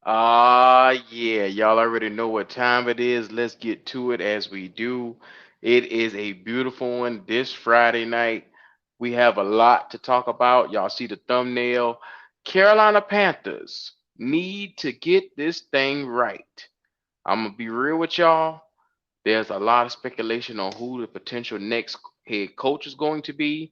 Yeah, y'all already know what time it is. Let's get to it as we do. It is a beautiful one this Friday night. We have a lot to talk about. Y'all see the thumbnail. Carolina Panthers need to get this thing right. I'm gonna be real with y'all. There's a lot of speculation on who the potential next head coach is going to be.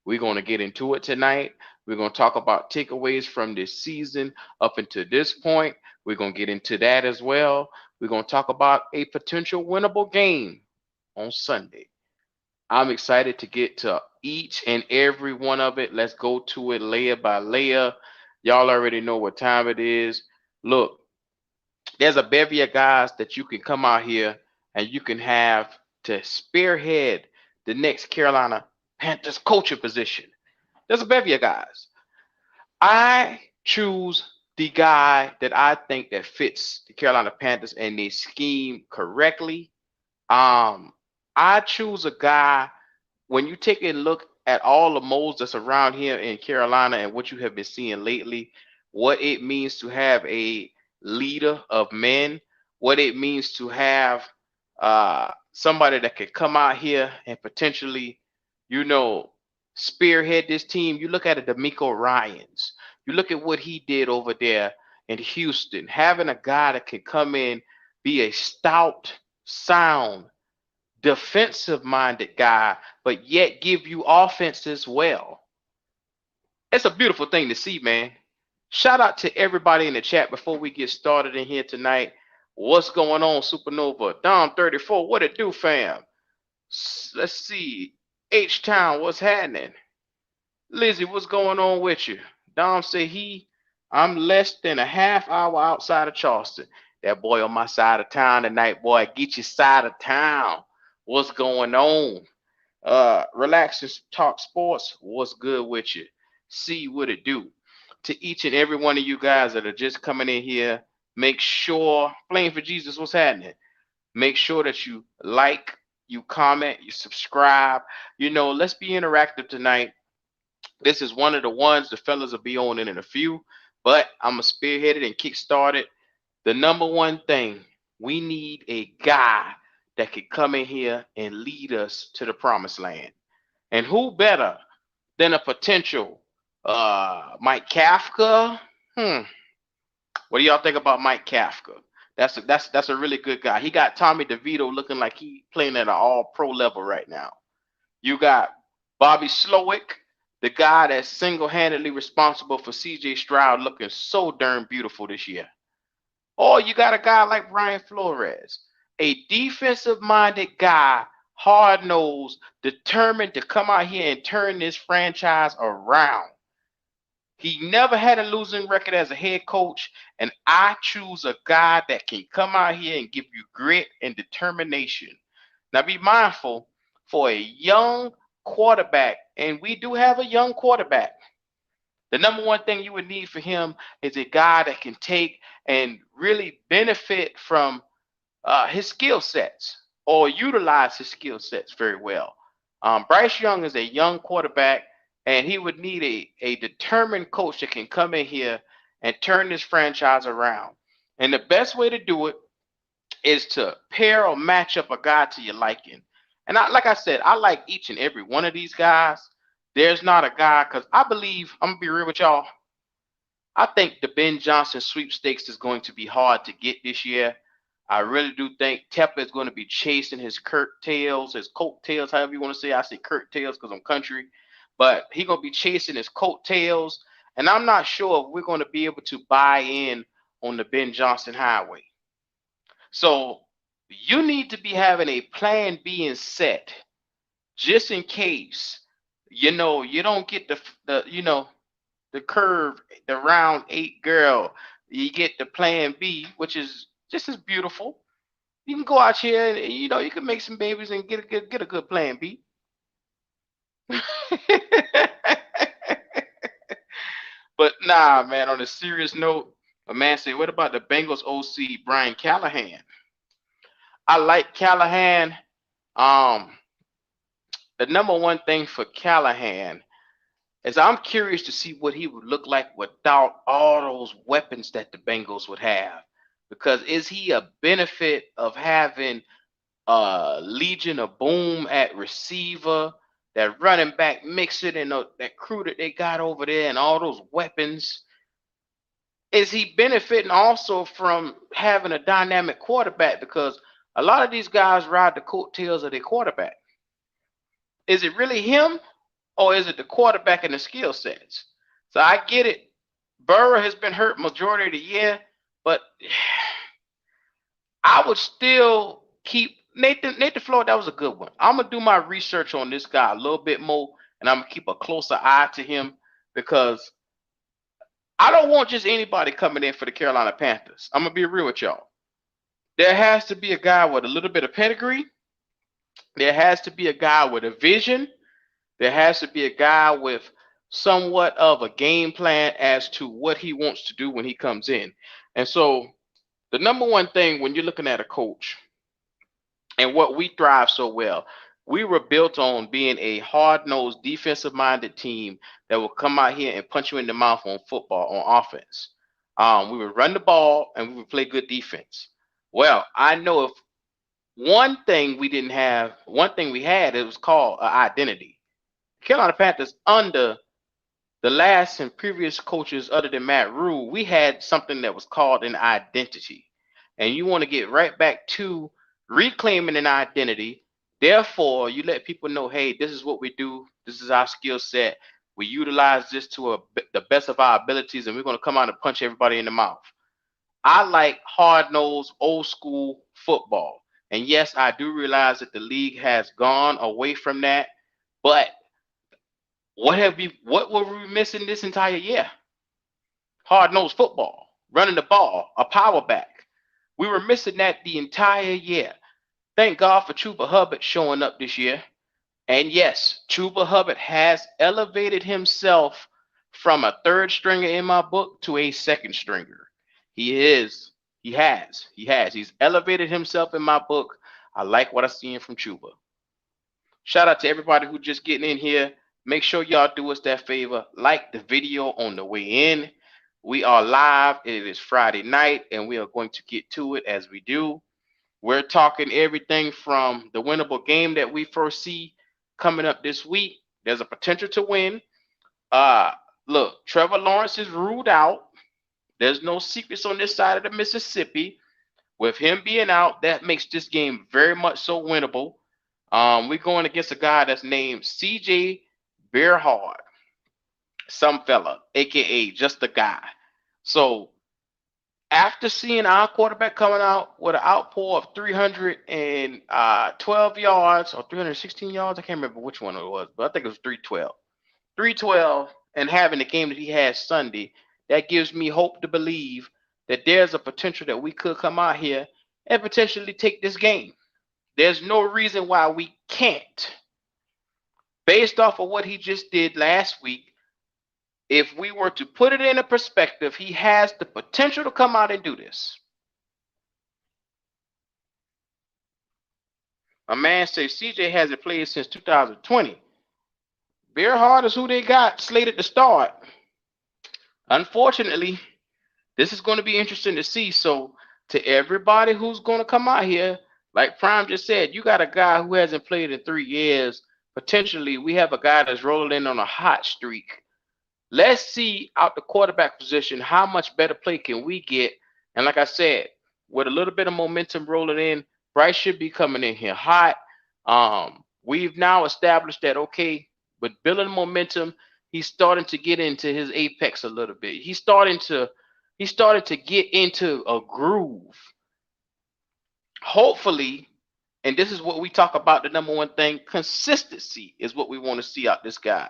We're going to get into it tonight. We're going to talk about takeaways from this season up until this point. We're going to get into that as well. We're going to talk about a potential winnable game on Sunday. I'm excited to get to each and every one of it. Let's go to it layer by layer. Y'all already know what time it is. Look, there's a bevy of guys that you can come out here and you can have to spearhead the next Carolina Panthers coaching position. There's a bevy of guys. I choose the guy that I think that fits the Carolina Panthers and they scheme correctly. Um, I choose a guy when you take a look at all the moles that's around here in Carolina and what you have been seeing lately, what it means to have a leader of men, what it means to have somebody that could come out here and potentially, you know, spearhead this team. You look at it, D'Amico Ryans. You look at what he did over there in Houston, having a guy that can come in, be a stout, sound, defensive minded guy, but yet give you offense as well. It's a beautiful thing to see, man. Shout out to everybody in the chat before we get started in here tonight. What's going on, Supernova? Dom 34, what it do, fam? Let's see. H Town, what's happening? Lizzie, what's going on with you? Dom said I'm less than a half hour outside of Charleston. That boy on my side of town tonight, boy. Get your side of town. What's going on? Relax and talk sports. What's good with you? See what it do. To each and every one of you guys that are just coming in here, make sure, playing for Jesus, what's happening? Make sure that you like, you comment, you subscribe. Let's be interactive tonight. This is one of the ones the fellas will be on in a few, but I'm going to spearhead it and kickstart it. The number one thing, we need a guy that could come in here and lead us to the promised land. And who better than a potential Mike Kafka? Hmm. What do y'all think about Mike Kafka? That's a really good guy. He got Tommy DeVito looking like he playing at an all pro level right now. You got Bobby Slowick, the guy that's single handedly responsible for CJ Stroud looking so darn beautiful this year. Or you got a guy like Brian Flores, a defensive minded guy, hard nosed, determined to come out here and turn this franchise around. He never had a losing record as a head coach, and I choose a guy that can come out here and give you grit and determination. Now, be mindful for a young quarterback, and we do have a young quarterback. The number one thing you would need for him is a guy that can take and really benefit from his skill sets or utilize his skill sets very well. Bryce Young is a young quarterback, and he would need a determined coach that can come in here and turn this franchise around. And the best way to do it is to pair or match up a guy to your liking. And like I said, I like each and every one of these guys. There's not a guy because I believe I'm gonna be real with y'all. I think the Ben Johnson sweepstakes is going to be hard to get this year. I really do think Tepper is going to be chasing his curtails, his coattails, however you want to say. I say curtails because I'm country, but he's going to be chasing his coattails, and I'm not sure if we're going to be able to buy in on the Ben Johnson highway. So you need to be having a plan B and set just in case you don't get the curve, the round eight girl. You get the plan B, which is just as beautiful. You can go out here and you can make some babies and get a good plan B. But nah, man. On a serious note, a man said, "What about the Bengals OC Brian Callahan?" I like Callahan. Um, the number one thing for Callahan As I'm curious to see what he would look like without all those weapons that the Bengals would have. Because is he a benefit of having Legion of Boom at receiver, that running back mixer, and that crew that they got over there, and all those weapons? Is he benefiting also from having a dynamic quarterback? Because a lot of these guys ride the coattails of their quarterback. Is it really him, or is it the quarterback and the skill sets? So I get it. Burrow has been hurt majority of the year, but I would still keep Nathan Floyd. That was a good one. I'm gonna do my research on this guy a little bit more, and I'm gonna keep a closer eye to him because I don't want just anybody coming in for the Carolina Panthers. I'm gonna be real with y'all. There has to be a guy with a little bit of pedigree. There has to be a guy with a vision. There has to be a guy with somewhat of a game plan as to what he wants to do when he comes in. And so the number one thing when you're looking at a coach and what we thrive so well, we were built on being a hard-nosed, defensive-minded team that will come out here and punch you in the mouth on football, on offense. We would run the ball and we would play good defense. Well, I know if one thing we had, it was called an identity. Carolina Panthers under the last and previous coaches other than Matt Rule, we had something that was called an identity. And you want to get right back to reclaiming an identity. Therefore, you let people know, hey, this is what we do. This is our skill set. We utilize this to the best of our abilities, and we're going to come out and punch everybody in the mouth. I like hard nosed, old school football. And yes, I do realize that the league has gone away from that. But what were we missing this entire year? Hard nosed football, running the ball, a power back. We were missing that the entire year. Thank God for Chuba Hubbard showing up this year. And yes, Chuba Hubbard has elevated himself from a third stringer in my book to a second stringer. He is. He's elevated himself in my book. I like what I'm seeing from Chuba. Shout out to everybody who just getting in here. Make sure y'all do us that favor. Like the video on the way in. We are live. It is Friday night, and we are going to get to it as we do. We're talking everything from the winnable game that we foresee coming up this week. There's a potential to win. Uh, Look, Trevor Lawrence is ruled out. There's no secrets on this side of the Mississippi. With him being out, that makes this game very much so winnable. We're going against a guy that's named CJ Bearhard, some fella, aka just a guy. So after seeing our quarterback coming out with an outpour of 312 yards or 316 yards, I can't remember which one it was, but I think it was 312. 312, and having the game that he had Sunday, that gives me hope to believe that there's a potential that we could come out here and potentially take this game. There's no reason why we can't. Based off of what he just did last week, if we were to put it in a perspective, he has the potential to come out and do this. A man says CJ hasn't played since 2020. Bearhard is who they got slated to start. Unfortunately, this is going to be interesting to see. So, to everybody who's going to come out here, like Prime just said, you got a guy who hasn't played in 3 years. Potentially, we have a guy that's rolling in on a hot streak. Let's see out the quarterback position how much better play can we get. And like I said, with a little bit of momentum rolling in, Bryce should be coming in here hot. We've now established that okay, with building momentum, he's starting to get into his apex a little bit. He's starting to get into a groove. Hopefully, and this is what we talk about, the number one thing, consistency is what we want to see out this guy.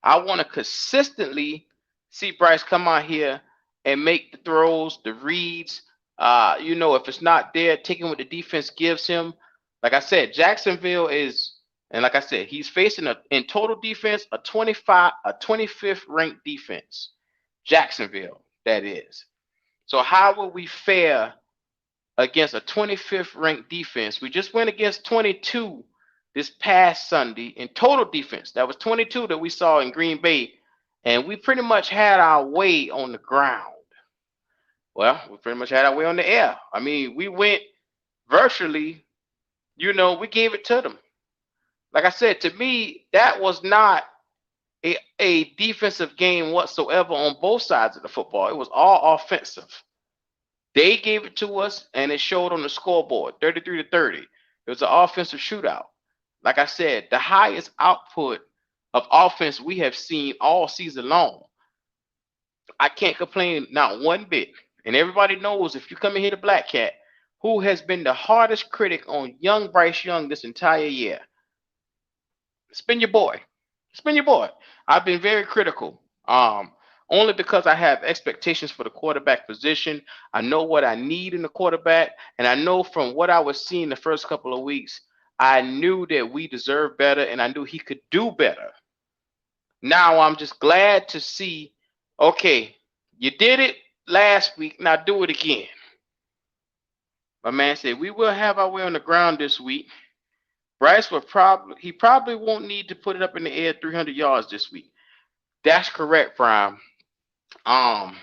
I want to consistently see Bryce come out here and make the throws, the reads. If it's not there, taking what the defense gives him. Like I said, Jacksonville is, and like I said, he's facing in total defense a 25th ranked defense. Jacksonville, that is. So how will we fare against a 25th ranked defense? We just went against 22 this past Sunday in total defense. That was 22 that we saw in Green Bay. and we pretty much had our way on the ground. Well, we pretty much had our way on the air. I mean, we went virtually, we gave it to them. Like I said, to me, that was not a defensive game whatsoever on both sides of the football. It was all offensive. They gave it to us, and it showed on the scoreboard, 33 to 30. It was an offensive shootout. Like I said, the highest output of offense we have seen all season long. I can't complain not one bit. And everybody knows if you come in here to Black Cat, who has been the hardest critic on young Bryce Young this entire year? It's been your boy. It's been your boy. I've been very critical. Only because I have expectations for the quarterback position. I know what I need in the quarterback, and I know from what I was seeing the first couple of weeks, I knew that we deserved better, and I knew he could do better. Now I'm just glad to see, okay, you did it last week, now do it again. My man said we will have our way on the ground this week. Bryce probably won't need to put it up in the air 300 yards this week. That's correct, Prime. Um,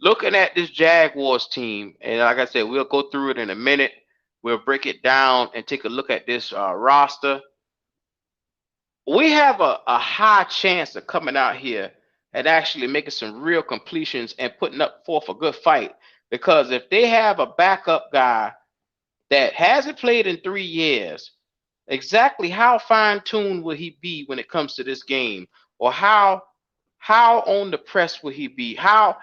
Looking at this Jaguars team, and like I said, we'll go through it in a minute. We'll break it down and take a look at this roster. We have a high chance of coming out here and actually making some real completions and putting up forth a good fight. Because if they have a backup guy that hasn't played in 3 years, exactly how fine-tuned will he be when it comes to this game? Or how on the press will he be? How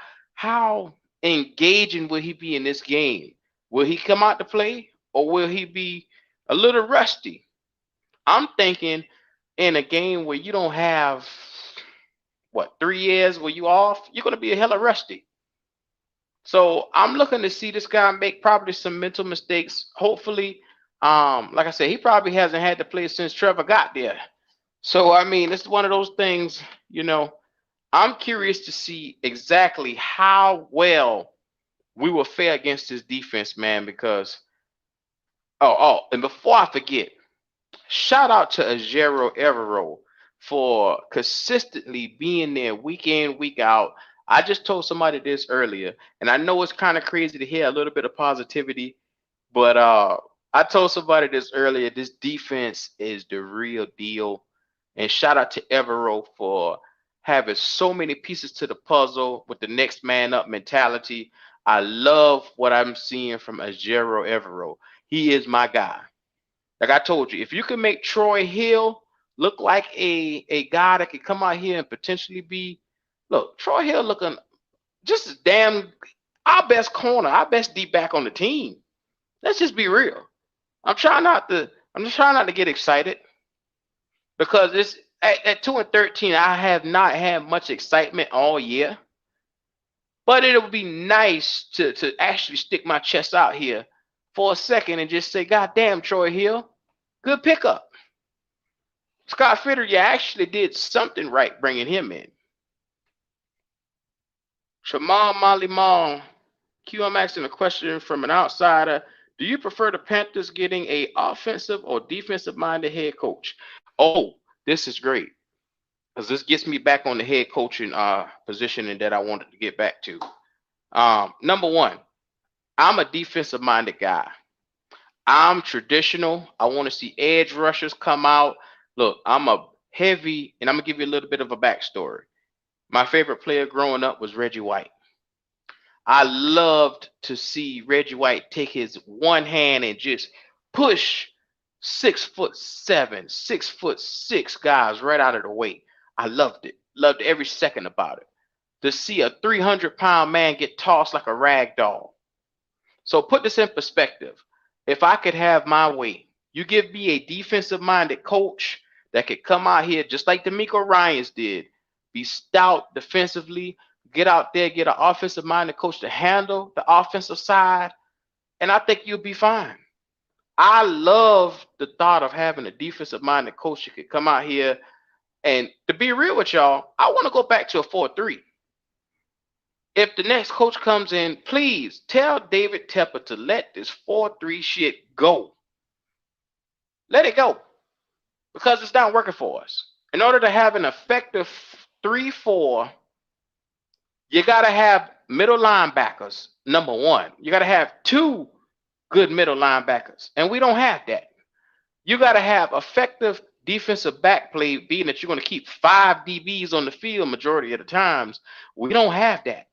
engaging will he be in this game? Will he come out to play or will he be a little rusty? I'm thinking in a game where you don't have 3 years where you off, you're gonna be a hella rusty. So I'm looking to see this guy make probably some mental mistakes. Hopefully, like I said, he probably hasn't had to play since Trevor got there. So I mean, it's one of those things, I'm curious to see exactly how well we will fare against this defense, man, because and before I forget, shout out to Everos for consistently being there week in, week out. I just told somebody this earlier, and I know it's kind of crazy to hear a little bit of positivity, but I told somebody this earlier. This defense is the real deal, and shout out to Everos for having so many pieces to the puzzle with the next man up mentality. I love what I'm seeing from Ajero Everos. He is my guy. Like I told you, if you can make Troy Hill look like a guy that could come out here and potentially be, look, Troy Hill looking just as damn our best corner, our best deep back on the team. Let's just be real. I'm just trying not to get excited because it's at 2-13. I have not had much excitement all year, but it would be nice to actually stick my chest out here for a second and just say, God damn, Troy Hill, good pickup. Scott Fitter, you actually did something right bringing him in. Shamal Malimong, Q, I'm asking a question from an outsider. Do you prefer the Panthers getting a offensive or defensive minded head coach? Oh, this is great because this gets me back on the head coaching position and that I wanted to get back to. Number one, I'm a defensive minded guy. I'm traditional. I want to see edge rushers come out. Look, I'm a heavy, and I'm gonna give you a little bit of a backstory. My favorite player growing up was Reggie White. I loved to see Reggie White take his one hand and just push 6'7", 6'6" guys right out of the way. I loved it. Loved every second about it. To see a 300-pound man get tossed like a rag doll. So put this in perspective. If I could have my way, you give me a defensive-minded coach that could come out here just like D'Amico Ryans did, be stout defensively, get out there, get an offensive-minded coach to handle the offensive side, and I think you'll be fine. I love the thought of having a defensive-minded coach that could come out here, and to be real with y'all, I want to go back to a 4-3. If the next coach comes in, please tell David Tepper to let this 4-3 shit go. Let it go because it's not working for us. In order to have an effective 3-4, you got to have middle linebackers, number one. You got to have two good middle linebackers, and we don't have that. You got to have effective defensive back play, being that you're going to keep 5 DBs on the field majority of the times. We don't have that.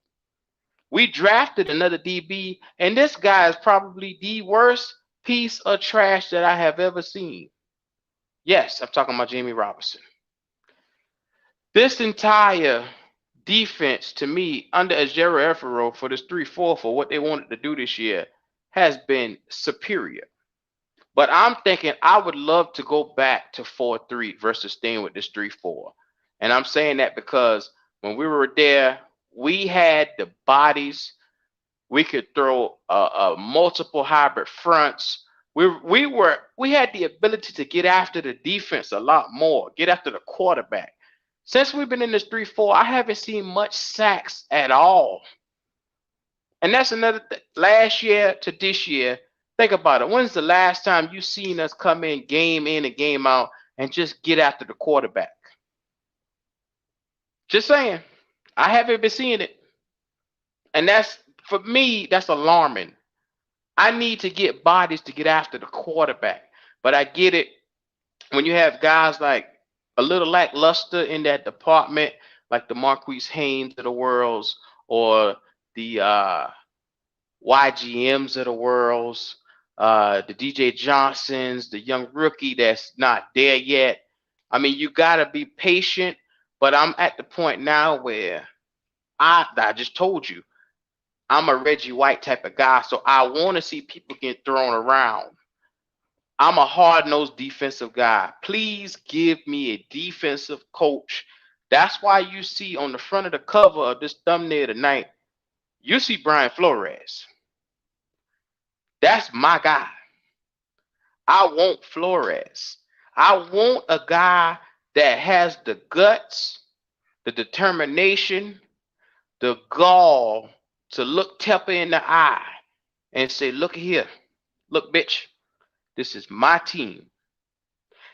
We drafted another DB, and this guy is probably the worst piece of trash that I have ever seen. Yes, I'm talking about Jamie Robinson. This entire defense, to me, under Ajero Efero for this 3-4 for what they wanted to do this year, has been superior. But I'm thinking I would love to go back to 4-3 versus staying with this 3-4. And I'm saying that because when we were there, we had the bodies. We could throw multiple hybrid fronts. We had the ability to get after the defense a lot more, get after the quarterback. Since we've been in this 3-4, I haven't seen much sacks at all. And that's another thing. Last year to this year, think about it. When's the last time you seen us come in and game out and just get after the quarterback? Just saying. I haven't been seeing it. And that's, for me, that's alarming. I need to get bodies to get after the quarterback. But I get it when you have guys like a little lackluster in that department, like the Marquise Haynes of the worlds or the YGMs of the worlds, the DJ Johnsons, the young rookie that's not there yet. I mean, you got to be patient, but I'm at the point now where I just told you, I'm a Reggie White type of guy, so I want to see people get thrown around. I'm a hard-nosed defensive guy. Please give me a defensive coach. That's why you see on the front of the cover of this thumbnail tonight, you see Brian Flores. That's my guy. I want Flores. I want a guy that has the guts, the determination, the gall to look Tepper in the eye and say, look here, look, bitch, this is my team.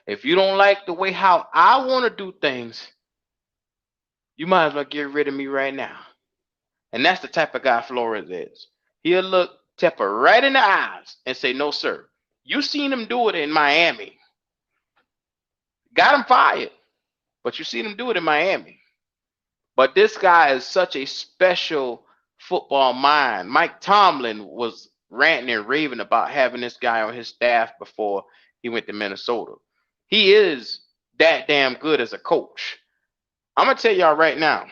If you don't like the way how I want to do things, you might as well get rid of me right now. And that's the type of guy Flores is. He'll look Tepper right in the eyes and say, no, sir. You seen him do it in Miami. Got him fired, but you seen him do it in Miami. But this guy is such a special football mind. Mike Tomlin was ranting and raving about having this guy on his staff before he went to Minnesota. He is that damn good as a coach. I'm going to tell y'all right now,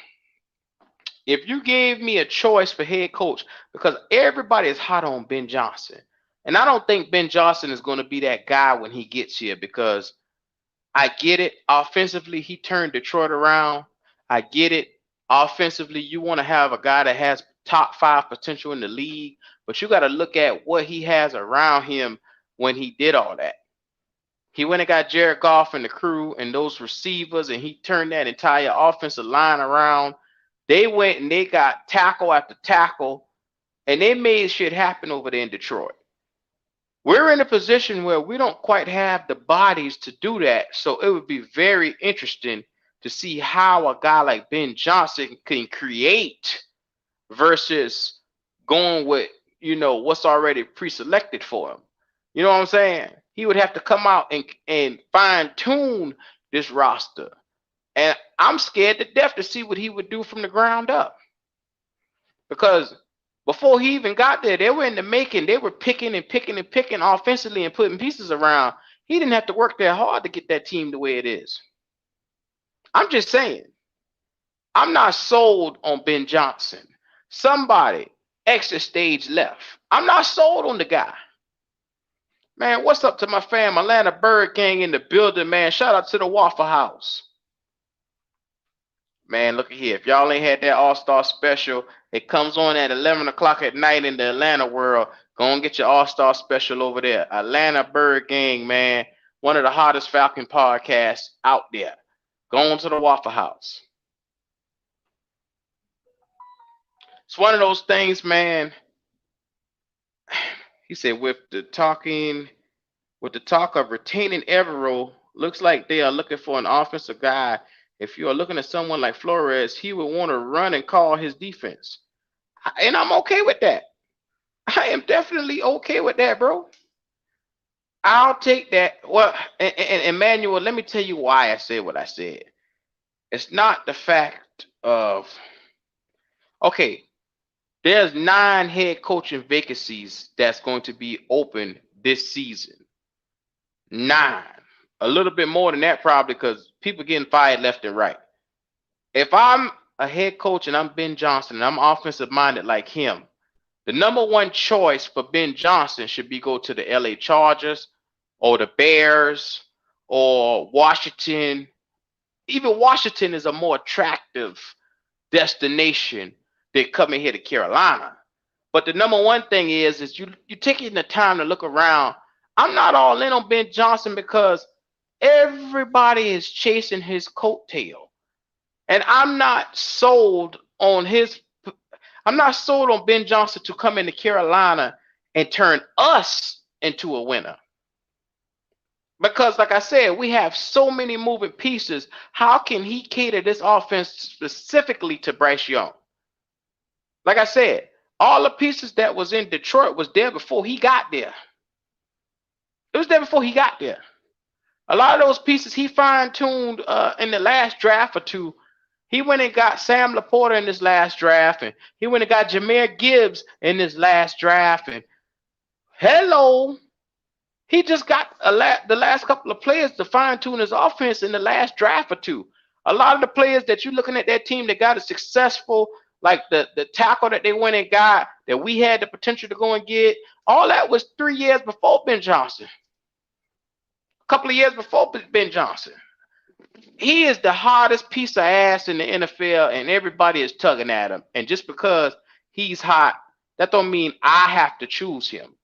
if you gave me a choice for head coach, because everybody is hot on Ben Johnson, and I don't think Ben Johnson is going to be that guy when he gets here, because I get it. Offensively, he turned Detroit around. I get it. Offensively, you want to have a guy that has top 5 potential in the league, but you got to look at what he has around him when he did all that. He went and got Jared Goff and the crew and those receivers, and he turned that entire offensive line around. They went and they got tackle after tackle, and they made shit happen over there in Detroit. We're in a position where we don't quite have the bodies to do that, so it would be very interesting to see how a guy like Ben Johnson can create versus going with, what's already pre-selected for him. You know what I'm saying? He would have to come out and fine-tune this roster. And I'm scared to death to see what he would do from the ground up. Because before he even got there, they were in the making. They were picking offensively and putting pieces around. He didn't have to work that hard to get that team the way it is. I'm just saying. I'm not sold on Ben Johnson. Somebody exit stage left. I'm not sold on the guy. Man, what's up to my fam? Atlanta Bird Gang in the building, man. Shout out to the Waffle House. Man, look at here. If y'all ain't had that All-Star special, it comes on at 11 o'clock at night in the Atlanta world. Go and get your All-Star special over there. Atlanta Bird Gang, man. One of the hottest Falcon podcasts out there. Go on to the Waffle House. It's one of those things, man. He said, with the talk of retaining Everos, looks like they are looking for an offensive guy If you're looking at someone like Flores, he would want to run and call his defense. And I'm okay with that. I am definitely okay with that, bro. I'll take that. Well, and Emmanuel, let me tell you why I said what I said. It's not the fact of, okay, there's 9 head coaching vacancies that's going to be open this season. 9. A little bit more than that probably because people getting fired left and right. If I'm a head coach and I'm Ben Johnson and I'm offensive minded like him, the number one choice for Ben Johnson should be go to the LA Chargers or the Bears or Washington. Even Washington is a more attractive destination than coming here to Carolina. But the number one thing is you taking the time to look around. I'm not all in on Ben Johnson because everybody is chasing his coattail. And I'm not sold on Ben Johnson to come into Carolina and turn us into a winner. Because, like I said, we have so many moving pieces. How can he cater this offense specifically to Bryce Young? Like I said, all the pieces that was in Detroit was there before he got there. It was there before he got there. A lot of those pieces he fine-tuned in the last draft or two. He went and got Sam Laporta in this last draft, and he went and got Jahmyr Gibbs in this last draft. And hello, he just got the last couple of players to fine-tune his offense in the last draft or two. A lot of the players that you're looking at that team that got a successful, like the tackle that they went and got, that we had the potential to go and get, all that was 3 years before Ben Johnson. A couple of years before Ben Johnson. He is the hardest piece of ass in the NFL, and everybody is tugging at him. And just because he's hot, that don't mean I have to choose him.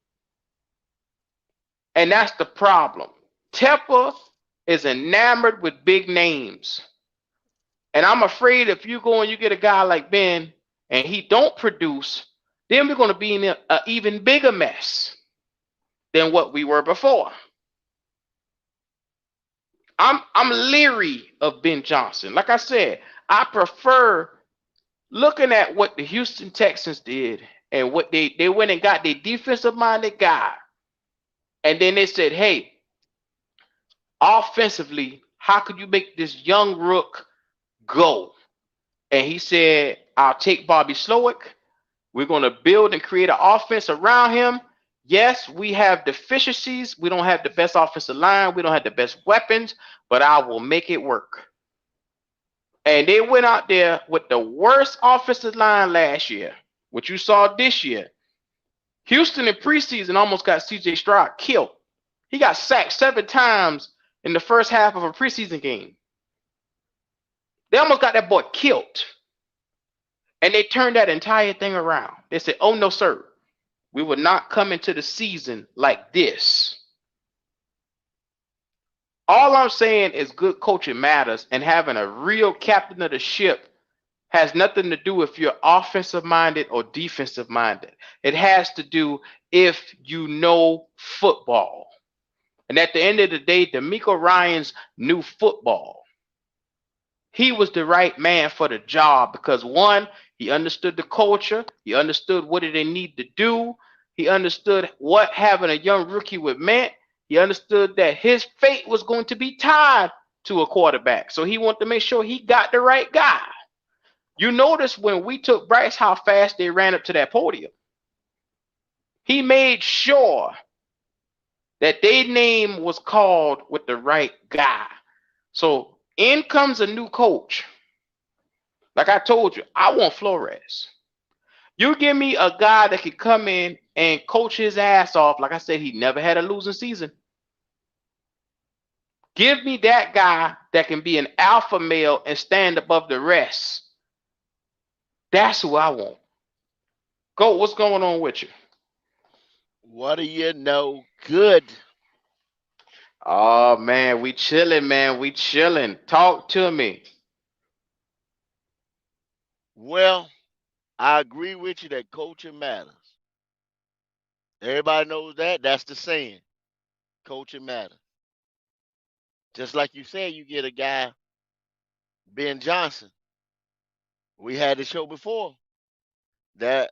And that's the problem. Tepper is enamored with big names. And I'm afraid if you go and you get a guy like Ben and he don't produce, then we're going to be in an even bigger mess than what we were before. I'm leery of Ben Johnson. Like I said, I prefer looking at what the Houston Texans did and what they went and got their defensive minded guy. And then they said, hey, offensively, how could you make this young rook go? And he said, I'll take Bobby Slowick. We're going to build and create an offense around him. Yes, we have deficiencies. We don't have the best offensive line. We don't have the best weapons, but I will make it work. And they went out there with the worst offensive line last year, what you saw this year. Houston in preseason almost got CJ Stroud killed. He got sacked 7 times in the first half of a preseason game. They almost got that boy killed. And they turned that entire thing around. They said, oh, no, sir. We will not come into the season like this. All I'm saying is good coaching matters, and having a real captain of the ship has nothing to do if you're offensive minded or defensive minded. It has to do if you know football. And at the end of the day, DeMeco Ryans knew football. He was the right man for the job because, one, he understood the culture. He understood what they need to do. He understood what having a young rookie would meant. He understood that his fate was going to be tied to a quarterback. So he wanted to make sure he got the right guy. You notice when we took Bryce how fast they ran up to that podium. He made sure that their name was called with the right guy. So in comes a new coach. Like I told you, I want Flores. You give me a guy that can come in and coach his ass off. Like I said, he never had a losing season. Give me that guy that can be an alpha male and stand above the rest. That's who I want. Go, what's going on with you? What do you know? Good. Oh man, we chilling, man. We chilling. Talk to me. Well, I agree with you that coaching matters. Everybody knows that. That's the saying. Coaching matters. Just like you said, you get a guy Ben Johnson. We had the show before that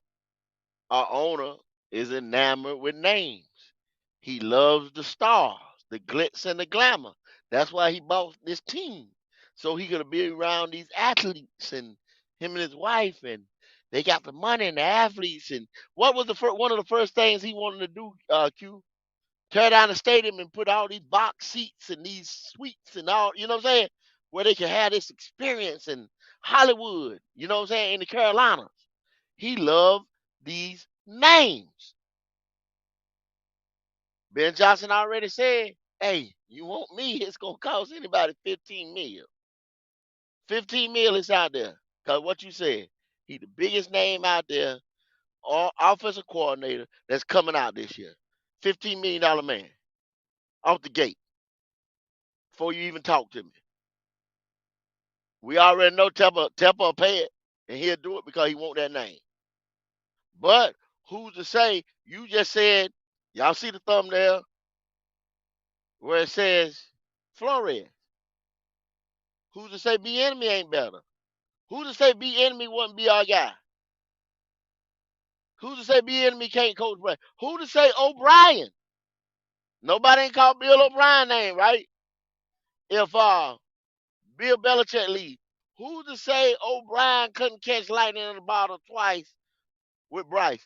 our owner is enamored with names. He loves the stars, the glitz and the glamour. That's why he bought this team. So he gonna be around these athletes and him and his wife and they got the money and the athletes and what was the one of the first things he wanted to do, Q? Tear down the stadium and put all these box seats and these suites and all, you know what I'm saying? Where they can have this experience in Hollywood, you know what I'm saying, in the Carolinas. He loved these names. Ben Johnson already said, hey, you want me, it's gonna cost anybody 15 mil. 15 mil is out there. Cause what you said, he the biggest name out there, offensive coordinator that's coming out this year. $15 million man off the gate before you even talk to me. We already know Temple will pay it, and he'll do it because he want that name. But who's to say? You just said, y'all see the thumbnail where it says Flores. Who's to say B enemy ain't better? Who's to say B enemy wouldn't be our guy? Who's to say B enemy can't coach Brad? Who to say O'Brien? Nobody ain't called Bill O'Brien name, right? If Bill Belichick leave, who's to say O'Brien couldn't catch lightning in the bottle twice with Bryce?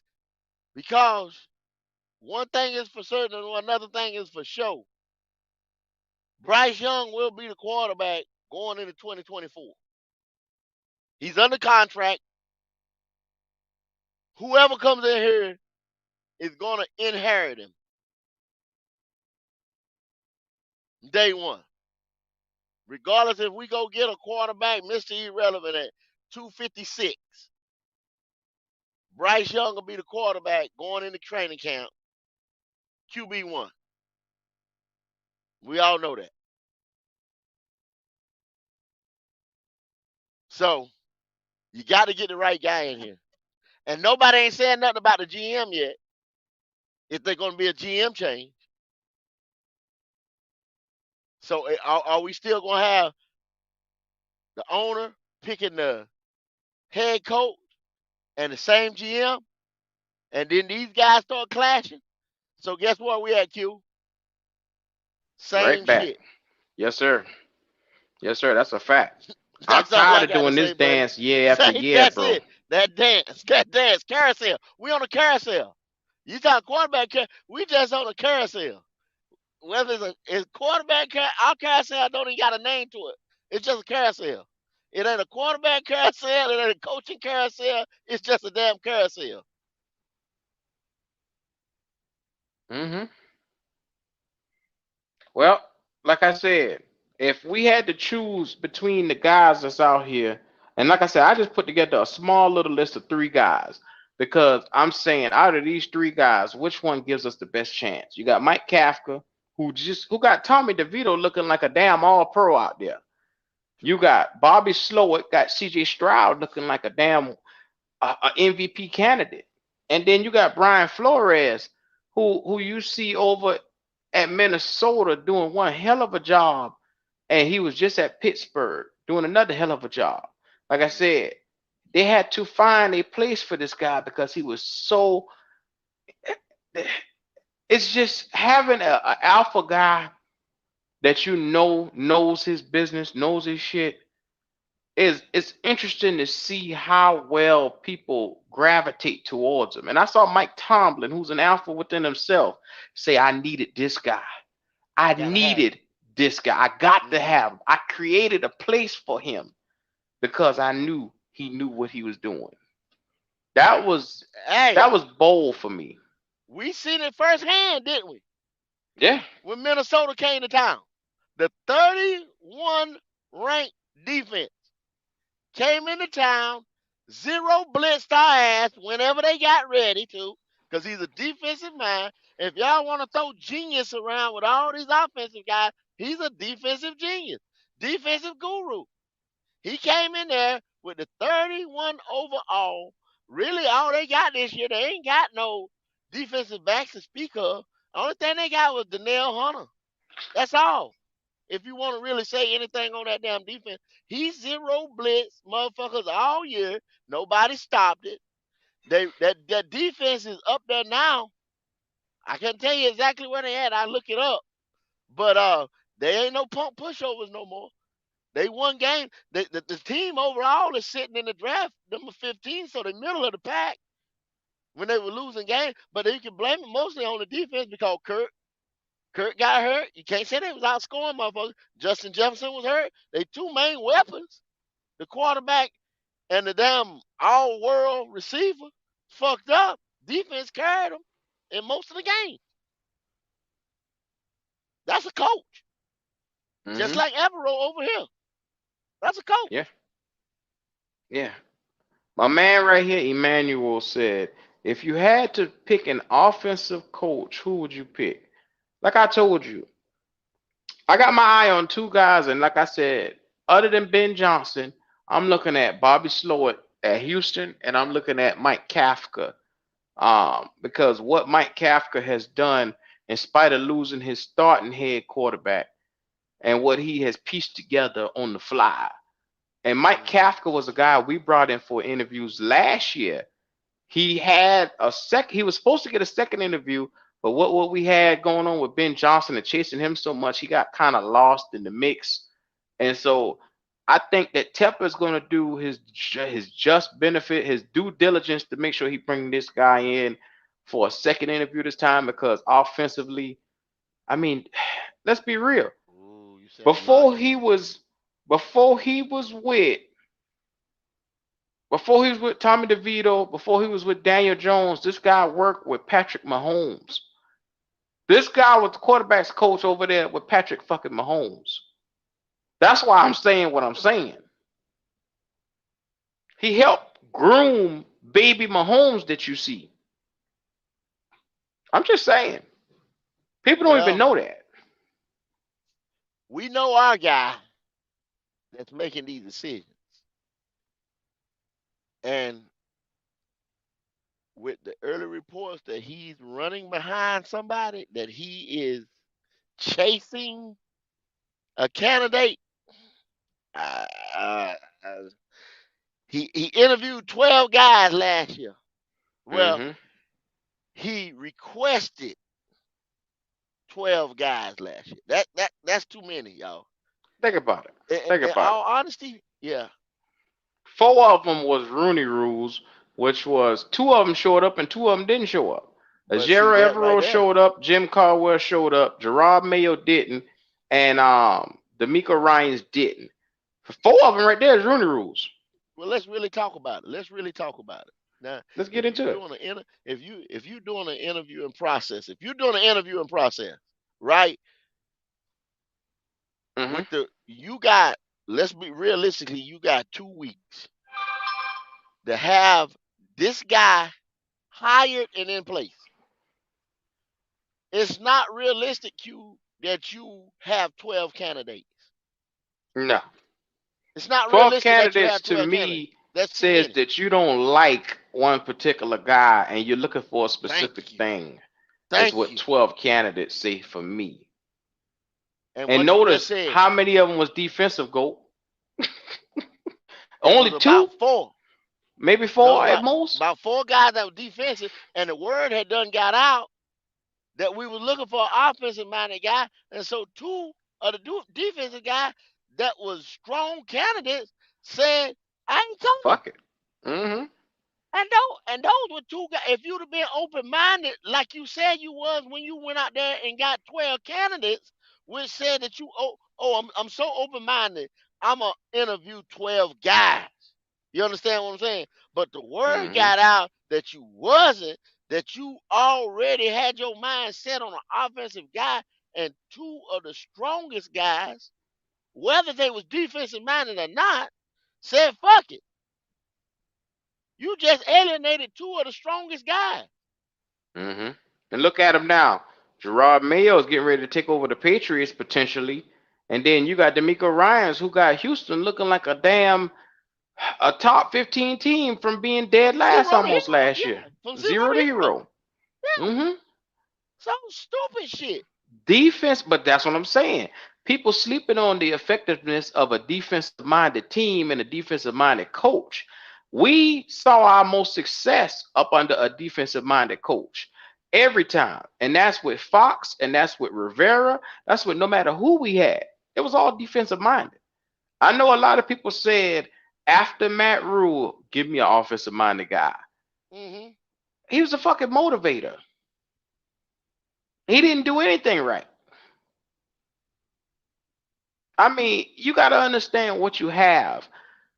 Because one thing is for certain, and another thing is for sure. Bryce Young will be the quarterback going into 2024. He's under contract. Whoever comes in here is going to inherit him day one. Regardless if we go get a quarterback, Mr. Irrelevant at 256, Bryce Young will be the quarterback going into training camp, QB1. We all know that. So you got to get the right guy in here. And nobody ain't saying nothing about the GM yet. If they're going to be a GM change. So are we still going to have the owner picking the head coach and the same GM? And then these guys start clashing? So guess what we at, Q? Right Same back. shit. Yes, sir. Yes, sir. That's a fact. I'm That's all tired I of got to doing this say, buddy. dance year after Same, year, that's bro. it. That dance, carousel. We on a carousel. You talk quarterback, we just on a carousel. Whether it's quarterback, our carousel don't even got a name to it. It's just a carousel. It ain't a quarterback carousel. It ain't a coaching carousel. It's just a damn carousel. Hmm. Well, like I said, if we had to choose between the guys that's out here, and like I said, I just put together a small little list of three guys because I'm saying out of these three guys, which one gives us the best chance? You got Mike Kafka, who got Tommy DeVito looking like a damn all pro out there. You got Bobby Slowick, got CJ Stroud looking like a damn MVP candidate. And then you got Brian Flores, who you see over at Minnesota doing one hell of a job, and he was just at Pittsburgh doing another hell of a job. Like I said, they had to find a place for this guy because he was so. It's just having a alpha guy that you know knows his business, knows his shit, is it's interesting to see how well people gravitate towards him. And I saw Mike Tomlin, who's an alpha within himself, say, I needed this guy. I Gotta have needed this guy. I got him. to have him. I created a place for him because I knew he knew what he was doing. That was Hey, that was bold for me. we seen it firsthand, didn't we? Yeah. When Minnesota came to town. The 31 ranked defense came into town, zero blitzed our ass whenever they got ready to, because he's a defensive mind. If y'all want to throw genius around with all these offensive guys, he's a defensive genius, defensive guru. He came in there with the 31 overall. Really, all they got this year, they ain't got no defensive backs to speak of. The only thing they got was Danielle Hunter. That's all. if you want to really say anything on that damn defense, he zero blitz motherfuckers all year. Nobody stopped it. That defense is up there now. I can't tell you exactly where they at. I look it up, but they ain't no pump pushovers no more. They won game. The team overall is sitting in the draft number 15, so the middle of the pack when they were losing games. But you can blame it mostly on the defense because Kurt got hurt. You can't say they was outscoring motherfuckers. Justin Jefferson was hurt. They two main weapons, the quarterback and the damn all world receiver, fucked up. Defense carried them in most of the game. That's a coach. Just Mhm. like Everos over here. That's a Yeah. coach. Yeah. My man right here, Emmanuel, said, if you had to pick an offensive coach, who would you pick? Like I told you, I got my eye on two guys, and like I said, other than Ben Johnson, I'm looking at Bobby Slowett at Houston, and I'm looking at Mike Kafka. Because what Mike Kafka has done, in spite of losing his starting head quarterback, and what he has pieced together on the fly. And Mike Mm-hmm. Kafka was a guy we brought in for interviews last year. He had a he was supposed to get a second interview, but what we had going on with Ben Johnson and chasing him so much, he got kind of lost in the mix. And so I think that Tepper is going to do his just benefit, his due diligence to make sure he bring this guy in for a second interview this time because offensively, I mean, let's be real. Ooh, you saying a lot Before there. he was before he was with before he was with Tommy DeVito, before he was with Daniel Jones, this guy worked with Patrick Mahomes. This guy was the quarterback's coach over there with Patrick fucking Mahomes. That's why I'm saying what I'm saying. He helped groom baby Mahomes that you see. I'm just saying. People don't even Well, know that. we know our guy that's making these decisions. And with the early reports that he's running behind somebody, that he is chasing a candidate, uh, uh, uh, he interviewed 12 guys last year. Well, Mm-hmm. he requested 12 guys last year. That's too many, y'all. Think about it. Think In about it. all honesty, yeah. Four of them was Rooney Rules, which was two of them showed up and two of them didn't show up. But see Azero that right Evero there. showed up, Jim Caldwell showed up, Gerard Mayo didn't, and D'Amico Ryans didn't. Four of them right there is Rooney Rules. Well, let's really talk about it. Let's really talk about it. Now, Let's get into it. if you doing an interview and process, if you're doing an interview and process, right? Mm-hmm. With the you got let's be realistically, you got 2 weeks to have this guy hired and in place. It's not realistic, Q, that you have 12 candidates. No. It's not 12 realistic that you candidates have to 12 candidates. me That's too says many. that you don't like one particular guy and you're looking for a specific Thank you. thing, is Thank what you. 12 candidates say for me. And And what you just notice said, how many of them was defensive goal. it Only was two, about four. maybe There was four at most. about four guys that were defensive, and the word had done got out that we were looking for an offensive minded guy, and so two of the defensive guys that was strong candidates said, "I ain't coming." Fuck it. Mm-hmm. And those were two guys. If you'd have been open minded, like you said you was when you went out there and got 12 candidates, which said that you I'm so open minded, I'm gonna interview 12 guys. You understand what I'm saying? But the word Mm-hmm. got out that you wasn't, that you already had your mind set on an offensive guy, and two of the strongest guys, whether they was defensive minded or not, said fuck it. You just alienated two of the strongest guys. Mm-hmm. And look at him now. Gerard Mayo is getting ready to take over the Patriots potentially. And then you got D'Amico Ryans who got Houston looking like a top 15 team from being dead last Zero to almost hero. last year. Yeah. From zero Zero to to hero. hero. Yeah. Mm-hmm. Some stupid shit. Defense, but that's what I'm saying. People sleeping on the effectiveness of a defensive minded team and a defensive minded coach. We saw our most success up under a defensive minded coach every time. And that's with Fox and that's with Rivera. That's with no matter who we had. It was all defensive minded. I know a lot of people said after Matt Rule, give me an offensive minded guy. Hmm. He was a fucking motivator. He didn't do anything right. I mean, you got to understand what you have.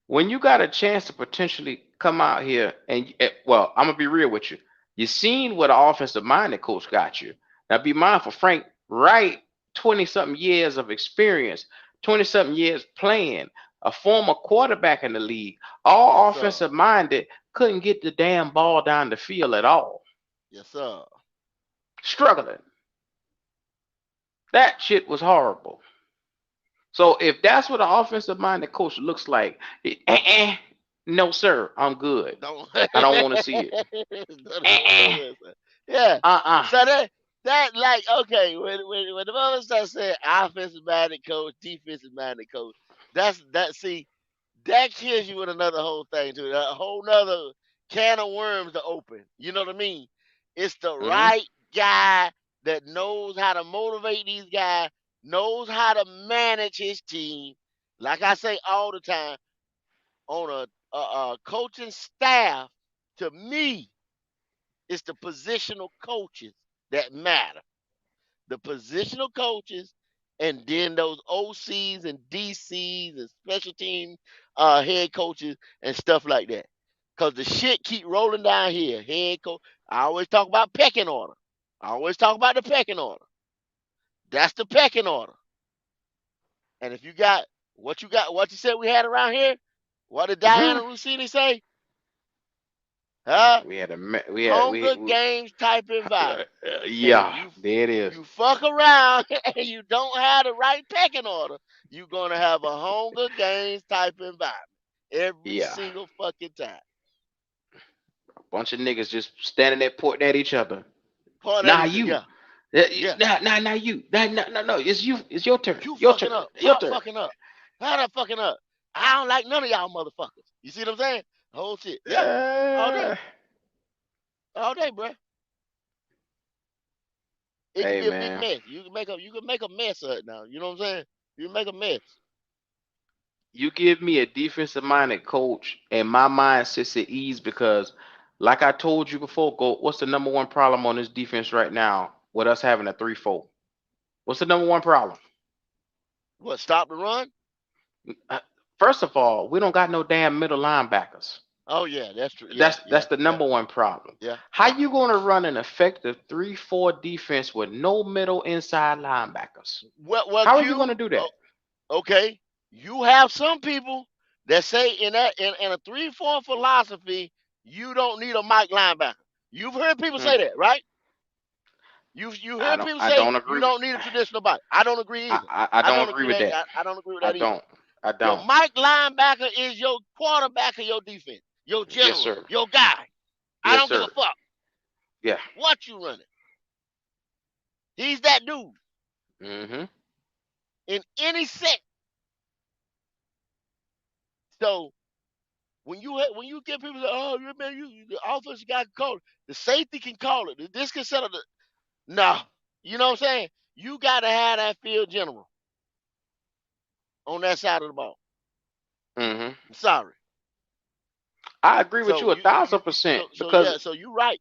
When you got a chance to potentially come out here and well, I'm gonna be real with you. You seen what an offensive minded coach got you. Now be mindful, Frank Wright, 20 something years of experience, 20 something years playing, a former quarterback in the league, all Yes, sir. offensive minded, couldn't get the damn ball down the field at all. Yes, sir. Struggling. That shit was horrible. So if that's what an offensive minded coach looks like, no sir, I'm good. Don't I don't want to see it. don't know this. Yeah. Uh-uh. So that like okay when the moment start saying offensive minded coach, defensive minded coach, that see that kills you with another whole thing too. A whole nother can of worms to open. You know what I mean? It's the Mm-hmm. right guy that knows how to motivate these guys, knows how to manage his team. Like I say all the time, on a coaching staff, to me, it's the positional coaches that matter. The positional coaches, and then those OCs and DCs and special team head coaches and stuff like that. Cause the shit keep rolling down here. Head coach. I always talk about pecking order. I always talk about the pecking order. That's the pecking order. And if you got, what you said we had around here, what did Mm-hmm. Diana Rossini say? Huh? We had a we had Hunger we Games type environment. And if yeah, you there it is. you fuck around and you don't have the right pecking order, you're gonna have a Hunger Games type environment every Yeah, single fucking time. a bunch of niggas just standing there pointing at each other. Point at Nah, each other. you. Yeah, yeah. Nah, you. No. It's you. It's your turn. You Your fucking turn. up. Your Pop turn. fucking up. How that fucking up? I don't like none of y'all motherfuckers. You see what I'm saying? Whole shit. Yeah. All day. Uh, All day, bruh. It could hey be a big man, mess. You can make a mess of it now. You know what I'm saying? You can make a mess. you give me a defensive minded coach, and my mind sits at ease because, like I told you before, go. What's the number one problem on this defense right now with us having a 3-4? What's the number one problem? What, stop the run? Uh, First of all, we don't got no damn middle linebackers. Oh yeah, that's true. Yeah, That's yeah, the yeah, number one problem. yeah, How yeah. you gonna run an effective 3-4 defense with no middle inside linebackers? Well, How are you Q. gonna do Oh, that? okay. You have some people that say in a 3-4 philosophy, you don't need a Mike linebacker. You've heard people Hmm. say that, right? You heard people I say don't you agree with don't need a traditional body. I don't agree either. I I don't don't agree agree with that. that. I don't agree with I that either. don't. I Your don't. Mike linebacker is your quarterback of your defense, your Yes, general, sir. your guy. I Yes, don't give a sir. fuck Yeah. what you running. He's that dude Mm-hmm. in any set. So when you get people say, oh, you man, you the offensive guy can call it, the safety can call it, this can settle the no. You know what I'm saying? You gotta have that field general on that side of the ball. Mm-hmm. I'm sorry. I agree with So you a you thousand percent so because, yeah, so you right.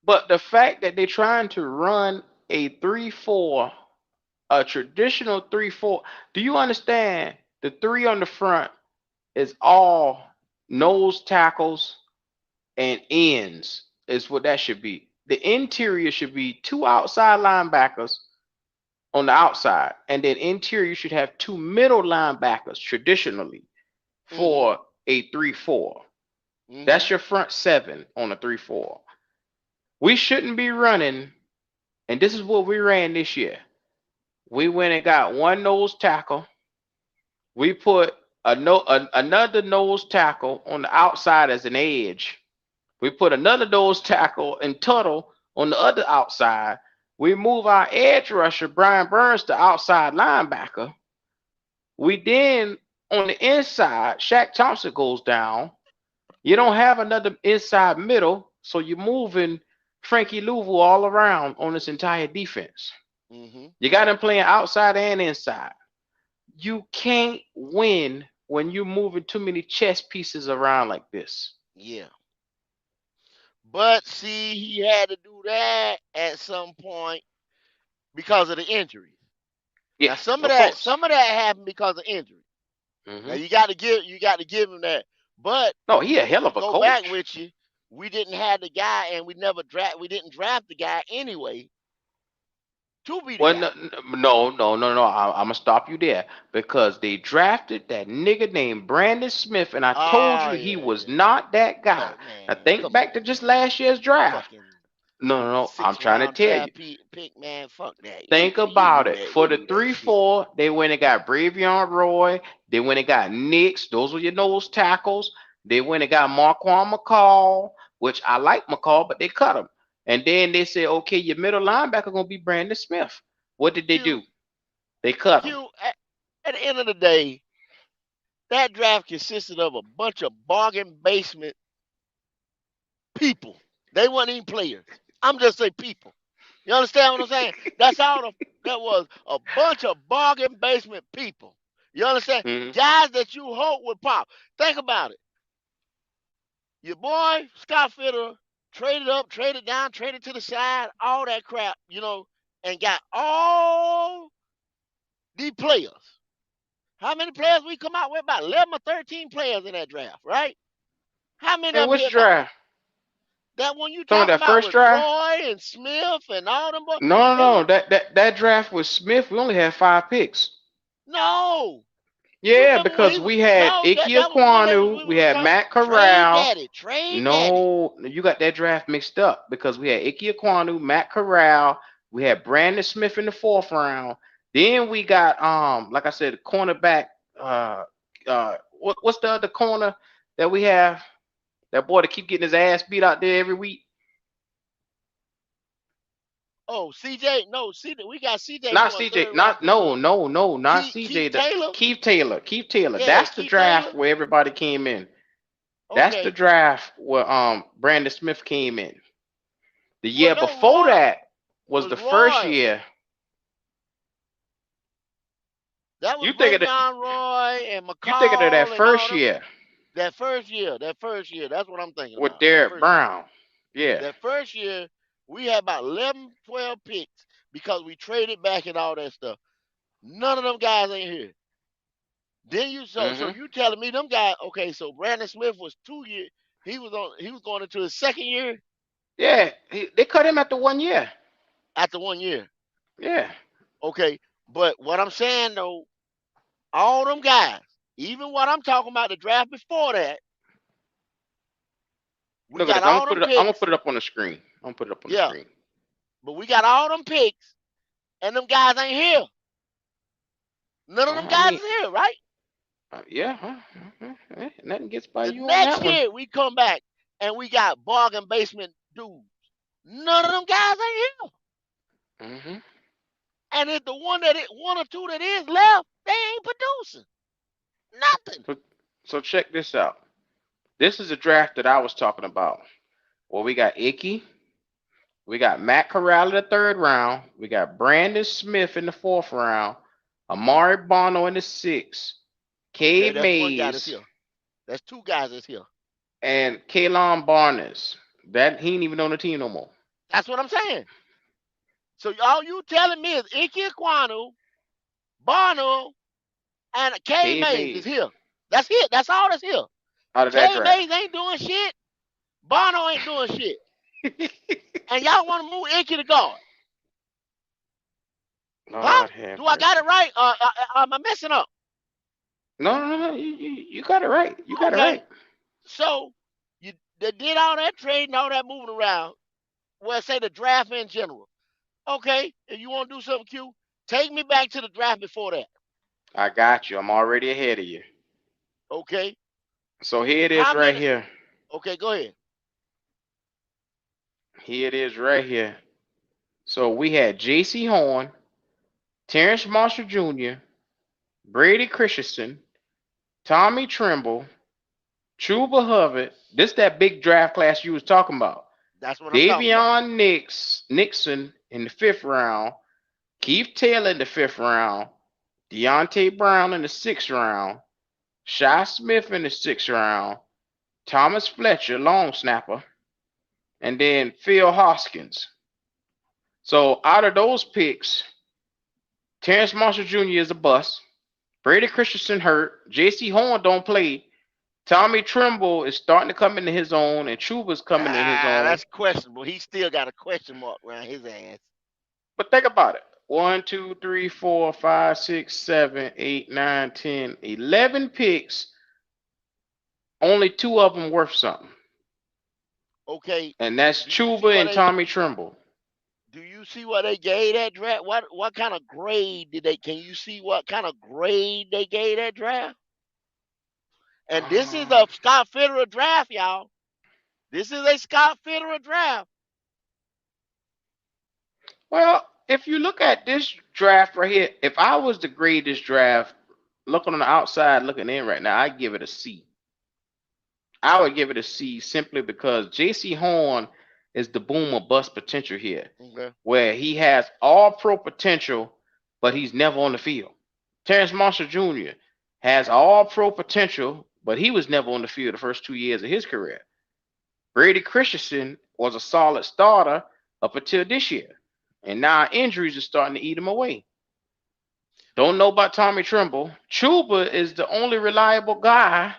but the fact that they're trying to run a 3-4, a traditional 3-4, do you understand? The three on the front is all nose tackles and ends is what that should be. The interior should be two outside linebackers on the outside, and then interior should have two middle linebackers traditionally Mm-hmm. for a 3-4. Mm-hmm. That's your front seven on a 3-4. We shouldn't be running, and this is what we ran this year. We went and got one nose tackle. We put another nose tackle on the outside as an edge. We put another nose tackle and Tuttle on the other outside. We move our edge rusher, Brian Burns, to outside linebacker. We then, on the inside, Shaq Thompson goes down. You don't have another inside middle, so you're moving Frankie Louvu all around on this entire defense. Mm-hmm. You got him playing outside and inside. You can't win when you're moving too many chess pieces around like this. Yeah. But see, he had to do that at some point because of the injuries. Yeah, Now some of of that course. some of that happened because of injury. Now Hmm. you got to give him that. But No, he a hell to of a go back coach. with you, we didn't have the guy, and we didn't draft the guy anyway to be the Well, guy. no. I'm gonna stop you there because they drafted that nigga named Brandon Smith, and I told Oh you he yeah, was yeah. not that guy. Now Man, think come back to on, just man. last year's draft. Fucking No. I'm six trying to round tell you. draft pick, man. Fuck that. Think You about knew it. that. For You the knew that three shit. four, they went and got Bravion Roy. They went and got Knicks. Those were your nose tackles. They went and got Marquand McCall, which I like McCall, but they cut him. And then they said, okay, your middle linebacker gonna be Brandon Smith. What did they do? Q They cut him. Q. At the end of the day, that draft consisted of a bunch of bargain basement people. They weren't even players. I'm just saying people. You understand what I'm saying? That's all that was a bunch of bargain basement people. You understand? Hmm. Guys that you hope would pop. Think about it. Your boy Scott Fitter traded up, traded down, traded to the side, all that crap, and got all the players. How many players we come out with? About 11 or 13 players in that draft, right? How many And of them which here now? draft? That one you Some of talking that about first with draft? Roy and Smith and all them boys? It No. was That draft with Smith, we only had 5 picks. no. You Yeah, remember when he because was we had no? Ike That was one Aquanu, we we was had talking. Matt Trade Corral. daddy, trade daddy. No, you got that draft mixed up because we had Ike Aquanu, Matt Corral, we had Brandon Smith in the fourth round. Then we got like I said, cornerback. What's the other corner that we have? That boy that keep getting his ass beat out there every week. Oh, CJ, no, CJ, we got CJ Not for a CJ. third round Not pick. no, not Keith CJ. The Taylor, Keith Taylor. Keith Taylor. yeah, That's the Keith draft Taylor. where everybody came in. That's the Okay, draft where Brandon Smith came in. The well, year no, before Roy that was was the first Roy. year. That was You think of the Bravion Roy and you thinking of that McCall and all first them. year That first year, that's what I'm thinking with about. That Derek first year. Brown. Yeah. That first year, we had about 11, 12 picks because we traded back and all that stuff. None of them guys ain't here. Then so Hmm. you telling me them guys? Okay, so Brandon Smith was 2 years. He was going into his second year Yeah. They cut him after 1 year. after 1 year. Yeah. Okay, but what I'm saying though, all them guys, even what I'm talking about the draft before that, we Look at got this. I'm gonna all put them it up. I'm gonna picks. put it up on the screen. I'm gonna put it up on the Yeah, screen. but we got all them picks, and them guys ain't here. None of them I guys mean, is here, right? yeah. Nothing gets by The you on next that one. year we come back and we got bargain basement dudes. None of them guys ain't here. Hmm. And if the one or two that is left, they ain't producing nothing. So, so check this out. This is a draft that I was talking about. Well, we got Icky, we got Matt Corral in the third round, we got Brandon Smith in the fourth round, Amari Bono in the sixth, Okay, Cade that's one guy that's Mays, here. That's two guys that's here. and Kalon Barnes. That he ain't even on the team no more. That's what I'm saying. So all you telling me is Ike Aquanu, Bono, and K Cade Mays is Mays here. That's it. That's all that's here. out of that K draft. Mays ain't doing shit. Bono ain't doing shit. And y'all want to move Ike to guard. Huh? Lord have Do I got mercy. it right? Am I messing up? No. You got it right. You got it Okay. right. So you they did all that trading, all that moving around. Well, say the draft in general. Okay, if you want to do something, Q, take me back to the draft before that. I got you. I'm already ahead of you. Okay, So here it is how right many? here. Okay, go ahead. Here it is right here. So we had J.C. Horn, Terrence Marshall Jr., Brady Christensen, Tommy Tremble, Chuba Hubbard. This that big draft class you was talking about. That's what I'm talking about. Davion Nixon in the fifth round, Keith Taylor in the fifth round, Deontay Brown in the sixth round, Shy Smith in the sixth round, Thomas Fletcher, long snapper, and then Phil Hoskins. So out of those picks, Terrence Marshall Jr. is a bust. Brady Christensen hurt. J.C. Horn don't play. Tommy Tremble is starting to come into his own, and Chuba's coming in his Ah, own. that's questionable. He still got a question mark around his ass. But think about it. 1, 2, 3, 4, 5, 6, 7, 8, 9, 10, 11 picks. Only two of them worth something. Okay, And that's do you see Chuba what and Tommy Tremble. they gave that draft? What kind of grade did they? Can you see what kind of grade they gave that draft? And this is Um, a Scott Fitterer draft, y'all. This is a Scott Fitterer draft. well, if you look at this draft right here, if I was to grade this draft, looking on the outside, looking in right now, I'd give it a C. I would give it a C simply because J.C. Horn is the boom or bust potential here, Okay. where he has all pro potential, but he's never on the field. Terrence Marshall Jr. has all pro potential, but he was never on the field the first 2 years of his career. Brady Christensen was a solid starter up until this year, and now injuries are starting to eat him away. Don't know about Tommy Tremble. Chuba is the only reliable guy,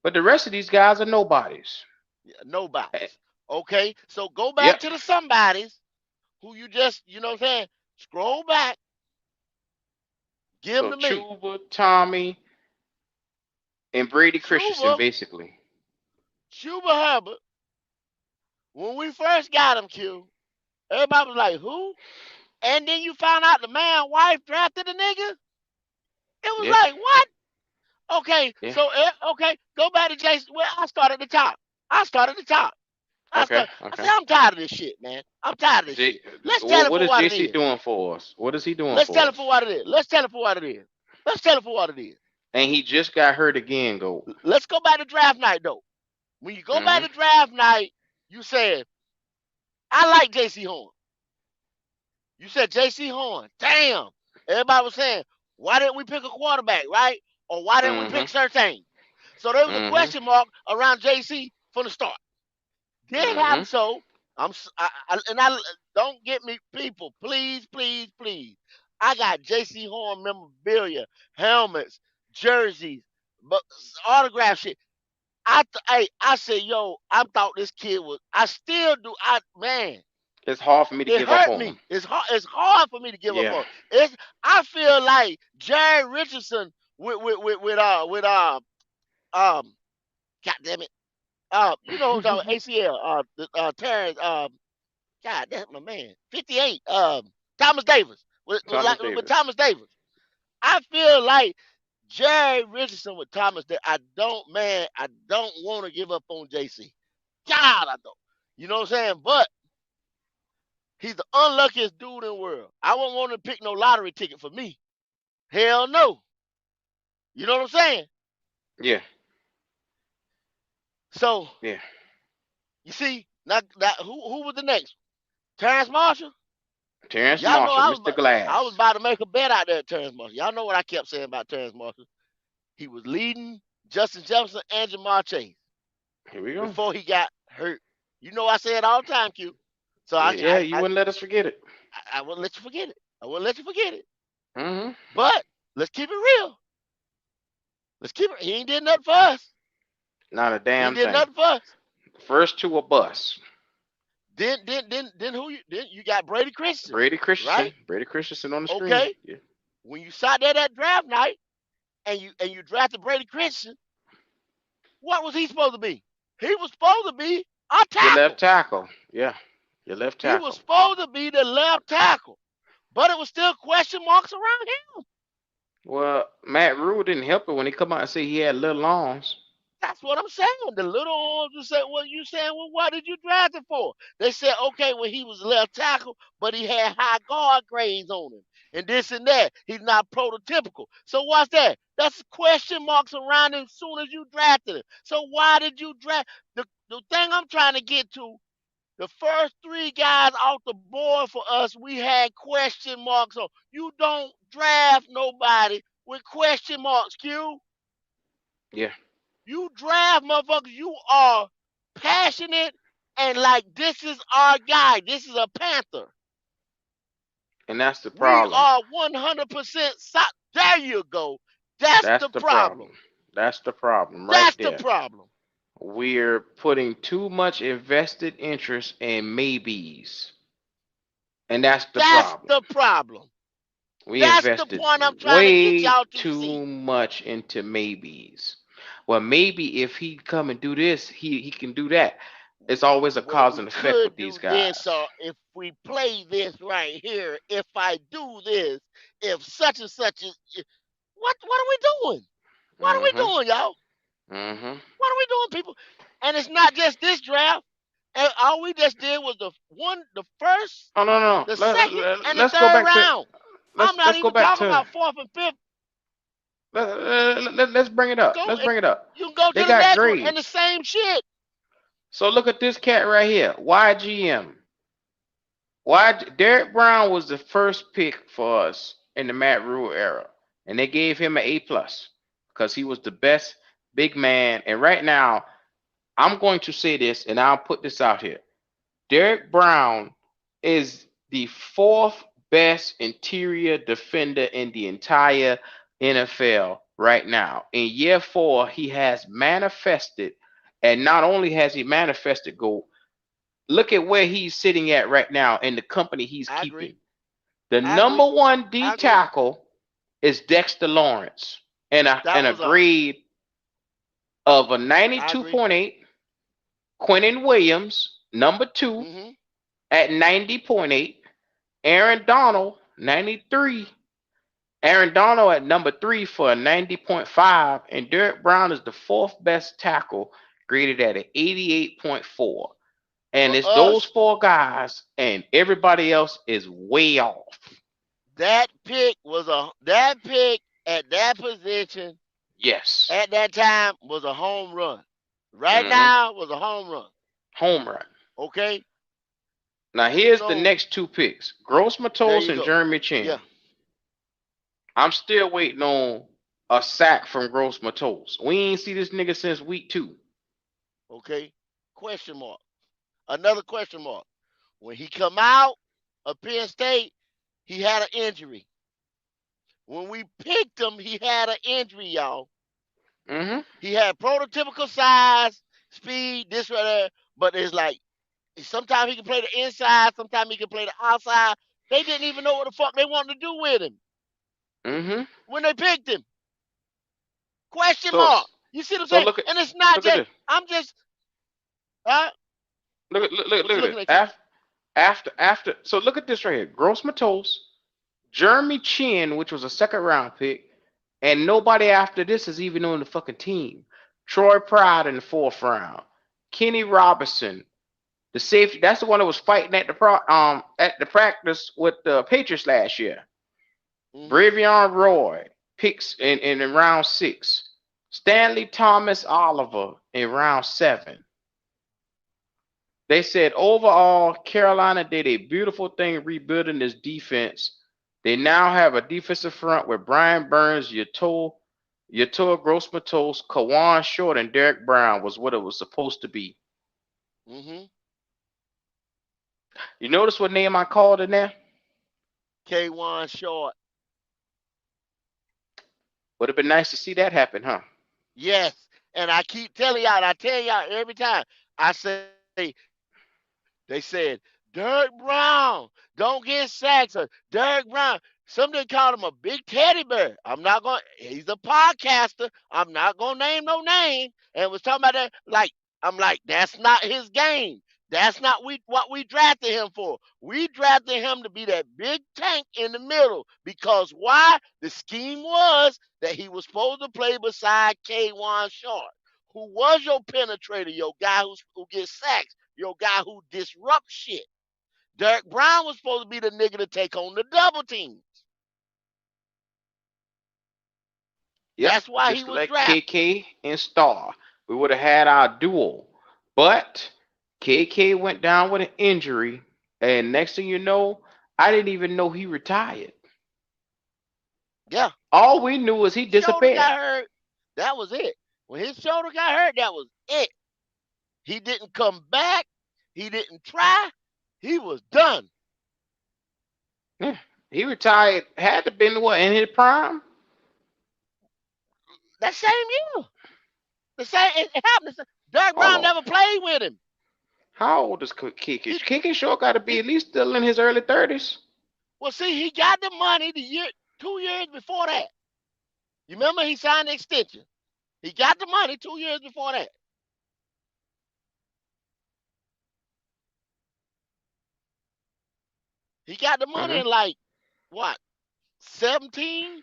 but the rest of these guys are nobodies. Yeah, Eh, nobodies. Okay. So go back Yep. to the somebodies who you just, you know what I'm saying? Scroll back, give them So to me. Chuba, Tommy, and Brady Christensen, Chuba, basically. Chuba Hubbard, when we first got him, Q, everybody was like, who? And then you found out the man wife drafted the nigga? It was Yeah, like, what? Okay, yeah. so okay, go back to Jason. Well, I start at the top. I start at the top. Okay, I okay. said, I'm tired of this shit, man. I'm tired of this J- shit. Let's tell it what for is what it JC is. doing for us? What is he doing Let's tell for it for us? what it is. Let's tell it for what it is. Let's tell it for what it is. And he just got hurt again, Gold. Let's go back to draft night though. When you go back Mm-hmm. to draft night, you said, I like JC Horn. You said JC Horn. Damn. Everybody was saying, why didn't we pick a quarterback, right? Or why didn't we Mm-hmm. pick Surtain? So there was a Mm-hmm. question mark around JC from the start. Did Mm-hmm. happen so. And I don't get me, people. Please, please, please. I got JC Horn memorabilia, helmets, jerseys, but autograph shit. I said, yo, I thought this kid was. I still do. Man, It's hard for me to it give up hurt on him. me. It's hard for me to give up Yeah. on. It's I feel like Jerry Richardson um God damn it. You know what I'm talking about, ACL, Terrence, God damn my man. 58. Thomas Davis. Thomas With Davis. Thomas Davis. I feel like Jerry Richardson with Thomas Davis. I don't want to give up on JC. God, I don't. You know what I'm saying? But he's the unluckiest dude in the world. I wouldn't want to pick no lottery ticket for me. Hell no. You know what I'm saying? Yeah. So Yeah. you see, now who was the next? Terrence Marshall? Terrence Y'all know Marshall, Mr. I was Glass. about to make a bet out there at Terrence Marshall. Y'all know what I kept saying about Terrence Marshall. He was leading Justin Jefferson and Jamar Chase Here we go. before he got hurt. You know I say it all the time, Q. So Yeah, you wouldn't let us forget it. I wouldn't let you forget it. I wouldn't let you forget it. Mm-hmm. But let's keep it real. Let's keep it. He ain't did nothing for us. Not a He ain't damn did thing. nothing for us. First two a bus. Then who you got Brady Christian, Brady Christensen. right? Brady Christensen on the screen. Okay. Yeah. When you sat there that draft night and you drafted Brady Christian, what was he supposed to be? He was supposed to be a Your left tackle. tackle. Yeah. Your left He was tackle. supposed to be the left tackle. But it was still question marks around him. Well, Matt Rule didn't help it when he come out and say he had little arms. That's what I'm saying. The little arms will say, well, you saying, well, what did you draft it for? They said, okay, well, he was left tackle, but he had high guard grades on him. And this and that. He's not prototypical. So what's that? That's question marks around him as soon as you drafted him. So why did you draft? The thing I'm trying to get to, the first three guys off the board for us, we had question marks on. You don't draft nobody with question marks, Q. Yeah, You draft motherfuckers, you are passionate and like this is our guy. This is a Panther. and that's the We problem. are 100% there you go. That's That's the the problem. problem. That's the problem right That's the there. problem. We're putting too much invested interest in maybes, and that's the That's problem. the problem. We That's the invested point I'm trying to get way y'all to too see. much into maybes. Well, maybe if he come and do this, he can do that. It's always a What cause we and effect with could these do this, guys. or if we play this right here, if I do this, if such and such is, what are we doing? What are we Mm-hmm. doing, y'all? Mm-hmm. What are we doing, people? And it's not just this draft. And all we just did was the first, Oh no, no, the no. second, and the Let's go third back to round. I'm not let's go even back talking to about fourth and fifth. let's bring it up. Go Let's and bring it up. you can go They to the got next one and the grades. same shit. So look at this cat right here. YGM. Why Derek Brown was the first pick for us in the Matt Rule era, and they gave him an A+ because he was the best big man. And right now, I'm going to say this, and I'll put this out here. Derek Brown is the fourth best interior defender in the entire NFL right now. In year four, he has manifested, and not only has he manifested, go look at where he's sitting at right now and the company he's I agree. keeping. The I number agree. one D I agree. tackle is Dexter Lawrence and That a was a. grade of a I agree. 92.8. Quentin Williams, number two, Hmm. at 90.8. Aaron Donald, 93. Aaron Donald at number three for a 90.5. And Derek Brown is the fourth best tackle, graded at an 88.4. And For it's those us, four guys, and everybody else is way off. that pick at that position Yes. at that time was a home run. Right Mm-hmm. now was a home run. Home run. Okay, Now here's the so next two picks: Gross there Matos you and go. Jeremy Yeah. Chin. I'm still waiting on a sack from Gross Matos. We ain't see this nigga since week two. Okay. Question mark. Another question mark. When he come out of Penn State, he had an injury. When we picked him, he had an injury, y'all. Mm-hmm. He had prototypical size, speed, this right there, but it's like sometimes he can play the inside, sometimes he can play the outside. They didn't even know what the fuck they wanted to do with him Mm-hmm. when they picked him. Question So mark. You see what I'm so saying? And it's not look at just this. I'm just uh Look what you at this. looking at, Q? After so look at this right here. Gross Matos, Jeremy Chin, which was a second round pick, and nobody after this is even on the fucking team. Troy Pride in the fourth round. Kenny Robinson, the safety. That's the one that was fighting at at the practice with the Patriots last year. Mm-hmm. Bravion Roy picks in round six. Stanley Thomas Oliver in round seven. They said overall, Carolina did a beautiful thing rebuilding this defense. They now have a defensive front with Brian Burns, Yator Gross-Matos, Kawan Short, and Derek Brown was what it was supposed to be. Mm-hmm. You notice what name I called in there? K1 short. Would have been nice to see that happen, huh? Yes. And I keep telling y'all, I tell y'all every time. I say, they said, Derek Brown, don't get sacks. Or Derek Brown. Some they called him a big teddy bear. He's a podcaster. I'm not gonna name no name. And was talking about that, like, I'm like, that's not his game. That's not what we drafted him for. We drafted him to be that big tank in the middle. Because why? The scheme was that he was supposed to play beside K1 Short, who was your penetrator, your guy who gets sacks, your guy who disrupts shit. Derek Brown was supposed to be the nigga to take on the double teams. Yep, That's why he just was like drafted. KK and Star. We would have had our duo. But KK went down with an injury, and next thing you know, I didn't even know he retired. Yeah, All we knew was he shoulder disappeared. got hurt. That was it. When his shoulder got hurt, that was it. He didn't come back. He didn't try. He was done. Yeah, he retired. Had to been what in his prime. That same year. The same it happened. Derek Hold Brown on. never played with him. How old is KK? He KK sure got to be he at least still in his early 30s. well see, he got the money the year 2 years before that. You remember he signed the extension. He got the money 2 years before that. He got the money Mm-hmm. in like what 17,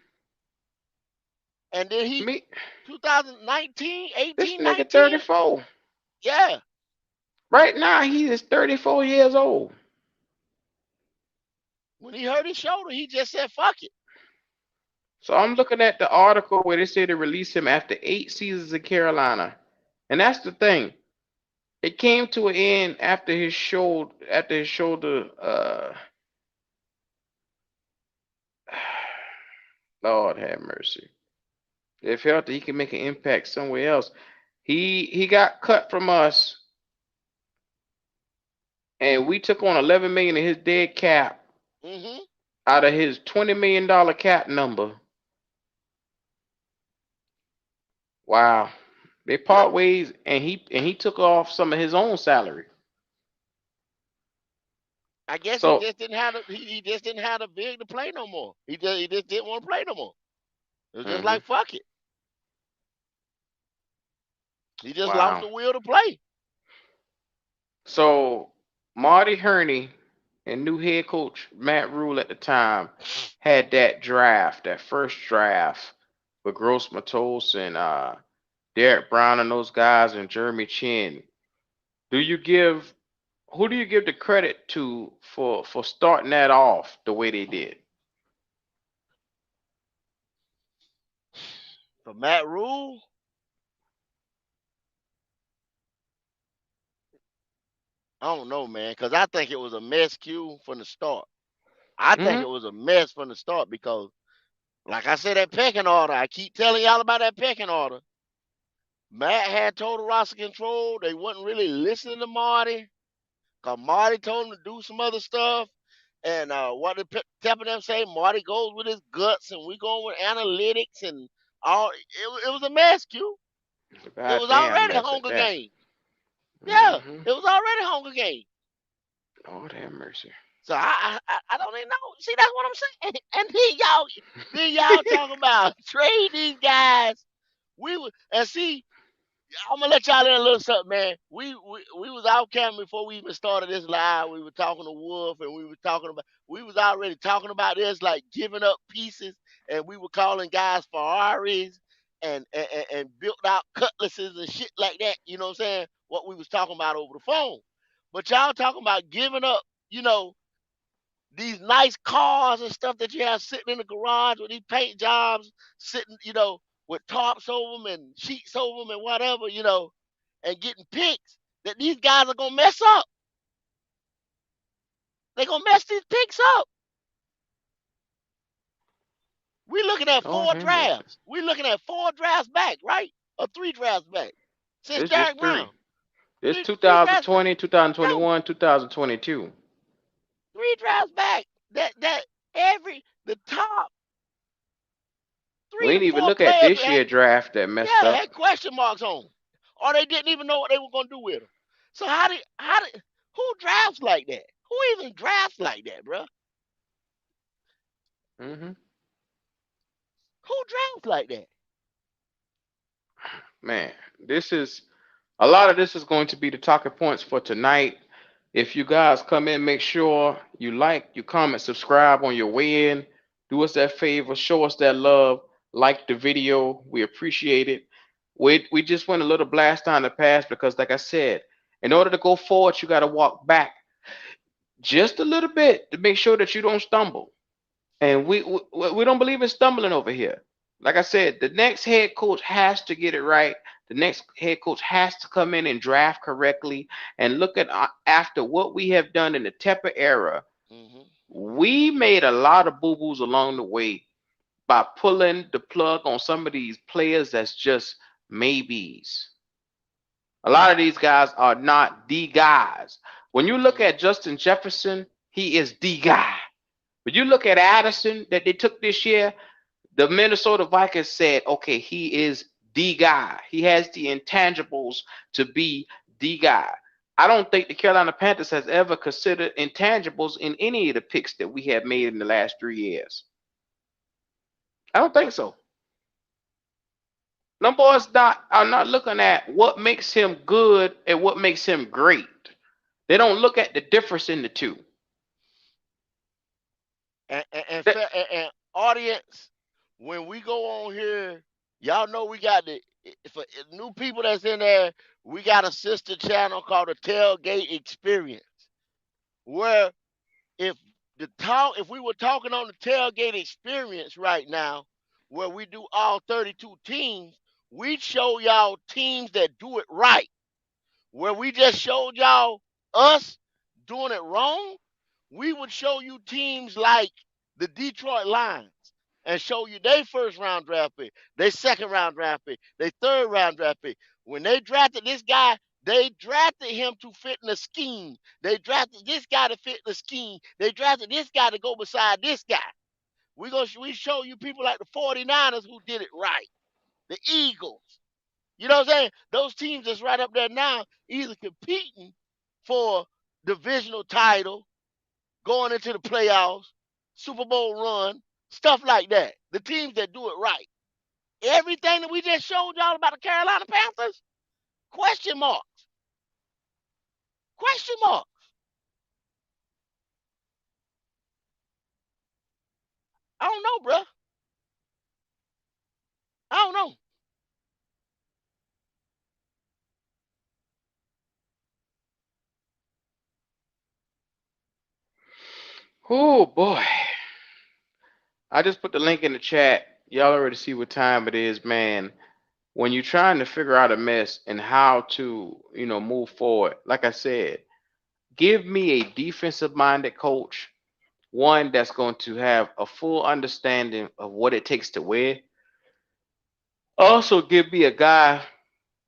and then he Me, 2019, this 18, nigga 19. 34. Yeah. Right now, he is 34 years old. When he hurt his shoulder, he just said, fuck it. So I'm looking at the article where they say they released him after 8 seasons in Carolina, and that's the thing. It came to an end after his shoulder. After his shoulder. Lord have mercy. They felt that he could make an impact somewhere else. He got cut from us, and we took on 11 million in his dead cap Mm-hmm. out of his $20 million cap number. Wow. They Yeah. part ways, and he took off some of his own salary. I guess he So just didn't have he just didn't have the big to play no more. He just didn't want to play no more. It was just mhm. like fuck it. He just lost Wow. the will to play. So Marty Herney and new head coach Matt Rule at the time had that draft, that first draft with Gross Matos and Derek Brown and those guys and Jeremy Chin. Do you give who do you give the credit to for starting that off the way they did? For Matt Rule, I don't know, man, because I think it was a mess Q from the start. I think it Hmm. was a mess from the start because, like I said, that pecking order. I keep telling y'all about that pecking order. Matt had total roster control. They wasn't really listening to Marty. Cause Marty told him to do some other stuff. And what did Tepper them say? Marty goes with his guts, and we going with analytics and all. It was a mess, Q. It's a It was goddamn already a mess at Hunger that. game. Yeah, Hmm. it was already a Hunger game. Lord have mercy. So I don't even know. See, that's what I'm saying. And then y'all talking about trade these guys. We would and see. I'm gonna let y'all in a little something, man. We was out camping before we even started this live. We were talking to Wolf, and we was already talking about this, like giving up pieces, and we were calling guys Ferraris and built out cutlasses and shit like that. You know what I'm saying? What we was talking about over the phone. But y'all talking about giving up, you know, these nice cars and stuff that you have sitting in the garage with these paint jobs sitting, with tarps over them and sheets over them and whatever, and getting picks that these guys are gonna mess up. They're gonna mess these picks up. We're looking at Lord four have mercy. drafts. We're looking at 4 drafts back, right? Or 3 drafts back since This Derek three. Brown. This Three drafts back. 2020, No, 2021, 2022. 3 drafts back. That the top We three to ain't even four look at players this had year draft that messed yeah, up. had question marks on them, or they didn't even know what they were gonna do with them. So how did who drafts like that? Who even drafts like that, bro? Hmm. Who drafts like that? Man, this is a lot of this is going to be the talking points for tonight. If you guys come in, make sure you like, you comment, subscribe on your way in. Do us that favor, show us that love, like the video. We appreciate it. We just went a little blast down the past because, like I said, in order to go forward, you got to walk back just a little bit to make sure that you don't stumble. And we don't believe in stumbling over here. Like I said, the next head coach has to get it right. The next head coach has to come in and draft correctly and look at after what we have done in the Tepper era. Hmm. We made a lot of boo boos along the way by pulling the plug on some of these players that's just maybes. A lot of these guys are not the guys. When you look Hmm. at Justin Jefferson, he is the guy. When you look at Addison that they took this year, the Minnesota Vikings said, okay, he is the guy. He has the intangibles to be the guy. I don't think the Carolina Panthers has ever considered intangibles in any of the picks that we have made in the last 3 years. I don't think so. Them boys not are not looking at what makes him good and what makes him great. They don't look at the difference in the two. That, And audience, when we go on here, y'all know we got the for new people that's in there. We got a sister channel called the Tailgate Experience, where if if we were talking on the Tailgate Experience right now, where we do all 32 teams, we'd show y'all teams that do it right. Where we just showed y'all us doing it wrong, we would show you teams like the Detroit Lions and show you their first round draft pick, their second round draft pick, their third round draft pick. When they drafted this guy, they drafted him to fit in the scheme. They drafted this guy to fit in the scheme. They drafted this guy to go beside this guy. We show you people like the 49ers who did it right. The Eagles. You know what I'm saying? Those teams that's right up there now, either competing for divisional title, going into the playoffs, Super Bowl run, stuff like that. The teams that do it right. Everything that we just showed y'all about the Carolina Panthers, question marks. Question marks. I don't know, bruh. I don't know. oh boy. I just put the link in the chat. Y'all already see what time it is, man. When you're trying to figure out a mess and how to, move forward, like I said, give me a defensive minded coach, one that's going to have a full understanding of what it takes to win. Also, give me a guy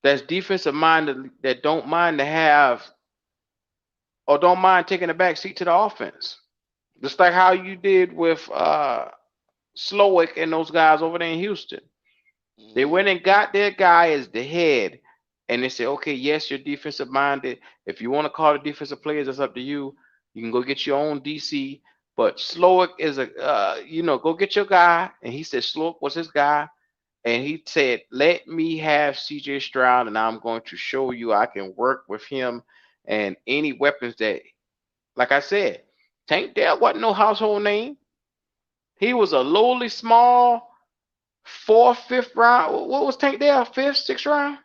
that's defensive minded that don't mind to have or don't mind taking a back seat to the offense. Just like how you did with Slowick and those guys over there in Houston. They Mm-hmm. went and got their guy as the head, and they said, okay, yes, you're defensive minded. If you want to call the defensive players, that's up to you. You can go get your own DC. But Slowick is go get your guy. And he said Slowick was his guy. And he said, let me have CJ Stroud, and I'm going to show you I can work with him and any weapons that, like I said, Tank Dell wasn't no household name. He was a lowly small fourth, fifth round. What was Tank Dell? Fifth, sixth round?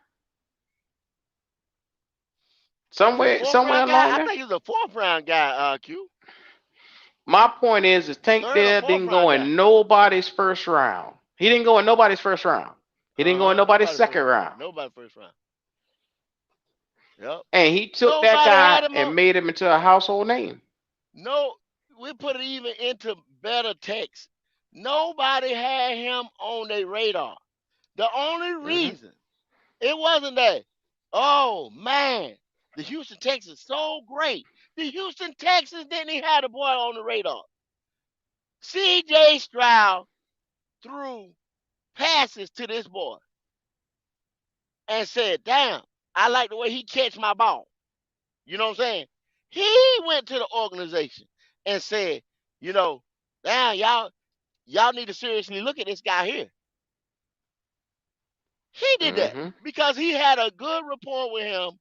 He's a fourth Somewhere round guy. along I there. think he's a fourth round guy, Q. My point is Tank Third or Dell fourth didn't round go guy. in nobody's first round. He didn't go in nobody's first round. He didn't go in nobody's Nobody second first. round. Nobody first round. Yep. And he took that Nobody guy had him on. and made him into a household name. No, we put it even into better text. Nobody had him on their radar. The only Hmm. reason it wasn't that, oh man, the Houston Texans so great. The Houston Texans didn't even have the boy on the radar. CJ Stroud threw passes to this boy and said, damn, I like the way he catch my ball. You know what I'm saying? He went to the organization and said, you know, damn, y'all need to seriously look at this guy here. He did that Hmm. because he had a good rapport with him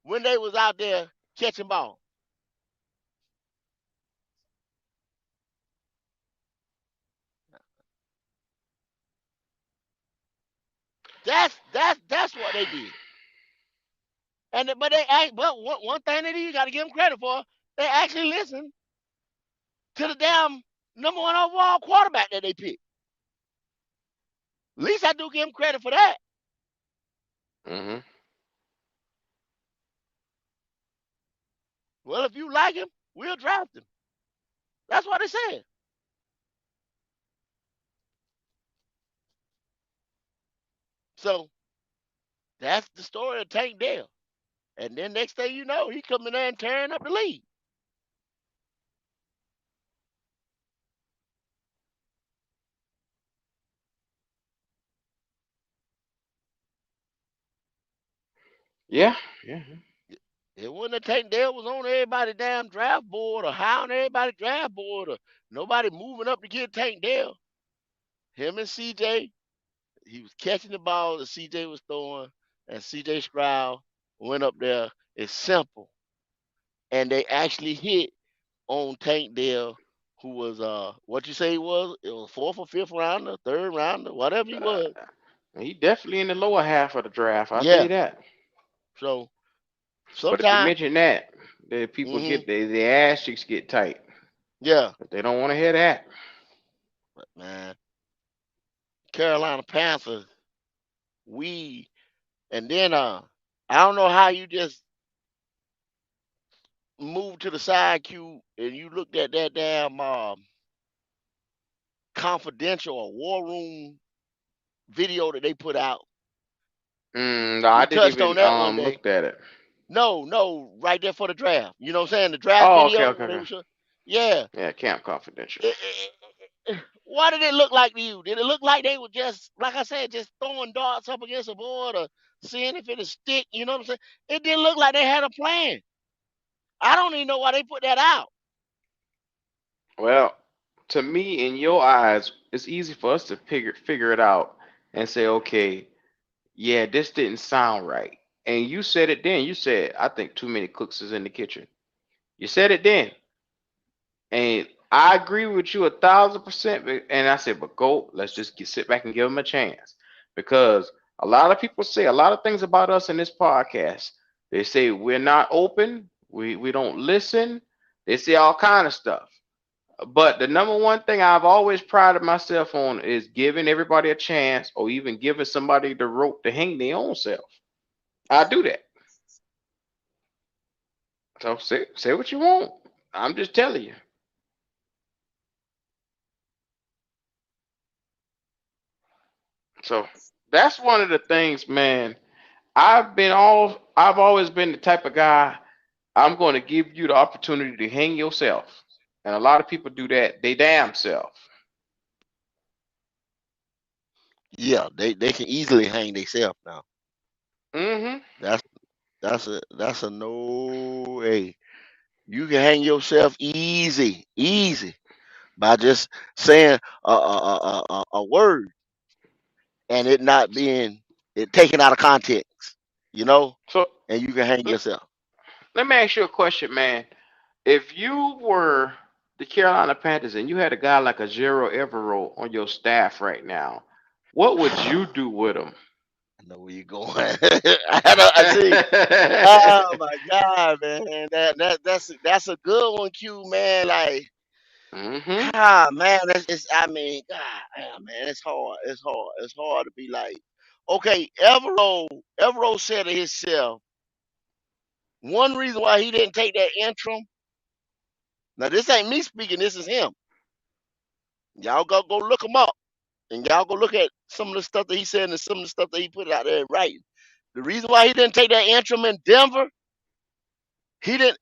when they was out there catching ball. That's what they did. But they act. But one thing that you got to give them credit for, they actually listened to the damn number one overall quarterback that they picked. At least I do give them credit for that. Hmm. Well, if you like him, we'll draft him. That's what they said. So that's the story of Tank Dell. And then next thing you know, he coming there and tearing up the league. Yeah, yeah. It wasn't a Tank Dell was on everybody's damn draft board or high on everybody's draft board or nobody moving up to get Tank Dell. Him and CJ, he was catching the ball that CJ was throwing, and CJ Stroud went up there. It's simple. And they actually hit on Tank Dell, who was what you say he was? It was fourth or fifth rounder, third rounder, whatever he Uh, was. he definitely in the lower half of the draft. I'll tell Yeah. you that. So But if you sometimes, mention that, the people hmm get their ass cheeks get tight. yeah, But they don't want to hear that. but man, Carolina Panthers, we and then I don't know how you just moved to the side queue and you looked at that damn confidential or war room video that they put out. No, I We didn't touched on even that one day. looked at it. No, no, right there for the draft. You know what I'm saying? The draft Oh, okay, video okay, where they okay. were showing. Yeah. Yeah, Camp Confidential. What did it look like to you? Did it look like they were just, like I said, just throwing darts up against a board or seeing if it'll stick? You know what I'm saying? It didn't look like they had a plan. I don't even know why they put that out. Well, to me, in your eyes, it's easy for us to figure it out and say, okay, yeah, this didn't sound right. And you said it then. You said, I think too many cooks is in the kitchen. You said it then. And I agree with you 1,000%. And I said, but go, let's just sit back and give them a chance. Because a lot of people say a lot of things about us in this podcast. They say we're not open, we don't listen. They say all kind of stuff. But the number one thing I've always prided myself on is giving everybody a chance or even giving somebody the rope to hang their own self. I do that. So say what you want. I'm just telling you. So that's one of the things, man. I've always been the type of guy I'm going to give you the opportunity to hang yourself. And a lot of people do that they damn self. Yeah, they can easily hang themselves now. Mhm. That's that's a no. Hey, you can hang yourself easy by just saying a word and it not being it taken out of context, you know, So and you can hang let, yourself. let me ask you a question, man. If you were the Carolina Panthers and you had a guy like a Zero Evero on your staff right now, what would you I do with him? know where you're going. I see. Oh my God, man, that's a good one, Q, man. Like, Mhm. man, I mean, God, man, it's hard. It's hard. It's hard to be like, okay, Evero said to himself, one reason why he didn't take that interim. Now, this ain't me speaking. This is him. Y'all go look him up, and y'all go look at some of the stuff that he said and some of the stuff that he put out there in writing. The reason why he didn't take that interim in Denver, he didn't.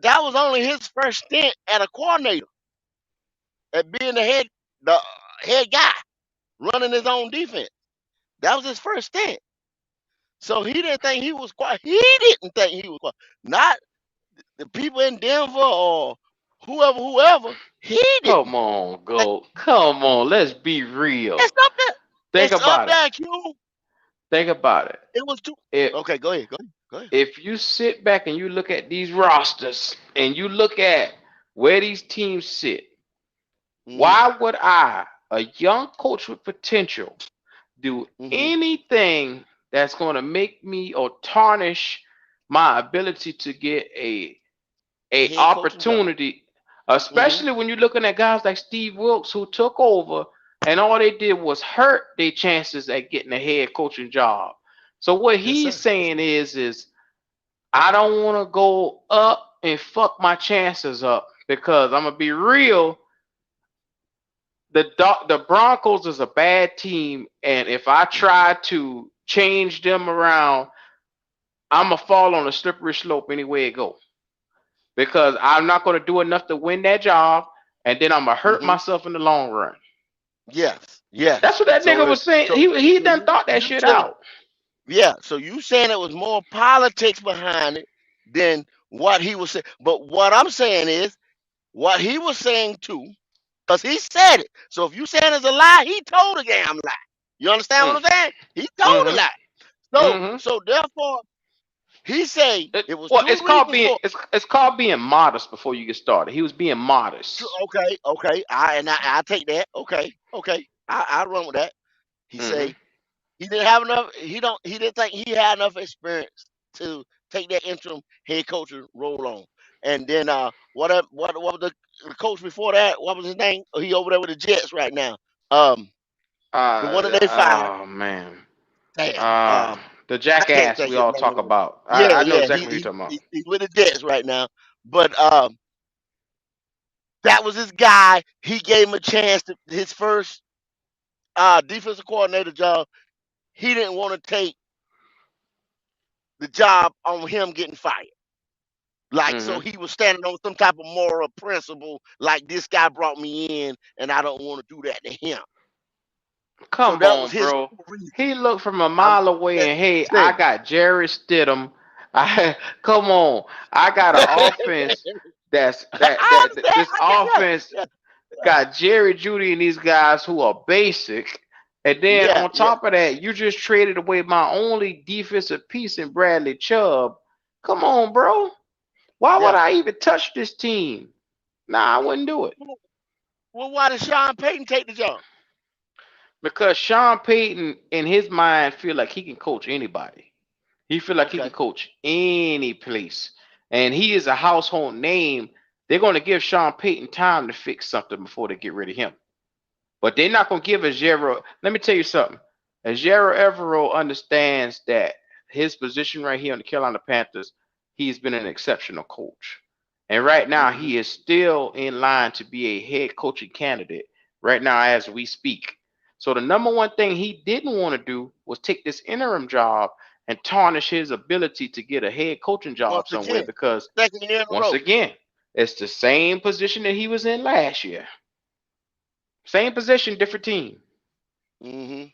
That was only his first stint at a coordinator, at being the head guy, running his own defense. That was his first stint. So he didn't think he was quite. He didn't think he was quite. Not the people in Denver or whoever. He didn't. Come on, Like, go. Come on, let's be real. it's up there. Think It's up about it. there, Q. Think about it. It was too. If Okay, go ahead. Go ahead. Go ahead. if you sit back and you look at these rosters and you look at where these teams sit, Hmm. why would I, a young coach with potential, do Hmm. anything that's going to make me or tarnish my ability to get A a head coaching job. opportunity, Hmm. especially when you're looking at guys like Steve Wilkes who took over and all they did was hurt their chances at getting a head coaching job. So what Yes, he's sir. saying is I don't want to go up and fuck my chances up because I'm gonna be real. The Broncos is a bad team, and if I try to change them around, I'm gonna fall on a slippery slope anyway it go. Because I'm not gonna do enough to win that job, and then I'm gonna hurt Hmm. myself in the long run. Yes, yes. That's what that So nigga if was saying. so, He so done thought that you shit say, out. yeah. So you saying it was more politics behind it than what he was saying. But what I'm saying is what he was saying too, because he said it. So if you saying it's a lie, he told a damn lie. You understand Mm, what I'm saying? He told a mm-hmm. lie. So Mm-hmm. so therefore he say it was Well, 2 reasons for. it's called being modest before you get started. He was being modest. Okay, okay. I take that. Okay, okay. I run with that. He Mm-hmm. say he didn't have enough. He didn't think he had enough experience to take that interim head coach role on. And then what was the coach before that? What was his name? Oh, he over there with the Jets right now. Um, the one that they fired. Oh man. Damn. Uh, the I can't jackass think we his all talk name. about. Yeah, I know yeah. exactly what you're talking about. He's with the Jets right now. But that was his guy. He gave him a chance to his first defensive coordinator job. He didn't want to take the job on him getting fired. Like, so Mm-hmm. he was standing on some type of moral principle, like this guy brought me in and I don't want to do that to him. So Come that was on, his bro. reason. He looked from a I'm mile away just and hey, I saying. got Jerry Stidham. I come on. I got an offense I understand. this I get, offense yeah, got Jerry Judy and these guys who are basic. And then yeah, on yeah, top of that, you just traded away my only defensive piece in Bradley Chubb. Come on, bro. Why would yeah. I even touch this team? Nah, I wouldn't do it. Well, why did Sean Payton take the job? Because Sean Payton, in his mind, feel like he can coach anybody. He feel like he can Okay. coach any place, and he is a household name. They're going to give Sean Payton time to fix something before they get rid of him. But they're not going to give Ajero. Let me tell you something. Ajero Evero understands that his position right here on the Carolina Panthers, he's been an exceptional coach. And right now, Hmm. he is still in line to be a head coaching candidate right now as we speak. So the number one thing he didn't want to do was take this interim job and tarnish his ability to get a head coaching job Once somewhere again, because, second year in a once row. again, it's the same position that he was in last year. Same position, different team. Hmm.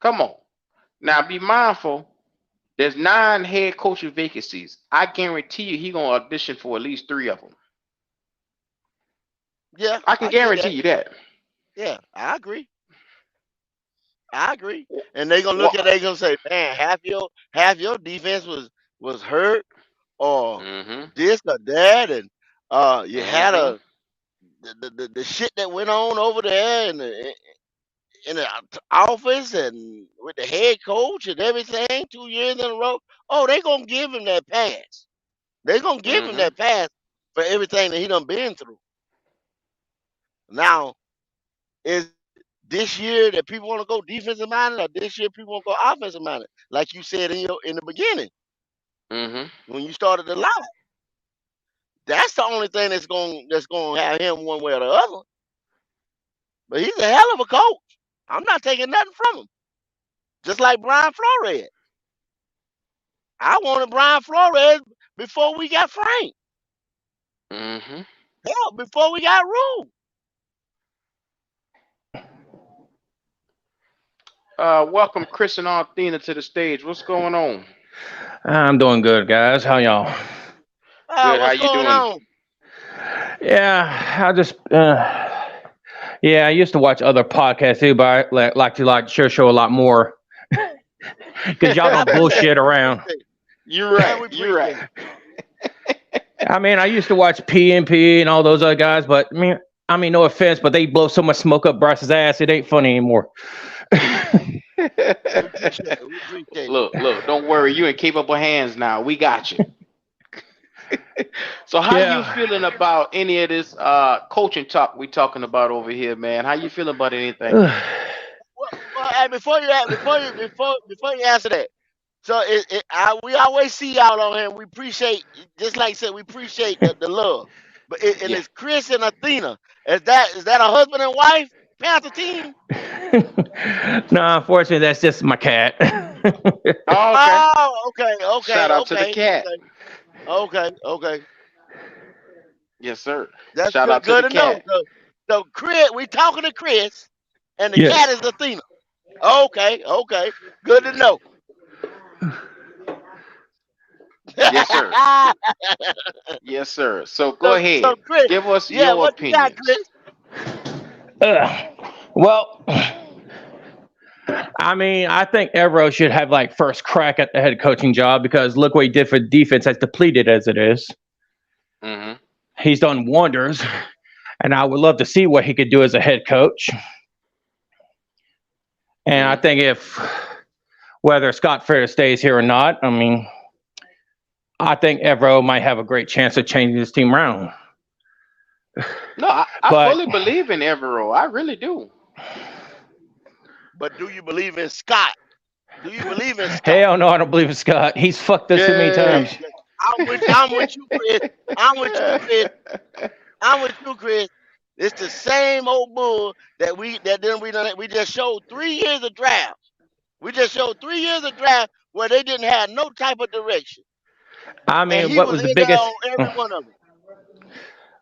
Come on. Now be mindful. There's 9 head coaching vacancies. I guarantee you he gonna audition for at least 3 of them. Yeah, I can I get guarantee that. you that. Yeah, I agree. I agree. And they gonna look What? at they gonna say, man, half your defense was hurt or Mm-hmm. this or that, and you had Mm-hmm. the shit that went on over there in the office and with the head coach and everything 2 years in a row. Oh, they gonna give him that pass. They gonna give him Mm-hmm. that pass for everything that he done been through. Now, is it this year that people want to go defensive minded, or this year people want to go offensive minded? Like you said in the beginning Mm-hmm. when you started the lie, that's the only thing that's gonna have him one way or the other. But he's a hell of a coach. I'm not taking nothing from him. Just like Brian Flores, I wanted Brian Flores before we got Frank. Mm-hmm. Hell, before we got Rule. Welcome Chris and Athena to the stage. What's going on? I'm doing good, guys. How y'all? Good. How What's you going doing? on? Yeah, yeah, I used to watch other podcasts too, but I like to like share show a lot more because y'all I don't appreciate bullshit it. We around. appreciate it. You're Man, right. we You're right. appreciate it. I mean, I used to watch PNP and all those other guys, but no offense, but they blow so much smoke up Bryce's ass, it ain't funny anymore. We appreciate it. We appreciate it. Look, don't worry. You in capable hands now. We got you. So how you Yeah. feeling about any of this coaching talk we talking about over here, man? How you feeling about anything? Ugh. Well, hey, before you answer that, so we always see y'all on here. And we appreciate, just like I said, we appreciate the love. But and Yeah. it's Chris and Athena. Is that a husband and wife Panther team? No, unfortunately, that's just my cat. Oh, okay. Oh, okay, okay, Shout out to the okay, cat. okay, okay, okay. Yes, sir. That's Shout good. out to Good the to know. cat. So Chris, we talking to Chris, and the cat Yes. is Athena. Okay, okay. Good to know. Yes, sir. Yes, sir. So go so ahead. Chris, Give us yeah, your what you got, opinions. Chris? Well, I mean, I think Everos should have like first crack at the head coaching job because look what he did for defense, as depleted as it is. Hmm. He's done wonders, and I would love to see what he could do as a head coach. And I Hmm. think if whether Scott Fair stays here or not, I mean, I think Evero might have a great chance of changing this team around. No, I But fully believe in Evero. I really do. But do you believe in Scott? Do you believe in Scott? hell no, I don't believe in Scott. He's fucked us too many Yeah. times. I'm with you, Chris. I'm with you, Chris. I'm with you, Chris. It's the same old bull we just showed 3 years of draft. We just showed 3 years of draft where they didn't have no type of direction, I and mean, he was in there on every one of them.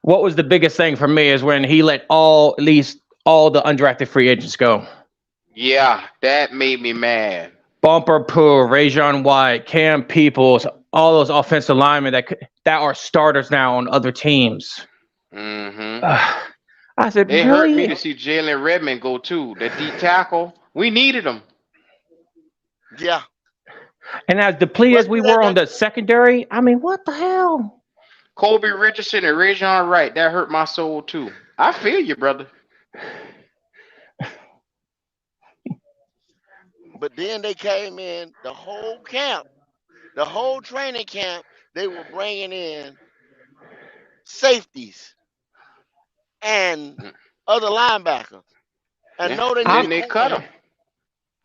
what was the biggest thing for me is when he let at least all the undrafted free agents go. Yeah, that made me mad. Bumper Pool, Rajon White, Cam Peoples, all those offensive linemen that are starters now on other teams. Hmm. Uh, I said, It hurt me really? to see Jalen Redmond go too. That D tackle, we needed him. Yeah. And as depleted Well, as we see were on the secondary, I mean, what the hell? Kobe Richardson and Rajon Wright, that hurt my soul too. I feel you, brother. but then they came in the whole camp, the whole training camp. They were bringing in safeties and Mm. other linebackers. And Yeah, no, they and I then needed they cut him. corners.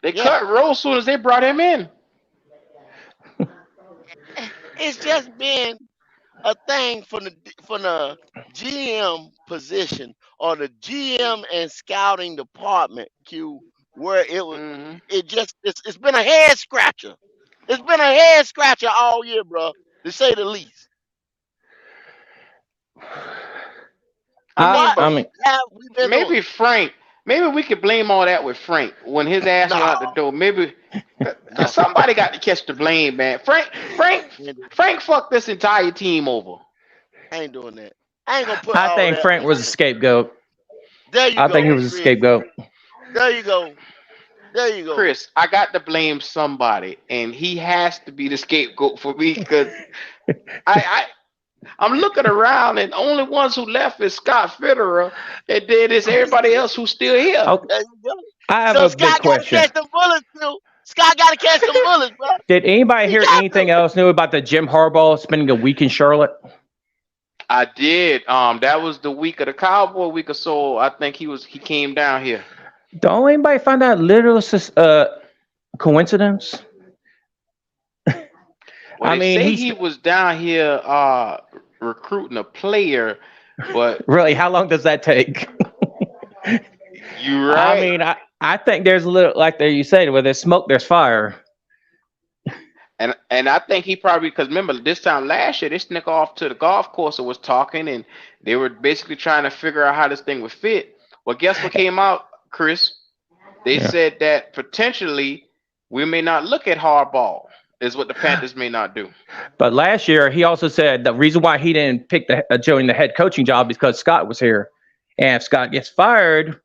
They Yeah, cut Rose as soon as they brought him in. it's just been a thing from the GM position or the GM and scouting department, Q, where Hmm. it's been a head scratcher. It's been a head scratcher all year, bro, to say the least. I mean, I What I but mean, have we been doing? maybe Frank. Maybe we could blame all that with Frank when his ass went No, out the door. Maybe because no, somebody got to catch the blame, man. Frank fucked this entire team over. I ain't doing that. I ain't gonna put I all think that Frank on was a Frank. scapegoat. There you I think he go, was a Chris. scapegoat. There you go. There you go. Chris, I got to blame somebody, and he has to be the scapegoat for me because I I'm looking around, and the only ones who left is Scott Fitterer, and then it's everybody else who's still here. Okay, There you go. I have So a big Scott got to question. catch them bullets too. Scott got to catch them bullets, bro. Did anybody He hear got anything to. else new about the Jim Harbaugh spending a week in Charlotte? I did. That was the week of the Cowboy week or so. I think he came down here. Don't anybody find that little coincidence? Well, I they mean, say he's he was down here recruiting a player, but really, how long does that take? you I right. mean, I think there's a little, like there you said, where there's smoke, there's fire. And I think he probably because remember this time last year, this nigga off to the golf course and was talking, and they were basically trying to figure out how this thing would fit. Well, guess what came out, Chris? They Yeah. said that potentially we may not look at hardball, is what the Panthers may not do. But last year, he also said the reason why he didn't pick join the head coaching job is because Scott was here. And if Scott gets fired,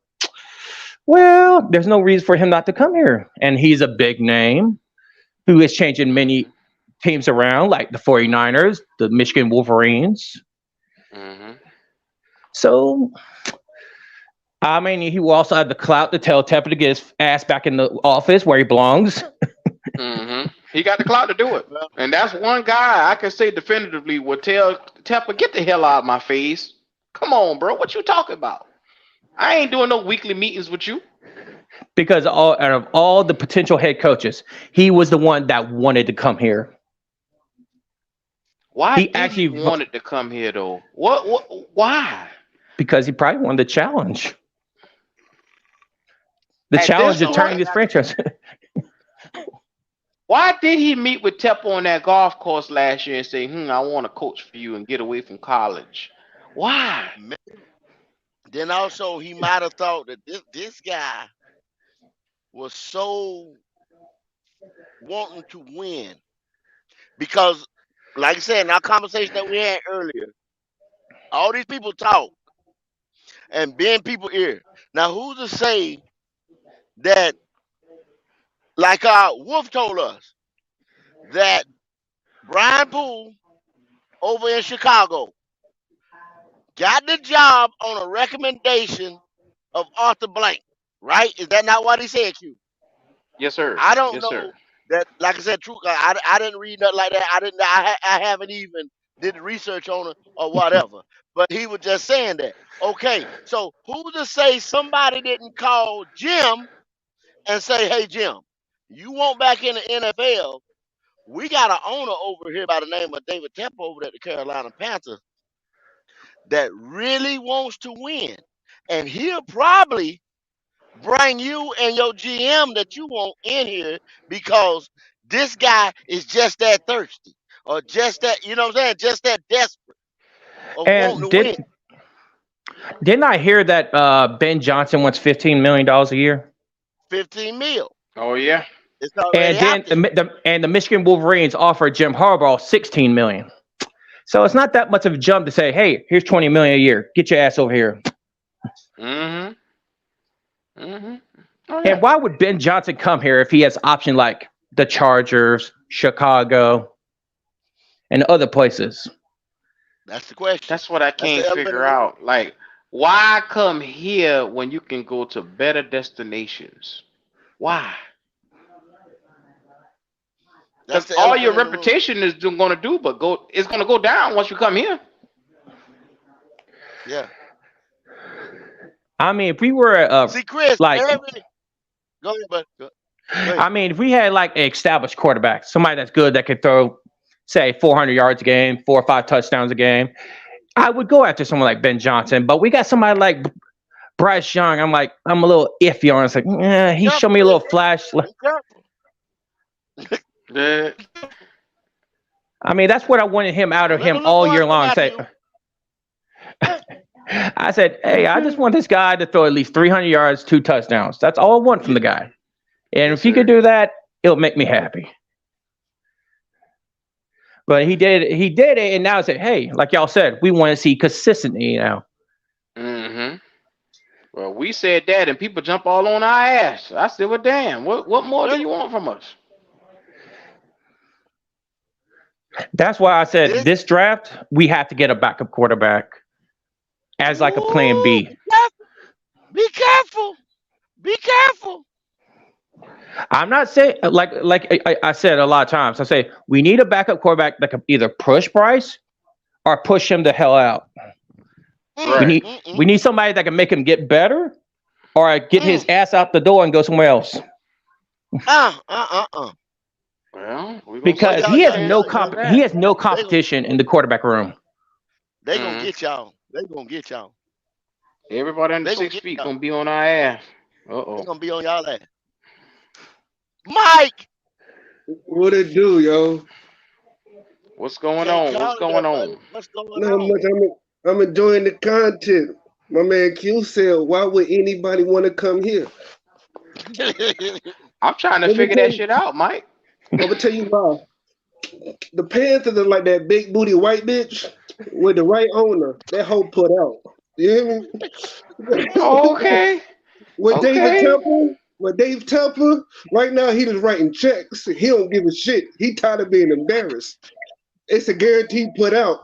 well, there's no reason for him not to come here. And he's a big name who is changing many teams around, like the 49ers, the Michigan Wolverines. Hmm. So I mean, he will also have the clout to tell Tepper to get his ass back in the office where he belongs. He got the clout to do it. Well, And that's one guy I can say definitively would tell Tepper, get the hell out of my face. Come on, bro. What you talking about? I ain't doing no weekly meetings with you. Because out of all the potential head coaches, he was the one that wanted to come here. Why He did he actually wanted to come here though? Why? because he probably wanted the challenge, the At challenge this of so turning point, his franchise. why did he meet with Tepper on that golf course last year and say, I want to coach for you and get away from college? Why? ma- then also he might have thought that this guy was so wanting to win because, like I said in our conversation that we had earlier, all these people talk and bend people ear. Now, who's to say that, like Wolf told us, that Brian Poole over in Chicago got the job on a recommendation of Arthur Blank, right? Is that not what he said, Q? Yes, sir. I don't Yes, sir. know that. Like I said, true. I didn't read nothing like that. I didn't. I haven't even did the research on it or whatever. But he was just saying that. Okay, so who to say somebody didn't call Jim and say, "Hey, Jim, you want back in the NFL? We got an owner over here by the name of David Tepper over at the Carolina Panthers that really wants to win, and he'll probably bring you and your GM that you want in here because this guy is just that thirsty or just that, you know what I'm saying, just that desperate of wanting And to win. didn't I hear that Ben Johnson wants $15 million a year? 15 mil. Oh yeah. It's already And out then there. the Michigan Wolverines offered Jim Harbaugh 16 million. So it's not that much of a jump to say, hey, here's 20 million a year. Get your ass over here. Mm-hmm. Mm-hmm. Oh And yeah. why would Ben Johnson come here if he has option like the Chargers, Chicago, and other places? That's the question. That's what I That's the can't elephant in figure the room. out. Like, why come here when you can go to better destinations? Why? That's Because the all your elephant in the room. reputation is going to do, but go. It's going to go down once you come here. Yeah. I mean, if we were See, Chris, like, every go ahead, bud. Go ahead. I mean, if we had like an established quarterback, somebody that's good that could throw, say, 400 yards a game, 4 or 5 touchdowns a game, I would go after someone like Ben Johnson. But we got somebody like Bryce Young. I'm a little iffy on. It's like, Be he showed careful, me a Chris. little flash. Be careful. The, I mean, that's what I wanted him out Don't of let him them little all boys year come long. after Say, you. I said, hey, I just want this guy to throw at least 300 yards, 2 touchdowns. That's all I want from Yeah. the guy. And yes, if he could sir. do that, it'll make me happy. But he did it, and now it's like, hey, like y'all said, we want to see consistency now. Mm-hmm. Well, we said that, and people jump all on our ass. I said, well, damn. What more do Yeah. you want from us? That's why I said This. this draft, we have to get a backup quarterback as like a plan Ooh, B. be careful. Be careful. Be careful. I'm not saying I said a lot of times. I say we need a backup quarterback that can either push Bryce or push him the hell out. We Mm, Right. need mm, mm, we need somebody that can make him get better or get his mm. ass out the door and go somewhere else. Uh, uh, uh, uh. Well, we're gonna Boy, see Because if y'all, we he get has a y'all, chance no y'all, to do he that. has no they gon' competition in the quarterback room. they gonna Mm-hmm. get y'all. They gonna get y'all. Everybody under They gonna six get feet y'all. gonna be on our ass. Uh They oh. gonna be on y'all ass. Mike, What it do, yo? What's going can't on? What's call it there, going buddy. on? What's going Not on? much. I'm enjoying the content. My man Q said, "Why would anybody want to come here?" I'm trying to Let me figure tell that you. shit out, Mike. I'm gonna tell you why. The Panthers are like that big booty white bitch with the right owner. That hoe put out. You hear me? Okay. with David Okay. Temple, with Dave Temple, right now he just writing checks. He don't give a shit. He tired of being embarrassed. It's a guaranteed put out.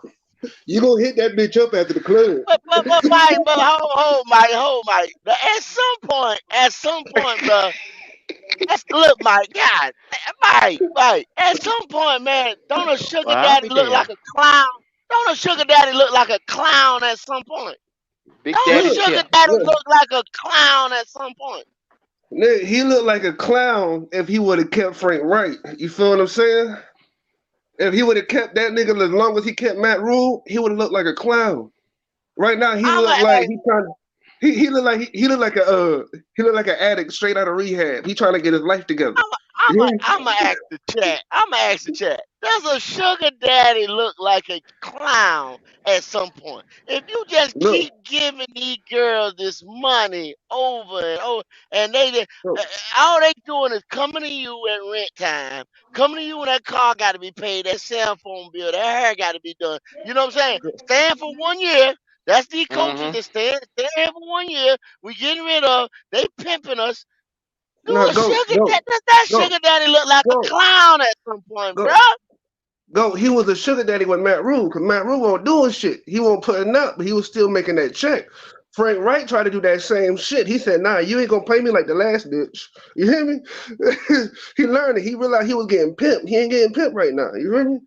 You gonna hit that bitch up after the club. But Mike, but hold Mike. At some point, bro. Look, Mike, God, Mike. At some point, man, don't a sugar Well, I'll daddy be look like damned. a clown? Don't a sugar daddy look like a clown at some point? Big Don't a Daddy Look, sugar Tip. daddy look. look like a clown at some point? Nigga, he looked like a clown if he would have kept Frank Wright. You feel what I'm saying? If he would have kept that nigga as long as he kept Matt Rule, he would have looked like a clown. Right now, he I'm look a like he trying to. He look like he look like a he look like an addict straight out of rehab. He trying to get his life together. Yeah. I'm a ask the chat. I'm a ask the chat. Does a sugar daddy look like a clown at some point? If you just Look, keep giving these girls this money over and over, and look, all they doing is coming to you at rent time, coming to you when that car got to be paid, that cell phone bill, that hair got to be done. You know what I'm saying? Stand for 1 year. That's these coaches Mm-hmm. that stand for 1 year. We getting rid of. They pimping us. now go, go, Does that go, sugar daddy look like a go, clown at some point, go. bro? Go. He was a sugar daddy with Matt Rule because Matt Rule wasn't doing shit. He wasn't putting up, but he was still making that check. Frank Wright tried to do that same shit. He said, "Nah, you ain't gonna pay me like the last bitch." You hear me? He learned it. He realized he was getting pimped. He ain't getting pimped right now. You hear me?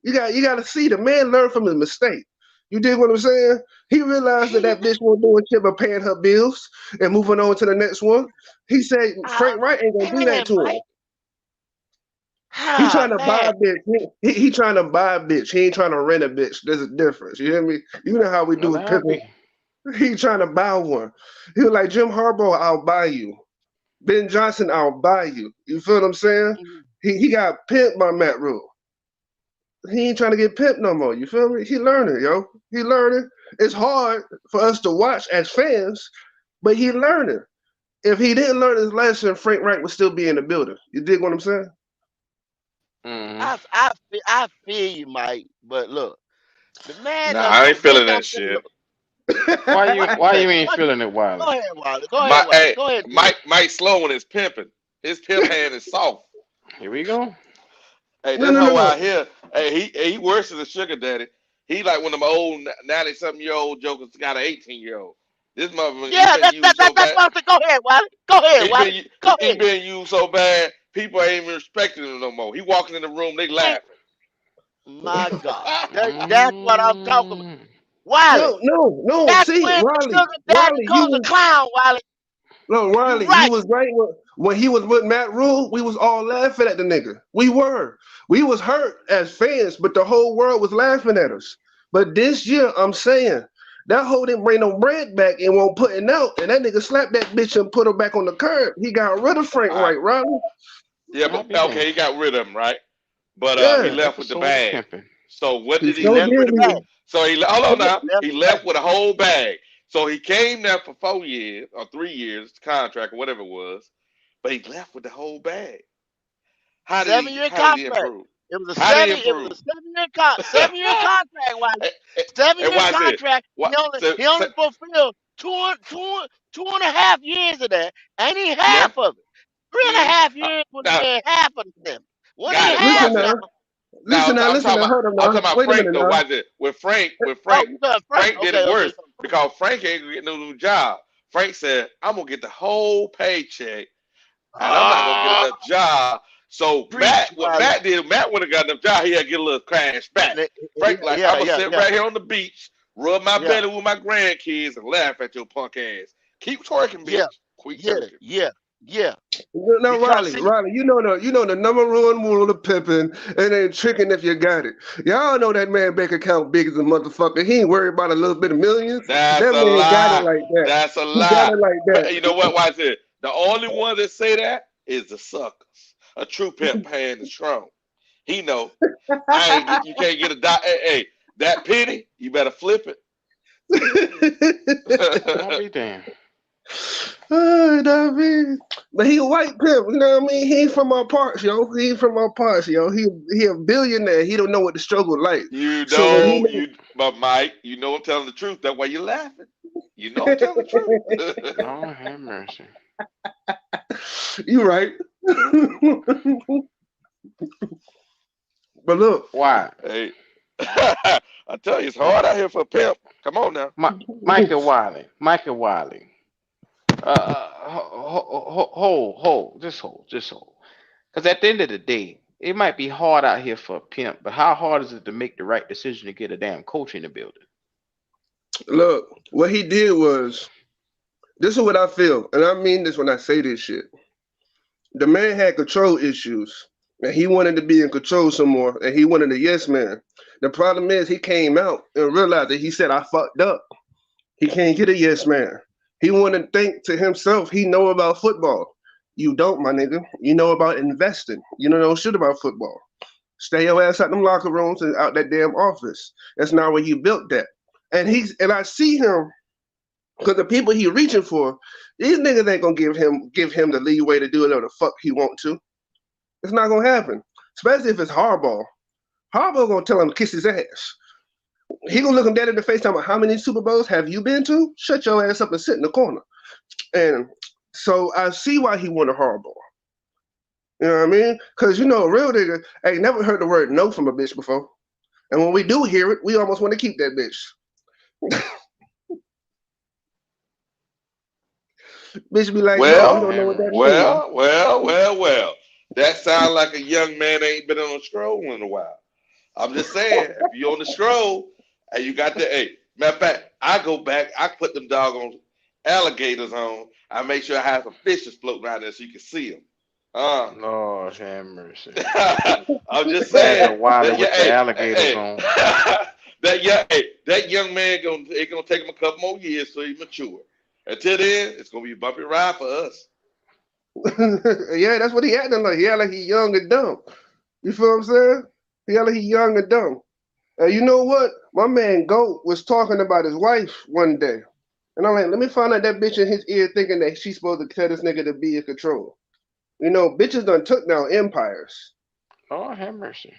You got to see the man learn from his mistake. You dig what I'm saying? He realized that that bitch wasn't doing shit but paying her bills and moving on to the next one. He said Oh Frank Wright ain't gonna do that man, to him. Mike. He Oh trying to buy man. a bitch. He trying to buy a bitch. He ain't trying to rent a bitch. There's a difference. You hear me? You know how we do Well, with I'll pimping. be. He trying to buy one. He was like Jim Harbaugh, I'll buy you. Ben Johnson, I'll buy you. You feel what I'm saying? Mhm. He got pimped by Matt Rule. He ain't trying to get pimped no more. You feel me? He learning, yo. He learning. It's hard for us to watch as fans, but he learning. If he didn't learn his lesson, Frank Wright would still be in the building. You dig what I'm saying? Mm-hmm. I feel you, Mike. But look, the man Nah, done I ain't Ben feeling that Johnson. shit. Why you What you why think? you ain't feeling it, Go Wiley? ahead, Wiley. Go My ahead, Wiley. hey, Go ahead, do it. Mike Sloan is pimping. His pimp hand is soft. Here we go. Hey, No, this no, no, hoe no. out here. Hey, he worse than a sugar daddy. He like one of them old 90-something-year-old jokers got an 18-year-old. This motherfucker, he Yeah, been used so that's bad. what I'm saying. Go ahead, Wiley. Go ahead, He Wiley. been Go he ahead. been used so bad. People ain't even respecting him no more. He walking in the room, they Man, laughing. my God. That's what I'm talking about. Mm. Wiley. No, no, no. That's See, when the Riley, sugar daddy Riley, you comes a was clown, Wiley. no You Riley, you right. was right when he was with Matt Rule. We was all laughing at the nigga. We were. We was hurt as fans, but the whole world was laughing at us. But this year, I'm saying that hoe didn't bring no bread back and won't put it out, and that nigga slapped that bitch and put her back on the curb. He got rid of Frank All right. Wright, Riley. Yeah, I'll but be damned. okay, he got rid of him, right? But he Yeah, left with the Episode of bag. pimping. So what he did he He so leave? left with did the bag. So he hold on now. Left He with the bag. left with a whole bag. So he came there for 4 years or 3 years contract or whatever it was, but he left with the whole bag. How did Seven he? year How did he contract. improve? It was a How did he seven. It was improve? a 7 year contract, Wiley. and, and- 7 year watch this. contract. What? So, He so only fulfilled two and a half years of that. Ain't even yeah. half of it. Three and a Mm, half years would have now been half of them. One got ain't it. But half watch listen this. now. now, listen now, I'm listen talking now. about. Hold on I'm now. talking about Wait a Frank minute though. now. Watch it. With Oh, Frank, you got Frank. Frank did Okay, it okay. worse because Frank ain't gonna get no new job. Frank said, "I'm gonna get the whole paycheck and I'm not gonna get Oh, enough job." So preach, What Wiley. Matt did, Matt would have got enough job. He had to get a little cash back. Frank like, Yeah, I'm gonna yeah, sit yeah, right here on the beach, rub my yeah, belly with my grandkids, and laugh at your punk ass. Keep twerking, yeah, bitch. Quit yeah, twerking. yeah, yeah. No, Because Riley, see, Riley, you know the number one rule of pimping, and ain't tricking if you got it. Y'all know that man bank account big as a motherfucker. He ain't worried about a little bit of millions. That's That a man got it lie. like that. That's a He got lie. it like You know what? Watch it. The only one that say that is the suckers. A true pimp paying the strong. He know. I ain't get. You can't get a dot. Hey, that penny, you better flip I'll it. be damned. Oh, you know what I mean? But he a white pimp, you know what I mean? He ain't from our parts, yo. He ain't from our parts, yo. He a billionaire. He don't know what the struggle like. You So when he know, but Mike, you know I'm telling the truth. That's why you're laughing. You know I'm telling the truth. Lord have mercy. you right. But look, Why? Hey, I tell you, it's hard out here for a pimp. Come on now. Michael Wiley, Michael Wiley. Just hold. Because at the end of the day, it might be hard out here for a pimp, but how hard is it to make the right decision to get a damn coach in the building? Look, what he did was this is what I feel, and I mean this when I say this shit. The man had control issues, and he wanted to be in control some more, and he wanted a yes man. The problem is he came out and realized that he said I fucked up. He can't get a yes man. He want to think to himself he know about football. You don't, my nigga. You know about investing. You don't know shit about football. Stay your ass out them locker rooms and out that damn office. That's not where you built that. And I see him because the people he reaching for, these niggas ain't gonna give him the leeway to do whatever the fuck he want to. It's not gonna happen. Especially if it's Harbaugh. Harbaugh gonna tell him to kiss his ass. He gonna look him dead in the face talking about how many Super Bowls have you been to? Shut your ass up and sit in the corner. And so I see why he wanted Harbaugh. You know what I mean? Because a real nigga ain't never heard the word no from a bitch before. And when we do hear it, we almost want to keep that bitch. Bitch be like, no, you Lord Well, don't know what have that mercy. means. well. That sounds like a young man ain't been on a stroll in a while. I'm just saying, if you on the stroll and you got the matter of fact, I go back, I put them doggone alligators on. I make sure I have some fishes floating out there so you can see them. Uh, Lord have mercy. I'm just saying Imagine Wiley that with the alligators on. that young man gonna take him a couple more years so he mature. Until then, it's gonna be a bumpy ride for us. Yeah, that's what he acting like. He act like he young and dumb. You feel what I'm saying? He act like he young and dumb. You know what? My man Goat was talking about his wife one day. And I'm like, let me find out that bitch in his ear thinking that she's supposed to tell this nigga to be in control. Bitches done took down empires. Lord have mercy.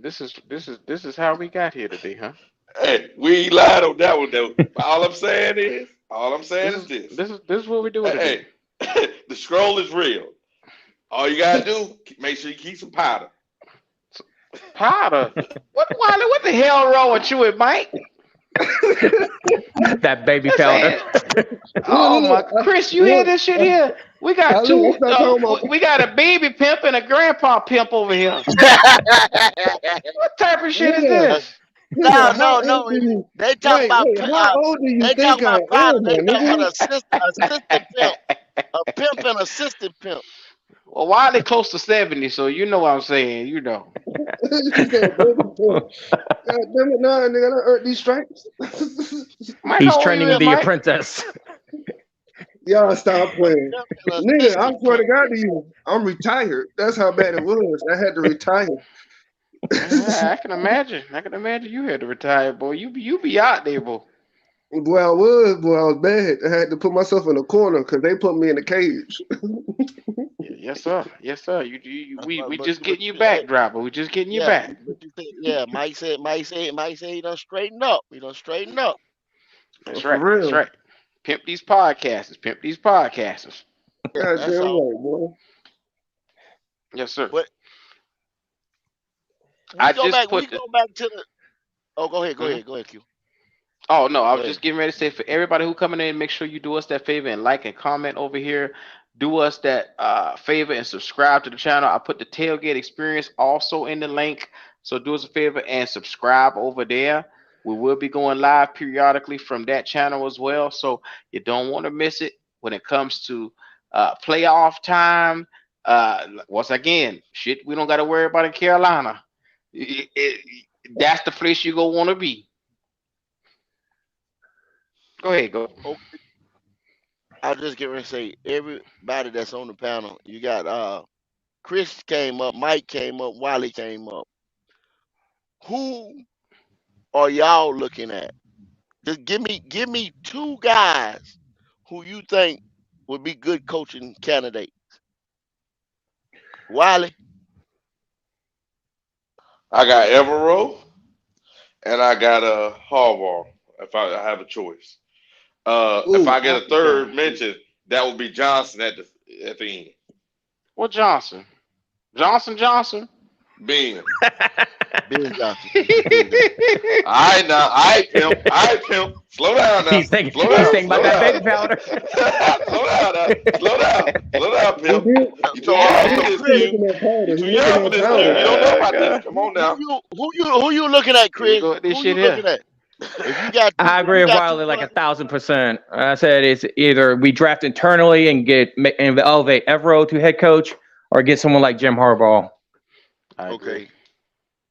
This is how we got here today, huh? Hey, we ain't lied on that one though. All I'm saying This is is this. this is this is what we're doing today. Hey, the scroll is real. All you gotta do, make sure you keep some powder. Powder. What Wiley? What the hell wrong with you and Mike? That baby That's powder. it. Oh my, Chris, you hear Look, this shit here? We got let's two. not talk about We got a baby pimp and a grandpa pimp over here. What type of shit is nigga, Uh, this? no, how no, old no. do you They talk Mike, about wait, how old do you they talk think I about powder. am, They my talk about nigga? assistant pimp, a pimp and assistant pimp. Well, Wiley close to 70, so you know what I'm saying. You know. She said, baby, God damn it, nah, nigga, I done earned these stripes. Mike, He's how old you training to is, be a Mike? princess. Y'all stop A playing. pimp and Nigga, I assistant swear to pimp. God to you, I'm retired. That's how bad it was. I had to retire. I can imagine. I can imagine you had to retire, boy. You be out there, boy. Boy, I was bad. I had to put myself in a corner because they put me in a cage. Yes, sir. Yes, sir. We just But getting you hey, back, driver. We just getting you yeah, back. but you said yeah. Mike said he done straightened up. He done straightened up. That's For right. That's real. right. Pimp these podcasters. Pimp these podcasters. Yeah, God that's damn all. right, boy. Yes, sir. But I we go just back. We put the. go back to the. Oh, go ahead. Go Mhm. ahead. Go ahead, Q. Oh no, I Go was ahead. just getting ready to say for everybody who coming in, make sure you do us that favor and like and comment over here. Do us that favor and subscribe to the channel. I put the tailgate experience also in the link. So do us a favor and subscribe over there. We will be going live periodically from that channel as well. So you don't want to miss it when it comes to playoff time. Once again, shit we don't got to worry about in Carolina. That's the place you go want to be. Go ahead, go. Okay. I just get ready to say everybody that's on the panel. You got Chris came up, Mike came up, Wiley came up. Who are y'all looking at? Just give me two guys who you think would be good coaching candidate. Wiley. I got Everos and I got Harbaugh. If I have a choice, if Ooh, I get a Okay. third mention, that would be Johnson at the end. Well, Johnson. Johnson. Ben. Ben Johnson. Ben Johnson. All right now. All right, pimp. All right, pimp. Slow down now. he's thinking Slow he's down. thinking about Slow that down. baby powder. Slow down now. Slow down. Slow down, And pimp. then You too So young for so this, Chris, he Q. looking at You powder. too He young looking for at this, Q. powder. You don't know Oh, about this. God. Come on now. who you looking at, Here we Chris? go with this Who you shit looking here. at? I If agree you with got two Wiley like players, 1,000%. I said it's either we draft internally and and elevate Evero to head coach, or get someone like Jim Harbaugh. I agree. okay.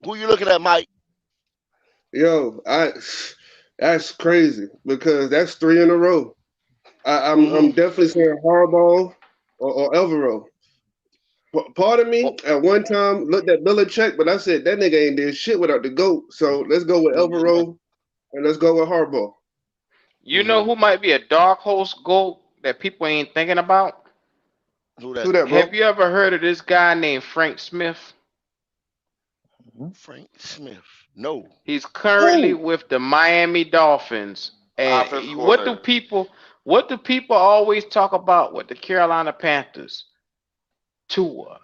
Who you looking at, Mike? Yo, that's crazy because that's three in a row. I'm Mm-hmm. definitely saying Harbaugh or Evero. Part of me Well, at one time looked at Belichick, but I said that nigga ain't did shit without the goat. So let's go with Yeah. Evero and let's go with Harbaugh. you know Mm-hmm. who might be a dark horse goat that people ain't thinking about? Who that? Who that, Have bro? you ever heard of this guy named Frank Smith? Frank Smith. No. He's currently Who? with the Miami Dolphins. And Offensive what do coordinator. people always talk about with the Carolina Panthers? Tua.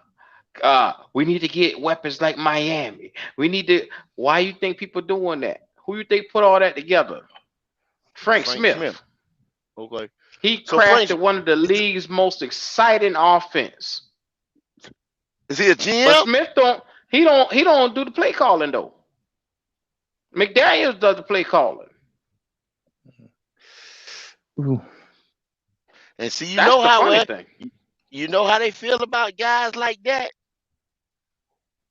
We need to get weapons like Miami. We need to. Why you think people doing that? Who you think put all that together? Frank Frank Smith. Smith. Okay. He So Frank crafted one of the is, league's most exciting offense. is he a But GM? Smith don't do the play calling though. McDaniels does the play calling. Ooh. And see, That's the funny thing. you know how they feel about guys like that.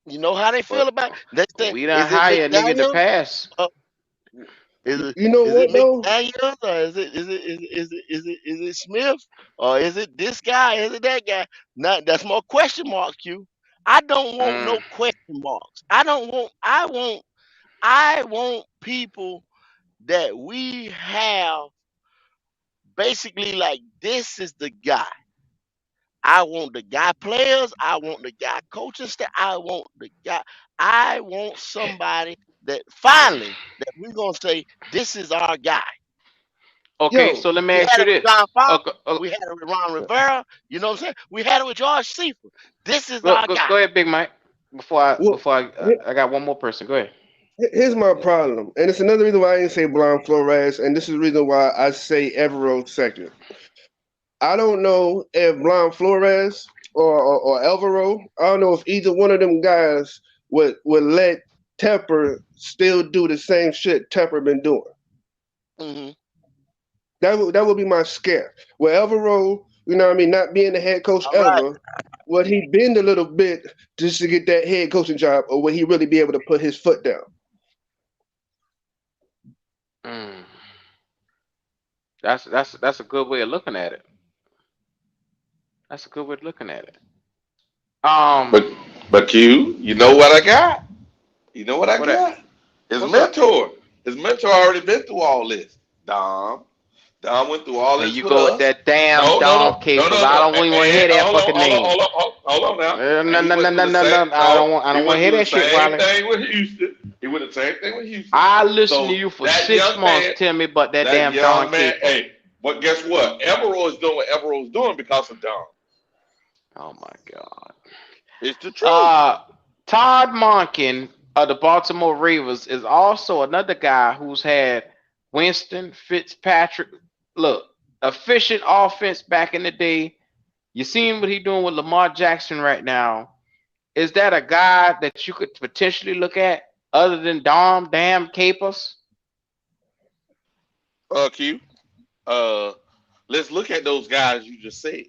You know how they feel But about. They say, we done is it hire a nigga in the McDaniel? past. Uh, is it You know is it what though? McDaniels or is it Smith or is it this guy? Is it that guy? Not that's more question marks. You. I don't want Mm. no question marks. I don't want. I want people that we have basically like this is the guy. I want the guy players. I want the guy coaching staff. I want the guy. I want somebody that finally that we're gonna say this is our guy. Okay, Yo, so let me We ask had you it with this. John Fox. Okay, We had it with Ron Rivera. You know what I'm saying? We had it with George Seifert. This is go, our go, guy. go ahead, Big Mike. well, Before I got one more person. Go ahead. here's my problem, and it's another reason why I didn't say Blind Flores, and this is the reason why I say Evero second. I don't know if Blind Flores or Alvaro, I don't know if either one of them guys would let Tepper still do the same shit Tepper been doing. Hmm. That would be my scare. With Alvaro, you know what I mean, not being the head coach All right. ever, would he bend a little bit just to get that head coaching job, or would he really be able to put his foot down? Mm. That's a good way of looking at it. That's a good way of looking at it. Um, But Q, you know what I got? You know what I what that? got? His What's up? mentor. His mentor already been through all this. Dom. Dom went through all Here this you with go with us. that damn No, no, Dom no, no, Capers. no, I no. don't even want to hear that Hold on, fucking hold on, name. hold on, hold on now. And No, he no, no, went through no, the no, same. no. No, I he don't want went to hear through the that shit, same Wiley. thing with Houston. He went the same thing with Houston. I listened to So you for that 6 months. young man, Tell me about that that damn Don young man, Capers. hey, but guess what? Evero is doing what Evero is doing because of Dom. Oh my god. It's the truth. Uh, Todd Monken of the Baltimore Ravens is also another guy who's had Winston Fitzpatrick. Look, efficient offense back in the day. You seen what he doing with Lamar Jackson right now. Is that a guy that you could potentially look at other than Dom Damn Capers? Q. Uh, let's look at those guys you just said.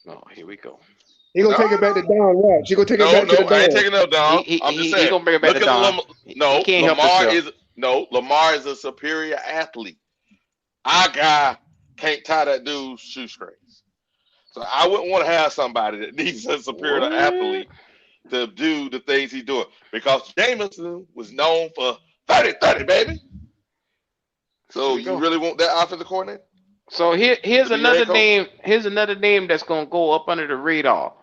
Oh, here we go. He gonna take No, it back to no, Don Watch. He gonna take it no, back to the no. I ain't Don. taking no He down. he I'm just he, he saying. gonna bring it back to Look at Don. He no. can't help himself. Lamar is a superior athlete. Our guy can't tie that dude's shoestrings. So I wouldn't want to have somebody that needs a superior What? athlete to do the things he's doing because Jameson was known for 30-30, baby. Here So we you go. really want that offensive coordinator So to here's be your another head coach? name. Here's another name that's gonna go up under the radar.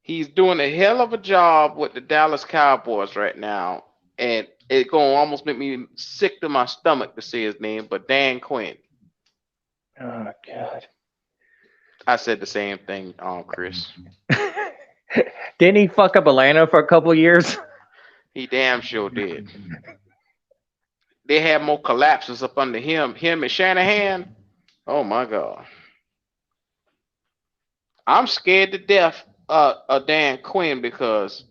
He's doing a hell of a job with the Dallas Cowboys right now, and it gonna almost make me sick to my stomach to say his name. But Dan Quinn. Oh God. I said the same thing, Chris. Didn't he fuck up Atlanta for a couple of years? He damn sure did. They had more collapses up under him. Him and Shanahan. Oh my God. I'm scared to death of Dan Quinn because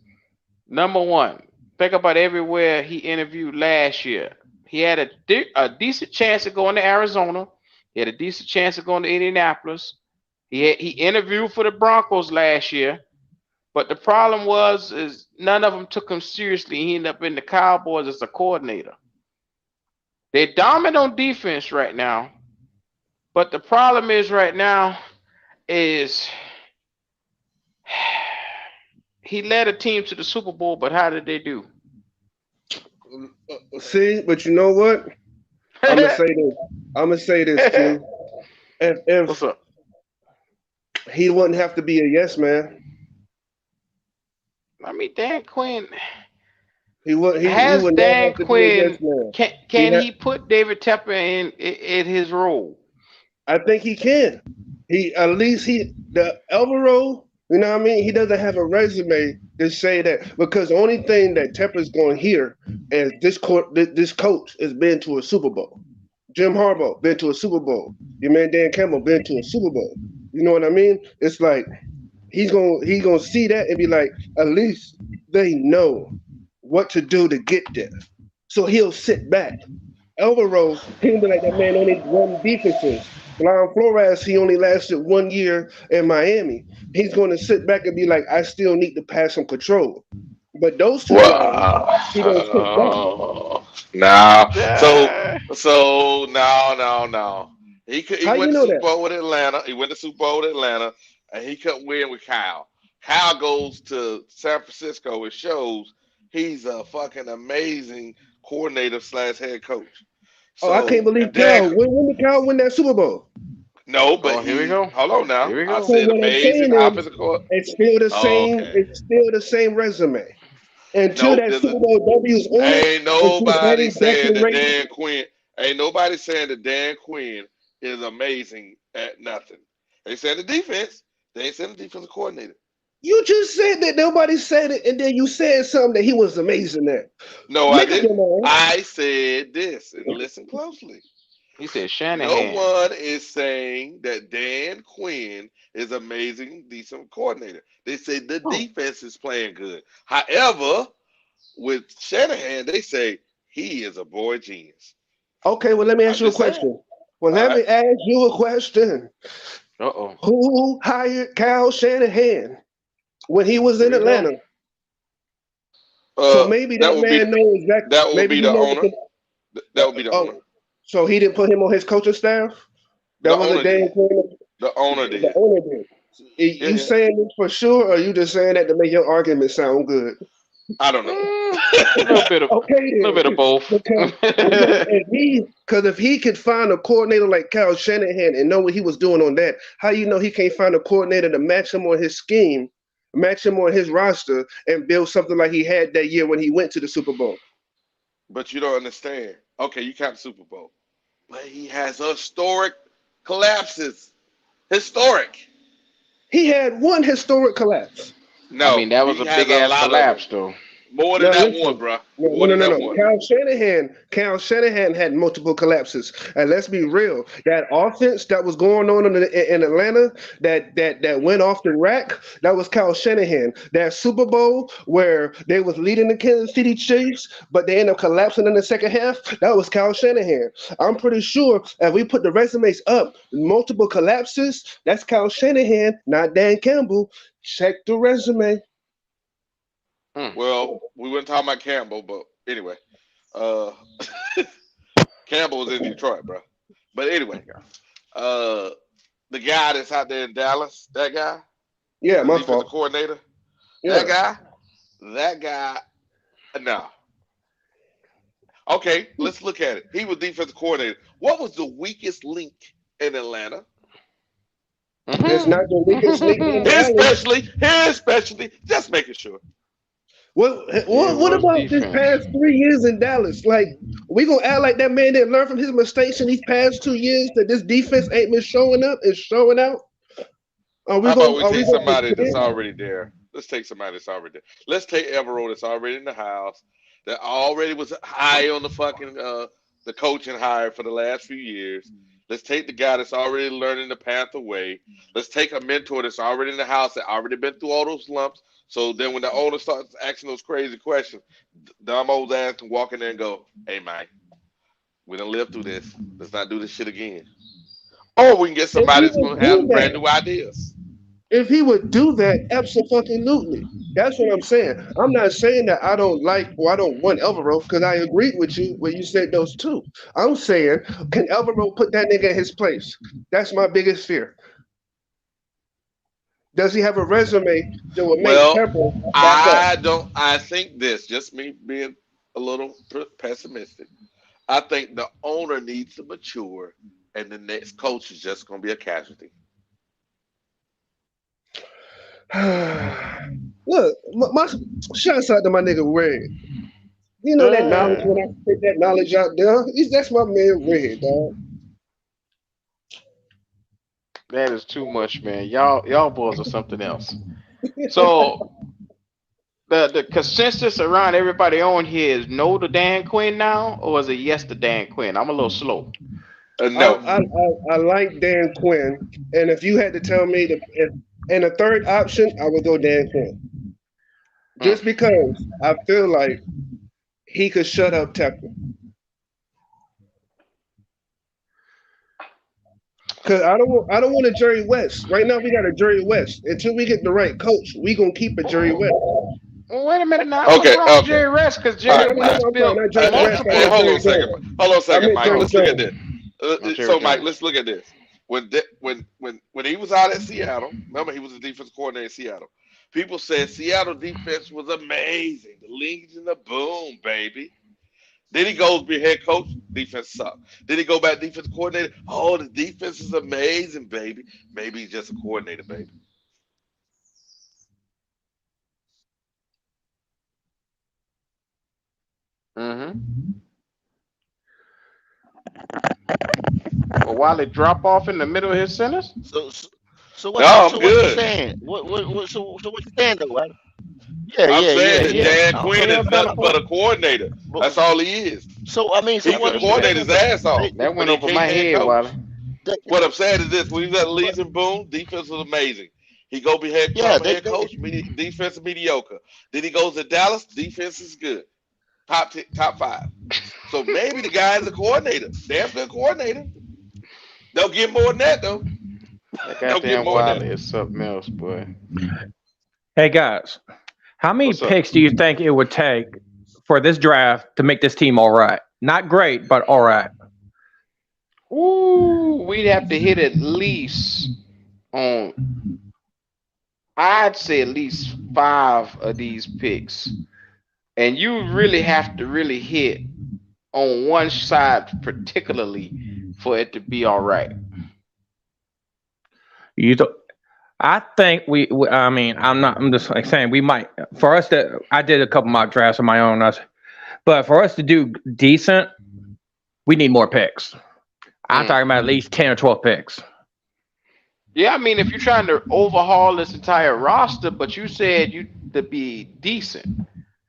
number one, think about everywhere he interviewed last year. He had a decent chance of going to Arizona. He had a decent chance of going to Indianapolis. He interviewed for the Broncos last year, but the problem was is none of them took him seriously. He ended up in the Cowboys as a coordinator. They're dominant on defense right now, but the problem is right now is he led a team to the Super Bowl, but how did they do? See, but you know what? I'm gonna say this. I'm gonna say this, Q. If What's up? he wouldn't have to be a yes man, I mean, Dan Quinn he has would not Dan have to be a yes Quinn. man. Can he put David Tepper in his role? I think he can. He at least he the Elvero, you know what I mean? He doesn't have a resume to say that because the only thing that Tepper's going to hear is this coach has been to a Super Bowl. Jim Harbaugh been to a Super Bowl. Your man Dan Campbell been to a Super Bowl. You know what I mean? It's like he gonna see that and be like, at least they know what to do to get there. So he'll sit back. Elvero, he'll be like that man only run defenses. Brian Flores, he only lasted 1 year in Miami. He's going to sit back and be like, I still need to pass some control. But those two guys, he gonna sit back. Wow. Now, so Uh, so no. He How you went to know Super that? Bowl with Atlanta. He went to Super Bowl with Atlanta, and he couldn't win with Kyle. Kyle goes to San Francisco. It shows he's a fucking amazing coordinator slash head coach. Oh, I can't So believe if Dan, Cal. When did Cal win that Super Bowl? no, oh, but here we he go. hold on now. Here we I go. So said what I'm amazing saying is, offensive court. it's still the same. Okay. It's still the same resume. Until Nope, that there's a Super Bowl W is on, Ain't until nobody Eddie saying that declaration. Dan Quinn. Ain't nobody saying that Dan Quinn is amazing at nothing. They said the defense. They ain't saying the defensive coordinator. You just said that nobody said it, and then you said something that he was amazing at. No, I Make up your didn't. mind. I said this, and listen closely. He said No Shanahan. one is saying that Dan Quinn is amazing defensive coordinator. They say the Oh, defense is playing good. However, with Shanahan, they say he is a boy genius. okay. Well, let me ask I'm you a just saying. question. Well, All let right. me ask you a question. Uh oh. Who hired Kyle Shanahan when he was Here in we go. Atlanta? So maybe That that would be man knows exactly. that would Maybe be he the knows. owner. That would be the owner. Oh, so he didn't put him on his coaching staff. The That was a owner Dan did. Quinn. The owner The did. owner did. Yeah, You yeah. saying this for sure, or you just saying that to make your argument sound good? I don't know. Mm, a little bit of, Okay little bit of then, both. because if he could find a coordinator like Kyle Shanahan and know what he was doing on that, how you know he can't find a coordinator to match him on his scheme, match him on his roster, and build something like he had that year when he went to the Super Bowl? But you don't understand. Okay, you count Super Bowl. But he has historic collapses. Historic. He had one historic collapse. I mean, No, that was he a has big a ass lot of them. collapse, though. More than Now that one, listen, bruh. no, More no, than no, no. that no. one. Kyle Shanahan had multiple collapses, and let's be real. That offense that was going on in Atlanta, that went off the rack, that was Kyle Shanahan. That Super Bowl where they was leading the Kansas City Chiefs, but they ended up collapsing in the second half, that was Kyle Shanahan. I'm pretty sure if we put the resumes up, multiple collapses, that's Kyle Shanahan, not Dan Campbell. Check the resume. Mm. Well, we weren't talking about Campbell, but anyway. Uh Campbell was in Detroit, bro. But anyway, uh the guy that's out there in Dallas, that guy, Yeah, the my defensive fault. coordinator, that Yeah. guy, that guy, no. Okay, let's look at it. He was defensive coordinator. What was the weakest link in Atlanta? It's not the weakest link in Mm-hmm. Dallas. Here especially, just making sure. What, It what what was about this defense. past 3 years in Dallas? Like we gonna act like that man didn't learn from his mistakes in these past 2 years that this defense ain't been showing up and showing out? Are we How about gonna we are we take gonna somebody that's pretend? already there? Let's take somebody that's already there. Let's take Everett that's already in the house, that already was high on the fucking the coaching hire for the last few years. Let's take the guy that's already learning the Panther way. Let's take a mentor that's already in the house that already been through all those lumps. So then when the owner starts asking those crazy questions, dumb old ass can walk in there and go, "Hey, Mike, we done lived through this. Let's not do this shit again." Or we can get If somebody he that's would gonna do have brand that, new ideas. if he would do that, absolutely. That's what I'm saying. I'm not saying that I don't like or I don't want Elvero because I agreed with you when you said those two. I'm saying, can Elvero put that nigga in his place? That's my biggest fear. Does he have a resume that would make Well, Pepper back up? I don't. I think this. Just me being a little pessimistic. I think the owner needs to mature, and the next coach is just going to be a casualty. Look, my shouts out to my nigga Red. You know that knowledge when I put that knowledge out there. That's my man Red, dog. That is too much, man. Y'all boys are something else. So the consensus around everybody on here is no to Dan Quinn now, or is it yes to Dan Quinn? I'm a little slow. I, No. I I like Dan Quinn, and if you had to tell me and a third option, I would go Dan Quinn. Mm. Just because I feel like he could shut up Tepper. Cause I don't want a Jerry West. Right now we got a Jerry West. Until we get the right coach, we gonna keep a Jerry West. Well, wait a minute now. What's Okay. wrong with Okay. Jerry Rest? Because All Jerry right. All right. West I'm sorry, built not Jerry West. I Hey, meant multiple. hold on Jerry a second. Jones. Hold on a I second, meant Mike. Jerry Let's look at Jones. this. Jerry So, Mike, Jones. let's look at this. When he was out at Seattle, remember he was the defensive coordinator in Seattle. People said Seattle defense was amazing. The Legion of Boom, baby. Then he goes be head coach, defense sucked. Then he go back defensive coordinator. Oh, the defense is amazing, baby. Maybe he's just a coordinator, baby. Mm-hmm. Well, while it drop off in the middle of his sentence. So, so, No, I'm so what you good. saying? So what you saying though, Adam? Yeah, I'm yeah, yeah, saying that yeah. Dan No, Quinn so is Yeah, but better nothing but put. a coordinator. but That's all he is. so I mean, so He what could are you Okay. coordinate saying? his ass off, That but went he over can't my head head, coach. Wally. That, What I'm saying is this: when he was at but Legion Boom, defense was amazing. He go be head yeah, become a head coach, defense is mediocre. Then he goes to Dallas, defense is good, top five. So maybe the guy is a coordinator, damn good coordinator. They'll get more than that though. That They'll get goddamn more than Wally that. is something else, boy. Hey guys, how many What's up? picks do you think it would take for this draft to make this team all right? Not great, but all right. Ooh, we'd have to hit at least on. I'd say at least five of these picks, and you really have to really hit on one side particularly for it to be all right. You, th- I think I mean, I'm not. I'm just like saying we might. For us to, I did a couple mock drafts of my own. But for us to do decent, we need more picks. I'm Mm. talking about at least 10 or 12 picks. Yeah, I mean, if you're trying to overhaul this entire roster, but you said you to be decent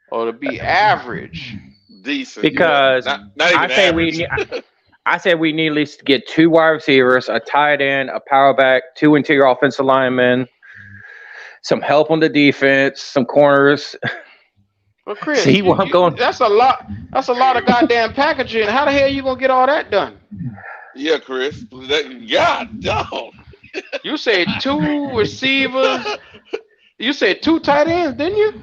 or to be average. Decent, yeah, Because not I even say average. I said we need at least get two wide receivers, a tight end, a power back, two interior offensive linemen, some help on the defense, some corners. Well, Chris, See where I'm going? that's a lot. That's a lot of goddamn packaging. How the hell you gonna get all that done? Yeah, Chris. God, dog. You said two receivers. You said two tight ends, didn't you?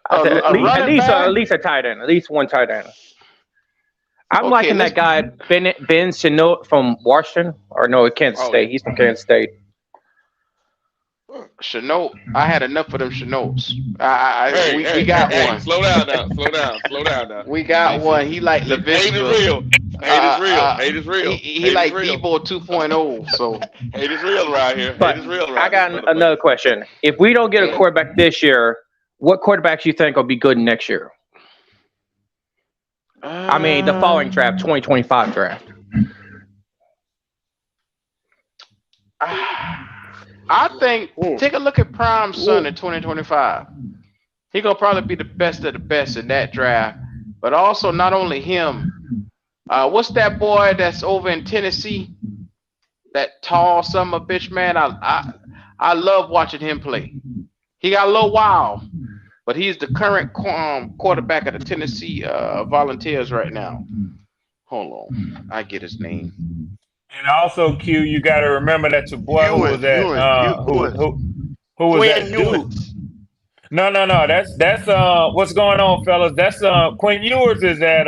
I said A running at back. least a tight end, at least one tight end. I'm Okay, liking let's. that guy Ben Chenault from Washington, or no, Kansas Oh yeah. State. He's from Kansas State. Chenault. I had enough of them Chenaults. Hey, We hey, hey, got hey, one. slow down now. Slow down. Slow down now. We got See, one. He like hate is Lavisca. real. Hate is real. Hate is He real. he Hate is like real. Debo 2.0. So Hate is real right here. Hate But is real I around this got another motherfucker. question. If we don't get a mm, quarterback this year, what quarterbacks you think will be good next year? I mean, the uh, following draft, 2025 draft. ah, I think Mm. take a look at Prime's son Mm. in 2025. He gonna probably be the best of the best in that draft. But also not only him. What's that boy that's over in Tennessee? That tall summer bitch man. I love watching him play. He got a little wild, but he's the current quarterback of the Tennessee Volunteers right now. Hold on, I get his name. And also, Q, you got to remember that your boy who was at who was Quinn at Duke. Ewens. No. That's what's going on, fellas. That's Quinn Ewers is at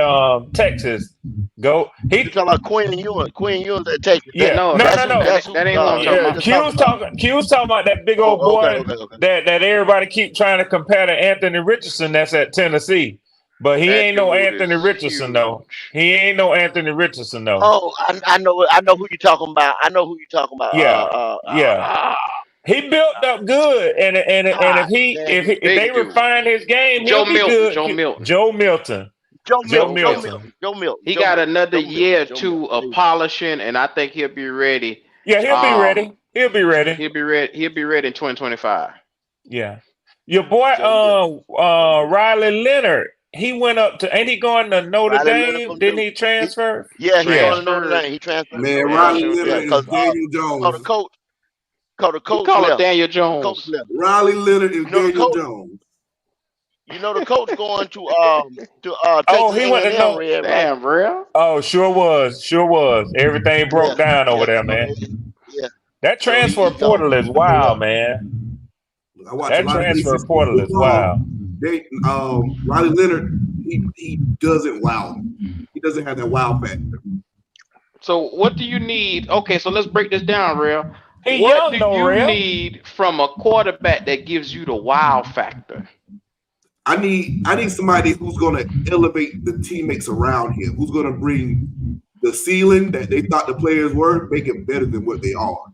Texas. Go You he talking about Quinn Ewens? Quinn Ewens that Texas. yeah. No, No, that no, no. that, That's who. that ain't what I'm talking Yeah, We about. just talked about. Q's talking about that big old Oh, okay, boy okay, okay. that everybody keep trying to compare to Anthony Richardson that's at Tennessee. But he That ain't no dude Anthony is Richardson though. huge. He ain't no Anthony Richardson though. Oh, I know who you talking about. I know who you talking about. Yeah. Yeah. He built up good, and God if he damn if it. he, if they Big dude. refine his game, Joe he'll be Milton. good. Joe Milton. Joe Milton. Joe Joe Milton. Joe Joe Milton. Milton. Milton. Joe Milton. He Joe got Milton. another Joe Milton. year or Joe Milton. two of There you go. polishing, and I think he'll be ready. Yeah, he'll be Um, ready. He'll be ready. he'll be ready. He'll be ready in 2025. Yeah. Your boy Joe Milton. Joe Milton. Riley Leonard, he went up to ain't he going to Notre Riley Leonard Dame? from Didn't Duke. he He, transfer? yeah, he going Yeah. to Notre Transferred. Dame. He transferred to Man, Notre Yeah, he Dame. Riley sure Yeah, Leonard did. is because Daniel the Jones. coach, the He coach call it left. Daniel The coach Jones. left. Riley Leonard is You know the Daniel coach. Jones. You know the coach going to Oh, Texas he went to A&M, no. Red, right? Damn, real. Oh, sure was. Sure was. Everything Yeah, broke down over yeah. there, So man. yeah. That So transfer he gone. portal is He wild, left. man. I watch a That lot of transfer ACC portal is football. wild. Riley Leonard, he doesn't wow me. He doesn't have that wow factor. So what do you need? Okay, so let's break this down, real. He What do young though, you real. need from a quarterback that gives you the wow factor? I need somebody who's gonna elevate the teammates around him, who's gonna bring the ceiling that they thought the players were, make it better than what they are.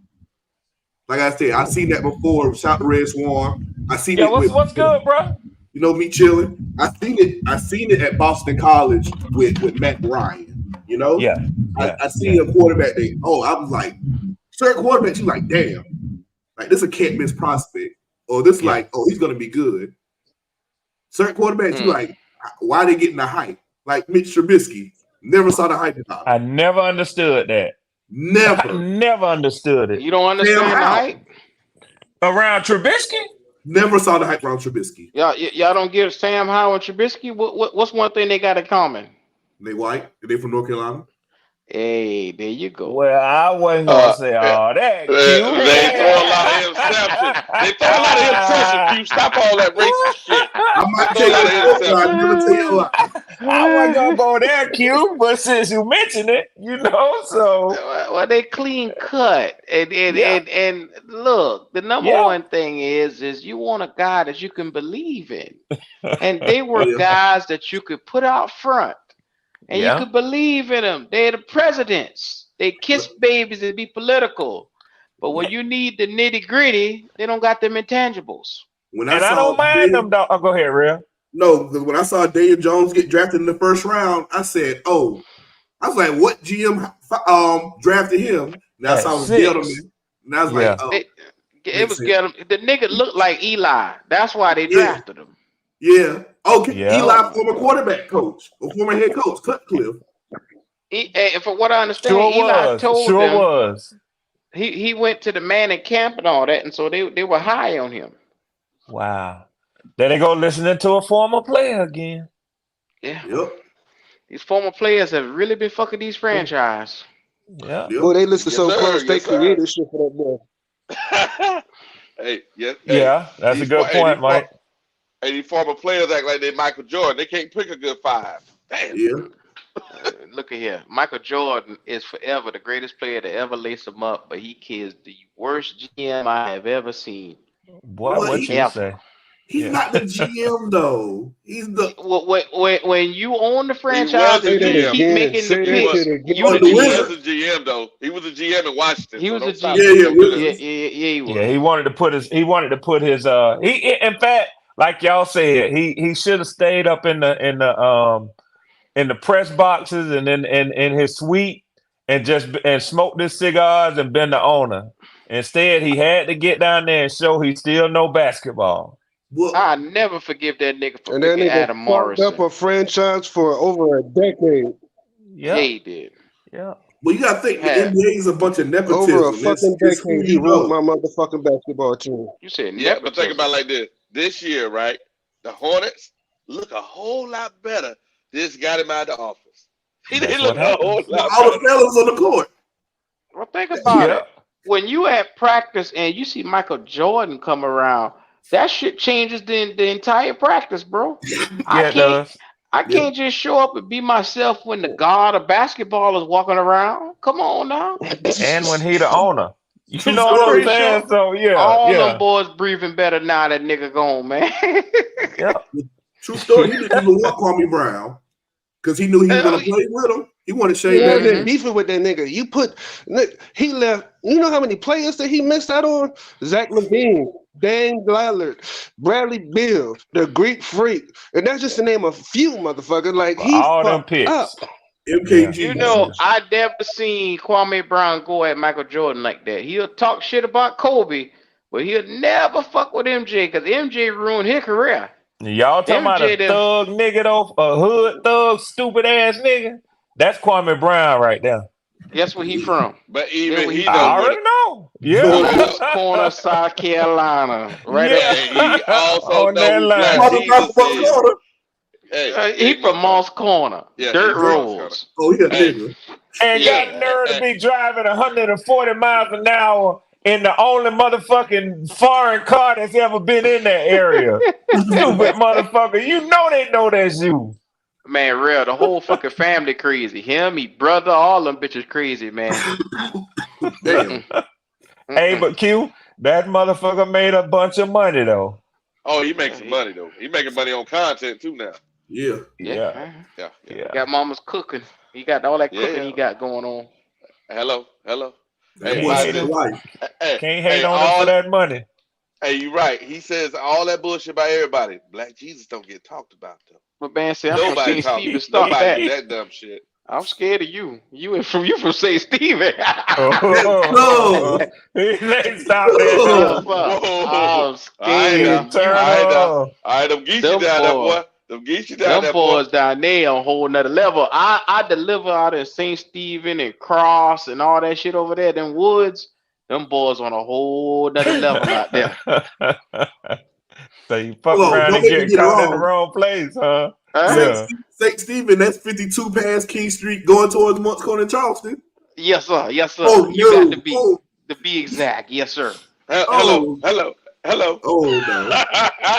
Like I said, I've seen that before. Shout the Red Swarm. I seen Yeah, it what's with good, bro? me chilling. I seen it at Boston College with Matt Ryan. Yeah, yeah, I seen yeah, a quarterback. I was like, certain quarterbacks, you like, damn, like this a can't miss prospect, or this yeah. like, oh, he's gonna be good. Certain quarterbacks, you Mm. like, why they getting the hype? Like Mitch Trubisky, never saw the hype about I him. never understood that. I Never. never understood it. You don't Sam understand the Howell, hype? Around Trubisky? never saw the hype around Trubisky. Y'all don't give Sam Howell and Trubisky. What's one thing they got in common? They white. They from North Carolina. Hey, there you go. Well, I wasn't gonna Uh, say uh, all that, Q. they throw a lot of interceptions. They throw a lot of interceptions. You stop all that racist shit. I They might throw tell a you lot the of truth, but I interceptions. never tell you a lie. I wasn't gonna go there, Q, but since you mentioned it, so Well, they clean cut, and yeah, and and look, the number yeah, one thing is you want a guy that you can believe in, and they were Yeah, guys that you could put out front, and you yeah, could believe in them. They're the presidents. They kiss babies and be political, but when yeah. you need the nitty gritty, they don't got them intangibles. when I And I saw don't mind them, Daniel, dog. Oh, go ahead, real. no, because when I saw Daniel Jones get drafted in the first round, I said, "Oh," I was like, "What GM drafted him?" And I At saw it was 6. Gettleman, and I was like, Yeah. "Oh, It makes was sense." get him. The nigga looked like Eli. That's why they Yeah, drafted him. yeah. Okay, Yeah. Oh Eli, my former god. quarterback coach or former head coach, Cutcliffe. And from what I understand, Sure Eli was. told Sure them was. he went to the Manning camp and all that, and so they were high on him. Wow. There they go listening to a former player again. Yeah, Yep, these former players have really been fucking these franchise. Yeah. yep. Boy, they listen Yes, so sir. close, they Yes, sir. created shit for that boy. Hey, yes, hey, Yeah. That's a good hey, point, Mike. these former players act like they Michael Jordan. They can't pick a good five. Damn. Yeah. Look at here, Michael Jordan is forever the greatest player to ever lace him up, but he is the worst GM I have ever seen, Boy, Well, what you ever. say? he's Yeah. not the GM though. He's the When you own the He franchise was a Say and that you GM. keep again. making the Say He that was. shit picks, you again. oh the the He GM. was Wizard. a GM though. He was a GM in Washington. He So was a don't stop. Yeah, GM. yeah, Don't do Yeah, that. Wizards. he Yeah, was. he wanted to put his he in fact, like y'all said, he should have stayed up in the press boxes and in his suite and just and smoked his cigars and been the owner. Instead, he had to get down there and show he still know basketball. Well, I never forgive that nigga for And that picking nigga Adam fucked up Morrison. a franchise for over a decade. Yeah, Yep. he did. Yep. you got to think the Had NBA is a bunch of Over a nepotism. fucking It's who decade, he you ruined know. my motherfucking basketball team. you said Yeah, but think about nepotism. it like this. This year, right? The Hornets look a whole lot better. This got him out of the office. He That's didn't what look a whole happens. Well, lot all better. the fellas on the court. Well, think about it. Yep. When you at practice and you see Michael Jordan come around, that shit changes the entire practice, bro. I Yeah, it can't does. I Yeah. can't just show up and be myself when the god of basketball is walking around. Come on now. And when he the owner. You True know I'm what I'm story. pretty saying? sure So yeah, all them yeah. boys breathing better now that nigga gone, man. Yep. True story. He didn't even want Kwame Brown because he knew he was going to play with him. He wanted to He shave that had head. been beefing with that nigga. He left. You know how many players that he missed out on? Zach LaVine, Dan Lillard, Bradley Beal, the Greek Freak, and that's just to name a few, motherfucker. Like For he all them fucked up. picks. Yeah. MKG. You Yeah. know, I never seen Kwame Brown go at Michael Jordan like that. He'll talk shit about Kobe, but he'll never fuck with MJ because MJ ruined his career. Y'all talking about MJ a them thug nigga though, a hood thug, stupid ass nigga? That's Kwame Brown right there. guess where he from? But Guess even where he he I know from? what already know. corner, Corner, South Carolina, right up Yeah. the and he street. also On know that who line. Black Motherfucker Jesus from the is. corner. Hey, He he from motherfucker. Moss Corner, Yeah, he dirt from Moss Corner. roads. Oh, he a Hey, nigga. And yeah, got nerve to hey, be driving 140 miles an hour in the only motherfucking foreign car that's ever been in that area. Stupid motherfucker. You know that's you. Man, real, the whole fucking family crazy. Him, he brother, all them bitches crazy, man. Damn. Mm-mm, Hey, mm-mm. but Q, that motherfucker made a bunch of money though. oh, he makes Yeah, some money though. He making money on content too now. Yeah. yeah, Yeah, Yeah, yeah, he yeah. got mama's cooking. He got all that yeah, cooking he yeah. got going on. Hello, hello. That Hey, boy Can't watch hate set this. for him. life. Hey, Can't hate hey, on him for all. that money. Hey, you right. He says all that bullshit about everybody. Black Jesus don't get talked about though. But man, say I'm from Nobody St. talk. Stephen. Stop Nobody do that. that dumb shit. I'm scared of you. You from St. Stephen. Let's Oh, go. they stop that Yes, Go. though. sir. Whoa! I'm I scared ain't He now. of you. turn I ain't now. on. All right, them Geechee Them down there, boys. boy. Them Geechee down Them there, boy. boys down there on a whole nother level. I deliver out in St. Stephen and Cross and all that shit over there, them woods. Them boys on a whole nother level out there. So you fuck Hold on. around Don't and make me get get it caught in the wrong. wrong place, huh? Huh? Yeah. St. Stephen, that's 52 past King Street going towards Mont's Corner in Charleston. Yes, sir. Yes, sir. Oh, You got no. Oh, to be exact. Yes, sir. Hello, oh, hello, hello. oh, no.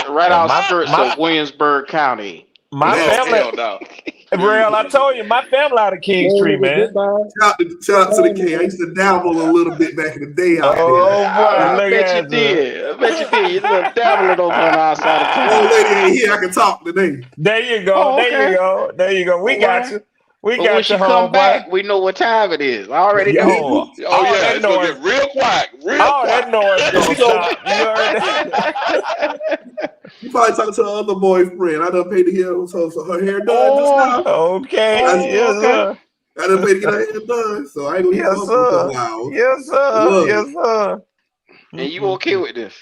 Right And my outskirts my of Williamsburg County. my Oh family, hell no. real. I told you, my family out of Man, Kingstree, nigga, man. Shout out to the King. I used to dabble a little bit back in the day out there. Oh boy, I look bet you at you. did. I bet you did. You little dabbling over on our side of Old town. lady ain't here. I can talk today. There you go. Oh, There you okay. go. There you go. We got Well, you. We but when got you, she come homeboy. back, we know what time it is. I already Yeah, know. Oh, Oh all yeah, that it's gonna noise. get real quiet, real All that quiet. noise and she gonna go. stop. You heard that? She probably talking to her other boyfriend. I done paid to get so her hair done just Oh, now. Okay. I, oh, Yes, okay. sir. I done paid to get her hair done, so I ain't gonna hear from Yes, her for a sir. couple hours. Yes, I sir. love it. Yes, sir. And you okay with this?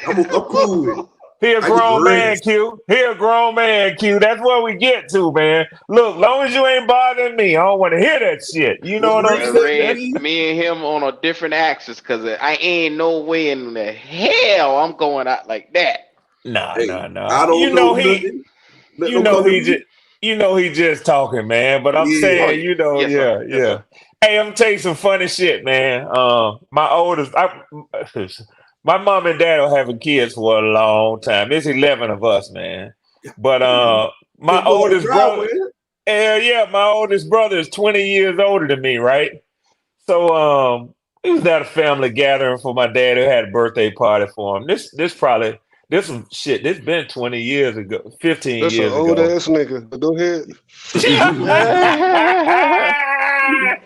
I'm cool with it. He a I get grown man, rest. Q. He a grown man, Q. That's where we get to, man. Look, long as you ain't bothering me, I don't want to hear that shit. You know What what I'm Rick Well, said, saying? Red, man. me and him on a different axis because I ain't no way in the hell I'm going out like that. Nah, Hey, nah, nah. I don't know nothing. Let You them know come to he me. just, he just talking, man. But I'm Yeah. Oh saying, yeah, yes sir, yeah, yes yeah. sir. Hey, I'm gonna tell you some funny shit, man. My mom and dad are having kids for a long time. There's 11 of us, man. But my Can't go out the oldest brother, driveway. hell yeah, my oldest brother is 20 years older than me, right? So we was at a family gathering for my dad who had a birthday party for him. This some shit. This been 20 years ago, 15 That's an years old ago. ass nigga. But go ahead.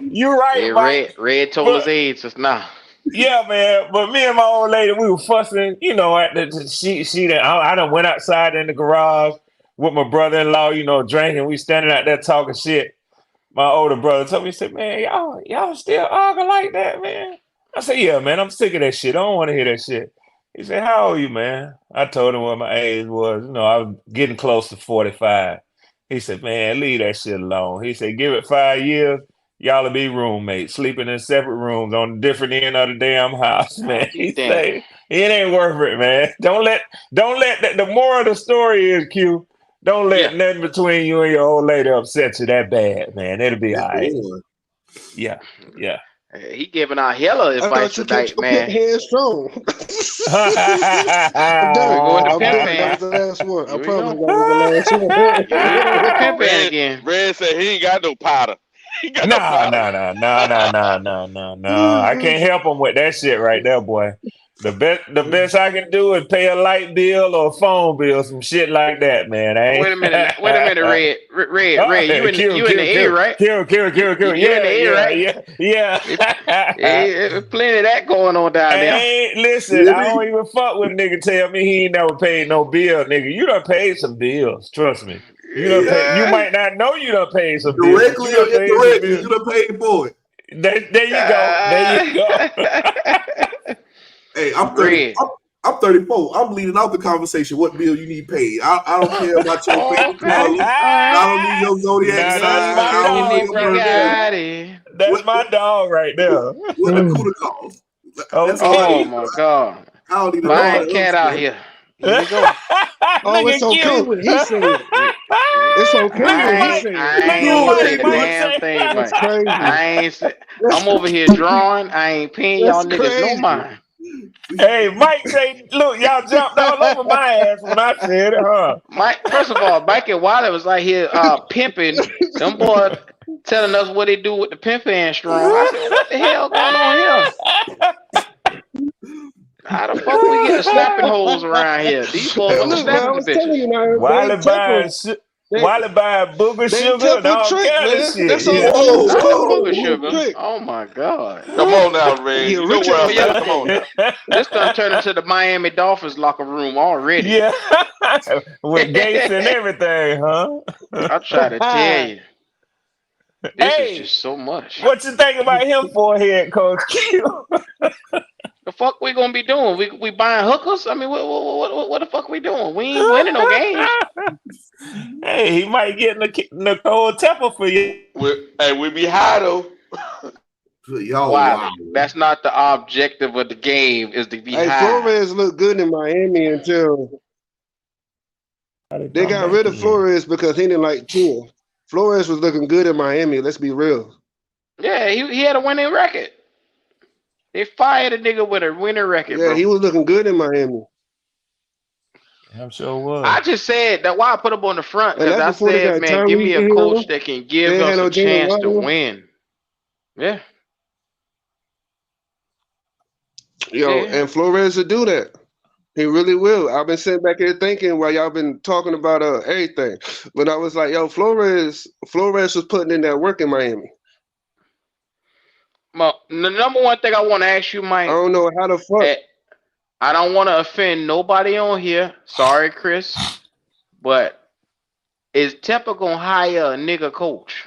You right, Yeah, Mike. Red told his But age just now. yeah, man. But me and my old lady, we were fussing. You know, I done went outside in the garage with my brother-in-law. You know, drinking. We standing out there talking shit. My older brother told me, he said, "Man, y'all still arguing like that, man." I said, yeah, man, I'm sick of that shit. I don't want to hear that shit. He said, how old are you, man? I told him what my age was. I was getting close to 45. He said, man, leave that shit alone. He said, give it 5 years. Y'all will be roommates, sleeping in separate rooms on the different end of the damn house, I'll man. be He damned. say it ain't worth it, man. Don't let that. The moral of the story is, Q. Don't Yeah. let nothing between you and your old lady upset you that bad, man. It'll be all right. Boy. Yeah, yeah. He giving out hella I advice thought you kept tonight, your pimp man. hand strong. I'm Here we done. go with the I'm pimp done. That was hand. the last one. I Here we promise go. that was the last Here we go with the pimp one. hand Red, again. Red said he ain't got no powder. He ain't got no No, powder. no, no, no, no, no, no, no, no. I can't help him with that shit right there, boy. The best I can do is pay a light bill or a phone bill, some shit like that, man. I Wait a minute. Wait a minute, ain't. Red. You in Kill, you in the kill, A, kill, right? kill, kill, kill, kill. You in the Yeah, A, yeah, right? yeah, It, yeah. plenty of that going on down there. Hey, listen, You I hear don't me? even fuck with nigga tell me he ain't never paid no bill, nigga. You done paid some bills, trust me. You done Yeah. paid. You Yeah. might not know you done paid some bills, but Directly you or done paid some indirectly, bills. you done paid for it. There you go. There you go. Hey, I'm 30. Red. I'm 34. I'm leading out the conversation. What bill you need paid? I don't care about your favorite Okay. color. All I right. don't need your zodiac Now that's sign. my I don't Even know dog if your you right birthday. there. got it. That's What my dog right there. what the CUDA cost? That's all I Oh need. Okay. my God. I don't need to know all Lion that other cat out stuff. here. Here we go. Oh, Look it's at okay you. when he say it. It's okay Look at when he Mike. say it. I Look ain't at Good, say Mike. a ain't Mike it? damn say. thing, That's man. crazy. I ain't say. That's, I'm over here drawing. I ain't paying y'all that's niggas no crazy. mind. Hey, Mike say, look, y'all jumped all over my ass when I said it, huh? Mike, first of all, Mike and Wiley was like here pimping. Them boys telling us what they do with the pimp hand strong. I said, what the hell going on here? How the fuck we get the snapping holes around here? These boys Hey, want to look, man, snap I at the was telling bitches. you now, Wiley buying they, Wiley buying booger they sugar and temple all trick, kind of man. shit. That's all Yeah. they do is Not the code. booger Whoa. It's a sugar. trick. Oh my god. Come on now, Red. Yeah, You know Richard where Oh I'm was yeah, at. look Come on at now. this done turned into the Miami Dolphins locker room already. Yeah. With gates and everything, huh? I try to tell you, this is Hey, just so much. what you think about him for head coach Q? The fuck we gonna be doing? We buying hookers? I mean, what the fuck we doing? We ain't winning no games. Hey, he might get Nicole Tepper for you. We be high though. Y'all wow. Wiley, that's not the objective of the game. Is to be Hey, high. Flores looked good in Miami until they Come got back rid of in. Flores because he didn't like Tua. Flores was looking good in Miami. Let's be real. Yeah, he had a winning record. They fired a nigga with a winning record, Yeah, bro. he was looking good in Miami, I'm sure was. I just said that why I put him on the front and because that's I before they said, got man, give Tyreek me a coach Hill. that can They give ain't had us a no Jalen chance to Waddle. win. Yeah, Yo, yeah. and Flores will do that. He really will. I've been sitting back here thinking while y'all been talking about everything, but I was like, yo, Flores was putting in that work in Miami. Well, the number one thing I want to ask you, I Mike, don't know how the fuck. eh, I don't want to offend nobody on here. Sorry, Chris, but is Temple gonna hire a nigga coach?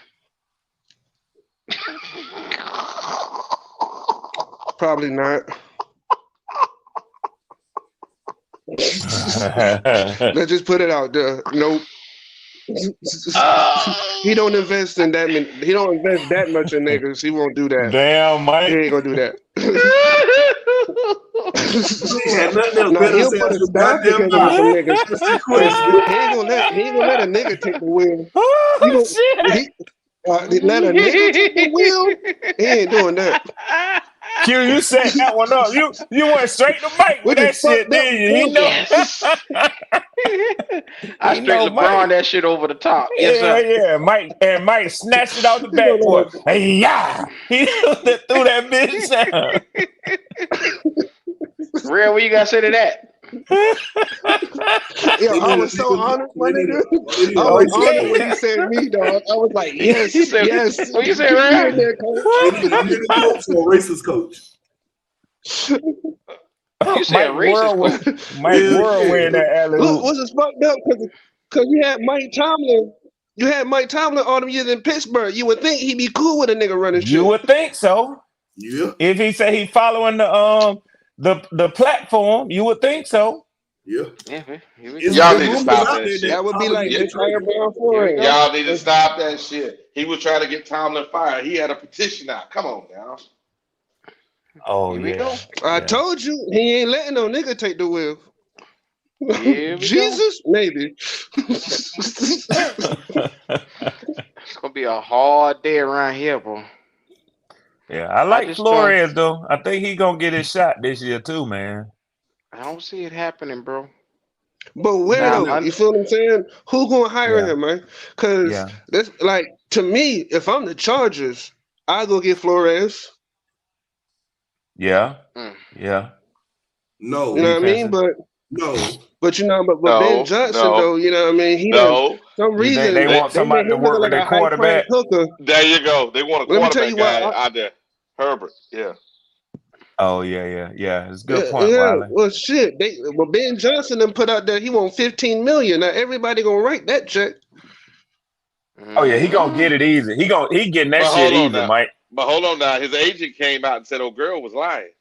Probably not. Let's just put it out there. Nope. He don't invest in that many. He don't invest that much in niggas. He won't do that. Damn, He Mike. ain't gonna do that. He had nothing else Now better to he'll say put out a your staff goddamn together with mouth. some niggas, Mr. but Crispy. he ain't gonna let a nigga take the wheel. You Oh know, shit. he let a nigga take the wheel. He ain't doing that. Q, you set that one up. You went straight to Mike with Which is that shit, fucked up did you? He because know. Yes. I He straight know LeBron Mike. that shit over the top. Yes, Yeah, sir. yeah. Mike snatched it out the he gonna let backboard. Hey, yeah. He threw that bitch down. Real, what you gotta say to that? yo, They I need was so honored, my nigga. they need I a was racist honored when coach. he Okay. said me, dog. I was like, He yes, said, yes. what you say, Keep me in Real? there, They need a nigga coach or a racist coach. coach. You say a Mike racist Whirlwind. coach? Mike Hell Whirlwind yeah. that alley Look, oop. what's this fucked up? Because you had Mike Tomlin. You had Mike Tomlin all them years in Pittsburgh. You would think he'd be cool with a nigga running You shit. would think so. Yeah, If he say he following the platform, you would think so. yeah. Yeah, man. Here we It's, go. Y'all it's need to rumors stop out that there shit. that That would be Tomlin like can Y- get entire traded. Brown Here we Flores. go. y'all need to stop that shit. He was trying to get Tomlin fired. He had a petition out. Come on now. Oh Here we go. yeah, I yeah. told you he ain't letting no nigga take the wheel. Here we go. Jesus, maybe. It's gonna be a hard day around here, boy. Yeah, I I like just don't. Flores though. I think he gonna get his shot this year too, man. I don't see it happening, bro. But where Now, though? You feel what I'm saying? Who gonna hire Yeah, him, man? Cause yeah, that's like to me, if I'm the Chargers, I go get Flores. yeah, mm, yeah. You know No, what I mean? Defensive. no. But you know, but Ben No, Johnson no, though, you know what I mean? He done no. some You think they reason They, want they made somebody to him look work with like their a high praise quarterback? hooker. there you go. They want a Let me tell you quarterback why. guy out there. Herbert. Yeah. Oh yeah, yeah, yeah. It's a good Yeah, point, yeah, Wiley. well, shit. Well, Ben Johnson then put out there he want 15 million. Now everybody gonna write that check. Oh yeah, he gonna mm, get it easy. He getting that But shit hold on easy, now. Mike. But hold on now. His agent came out and said, "Old girl was lying."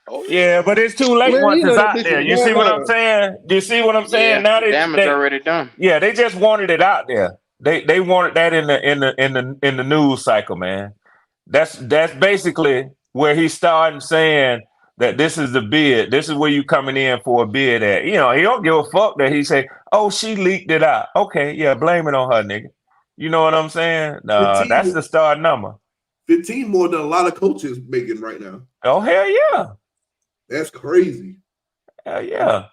Oh Yeah, but yeah. it's too late Man, once you know it's that out bitch there. was You see what I'm mad. saying? You see what I'm saying? Yeah. Now the damage already done. yeah, they just wanted it out there. They wanted that in the news cycle, man. That's basically where he's starting saying that this is the bid. This is where you coming in for a bid at. You know, he don't give a fuck that he say, "Oh, she leaked it out." Okay, yeah, blame it on her, nigga. You know what I'm saying? 15, That's the start number. 15 more than a lot of coaches making right now. Oh hell yeah, That's crazy. hell yeah.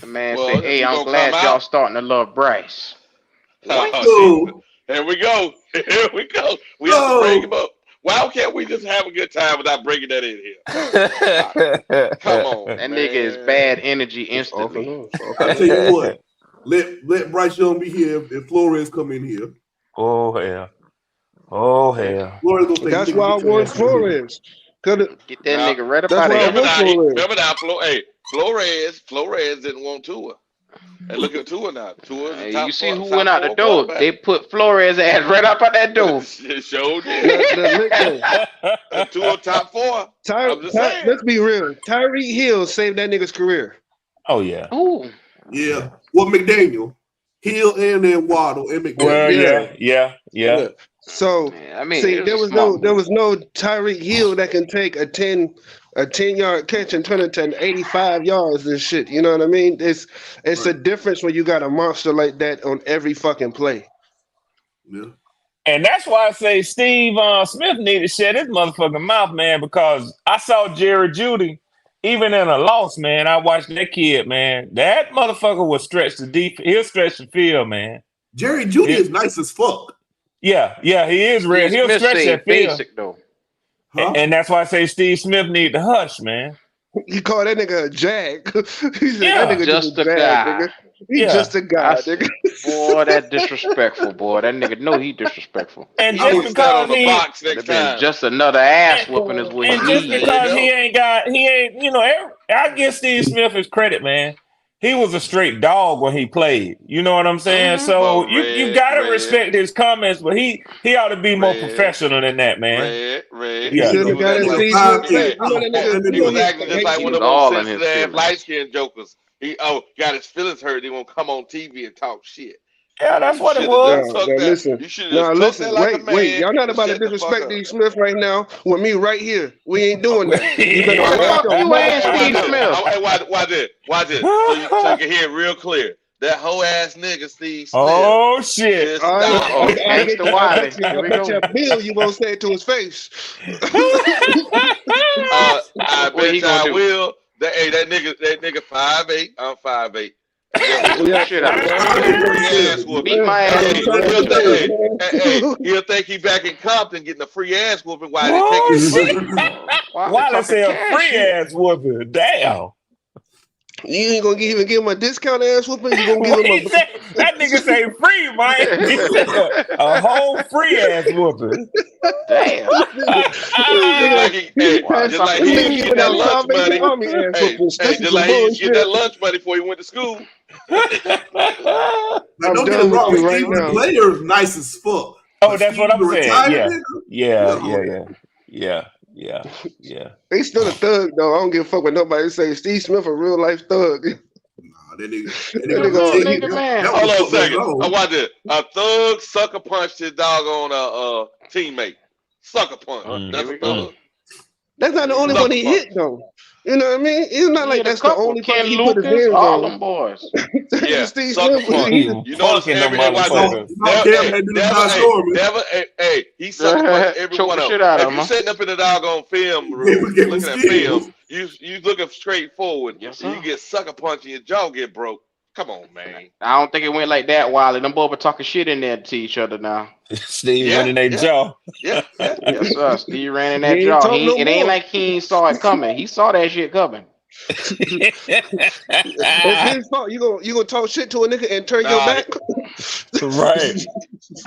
The man say, Well, if "Hey, he I'm gonna come glad y'all out, starting to love Bryce." What? oh, So, here we go. Here we go. We have to bring him so, up. Why can't we just have a good time without bringing that in here? Ah, come on, That nigga is man. bad energy It's off and instantly. on. It's off I and tell on. you what, let Bryce Young be here if Flores come in here. Oh hell. Oh Yeah. hell. Flores gonna say, That's nigga, why I get your want ass in here. Flores. Cause Get that Now, nigga right up that's out of why I here. remember want now, Flores. Hey, Flores didn't want Tua. And look at Tua now. Tua's a You see who went top out the four door? quarterback. They put Flores ass right up out that door. Sure did. Listen, Tua top four. I'm just saying. let's be real. Tyreek Hill saved that nigga's career. Oh yeah. Ooh. Yeah. Yeah. Well, McDaniel, Hill, and then Waddle and Well, McDaniel. Yeah, yeah. yeah. So Yeah, I mean, see, it was a smart there move. was no Tyreek Hill that can take a 10-yard catch and turn it to 85 yards and shit. You know what I mean? It's a Right. difference when you got a monster like that on every fucking play. Yeah. And that's why I say Steve Smith need to shut his motherfucking mouth, man, because I saw Jerry Judy, even in a loss, man. I watched that kid, man. That motherfucker will stretch the deep. He'll stretch the field, man. Jerry Judy He- is nice as fuck. yeah, he is real. Steve He'll Smith stretch that said field. basic though. Huh? And that's why I say Steve Smith need to hush, man. He called that nigga a jag. He said that Yeah, nigga just Just a a jag, guy. nigga. He yeah. just a I guy, nigga. said, boy, that disrespectful, boy. That nigga know he disrespectful. And I just put that because on the he box Would next have been time. just another ass and, whooping is what he and just There needs. you because go. he ain't, I give Steve Smith his credit, man. He was a straight dog when he played. You know what I'm saying? Mm-hmm. So But you gotta respect his comments, but he ought to be more red, professional than that, man. You Yeah. Nigga, should He have was got that acting in like nigga Steve Smith 5'8". face. hey, You know that nigga. That You he nigga know was like, acting just he like He one was of them old all in his sensitive ass feelings. light skinned jokers. He got his feelings hurt. He won't come on TV and talk shit. Yeah, that's You what it should have was. just no, took that. listen. You should have No, just took listen. that like a Wait. man Y'all not and about to shut the fuck disrespect up. Steve Smith right now with me right here. We ain't doing that. You better Why the watch fuck your you and Hey, Steve watch this. Smith? Hey, watch this. Watch this. So you can hear it real clear. That whole ass nigga Steve Smith Oh shit. should All right, stop. Uh-oh. Gangsta Wiley. Here I we bet you go. a bill you won't say it to his face. I What he bet you gonna I do? will. That nigga 5'8". I'm 5'8". Guess Beat what? the Yeah, shit out of He him. gonna get a free shit. ass whooping. Beat my he ass. gonna Hey, turn he'll his think, face, he'll think he back in Compton getting a free ass whooping while they taking Oh his shit. money. Wiley Wiley talking say a cash free shit. ass whooping. Damn. You ain't gonna even give him a discount ass whooping. You gonna give What him he said? That nigga say free, Mike. He said a whole free ass whooping. Damn. Just like he Wiley just passed. like talking he This used nigga to cheese, get giving out that boy. lunch Salvation money. Army ass whoopings. This Just is some like he used to get bullshit. that lunch money before he went to school. Now, I'm don't get it done with wrong. you right Steve, the now. player is nice as fuck. Oh, But that's Steve, what I'm the saying. retired Yeah. nigga, Yeah, no. yeah. Yeah. Yeah. He's still a thug though. I don't give a fuck what nobody say. Steve Smith a real life thug. Nah, that That nigga Good gonna nigga little tell you nigga, that, man. that Hold was on a fuck that second. I wrong. watch it. A thug sucker punched his dog on a teammate. Sucker punch. Here That's a we go. thug. That's not Here the we only go. one Sucker he punch. hit though. You know what I mean? It's not He like hit a that's the couple. only person Ken he put his Lucas, hands all on. them boys. Yeah, Steve sucker Smith, punch. He he, was You notice punking them every hey, You watch saw, this. motherfuckers. you saw Cam had to do the Josh Norman. He sucker punching every Choke one the of them. shit out of If him, you huh? sitting up in the doggone film room Gave him looking at film, skills. you looking straight forward, Yes, and you sir. get sucker punched and your jaw get broke. Come on, man. I don't think it went like that, Wiley. Them boys were talking shit in there to each other now. Steve Yeah, running their yeah, jaw. yeah. Yes, sir. Steve ran in he that ain't jaw. talk no It ain't more. like he ain't saw it coming. He saw that shit coming. It's his fault. You gonna talk shit to a nigga and turn your Nah, back? Right.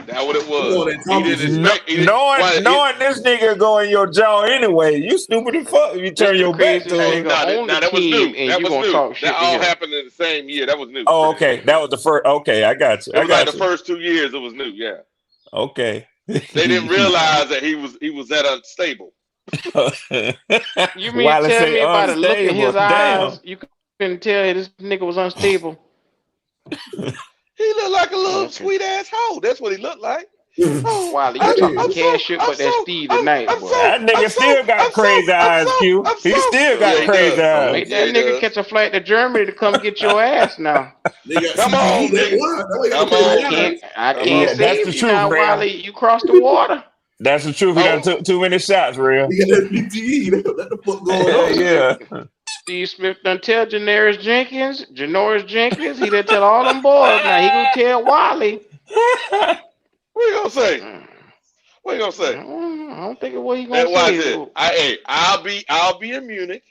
that's what it You know was. that He talking didn't shit. No, expect. He didn't. Why? knowing this nigga go in your jaw anyway. You stupid as fuck if you This turn the your back craziest to Hey, him. nigga nah, on the that was team, new. and That you was gonna new. talk That shit to all him. happened in the same year. That was new. Oh, okay. That was the first. Okay, I got you. It I was like got the you. first 2 years. It was new. Yeah, Okay. they didn't realize that he was that unstable. You mean Wiley tell say me about a look in unstable. his eyes? Damn. You couldn't tell this nigga was unstable. He looked like a little Okay. sweet ass hoe. That's what he looked like. Oh, Wiley, you I, talking I'm cash so, shit, I'm but that so, Steve tonight, I'm boy. so, That I'm nigga so, still got I'm so, crazy I'm eyes, so, Q. I'm He so. still Yeah, got he crazy does. Don't eyes. make Yeah, that he nigga does. catch a flight to Germany to come get your ass now. They got Come CTE. on, That's nigga. why. That way got to Come pay I on, the can't nigga. gas. I Come can't Yeah, on. that's the save you truth, now, real. Wiley. You crossed the water. That's the truth. He done Oh, took too many shots, real. They got that CTE. That the fuck going Hell on. yeah. Steve Smith done tell Janoris Jenkins, he done tell all them boys. Now he gonna tell Wiley. what you gonna say? Mm, What you gonna say? I don't think of what he Hey, gonna watch say. this. Hey, I'll be in Munich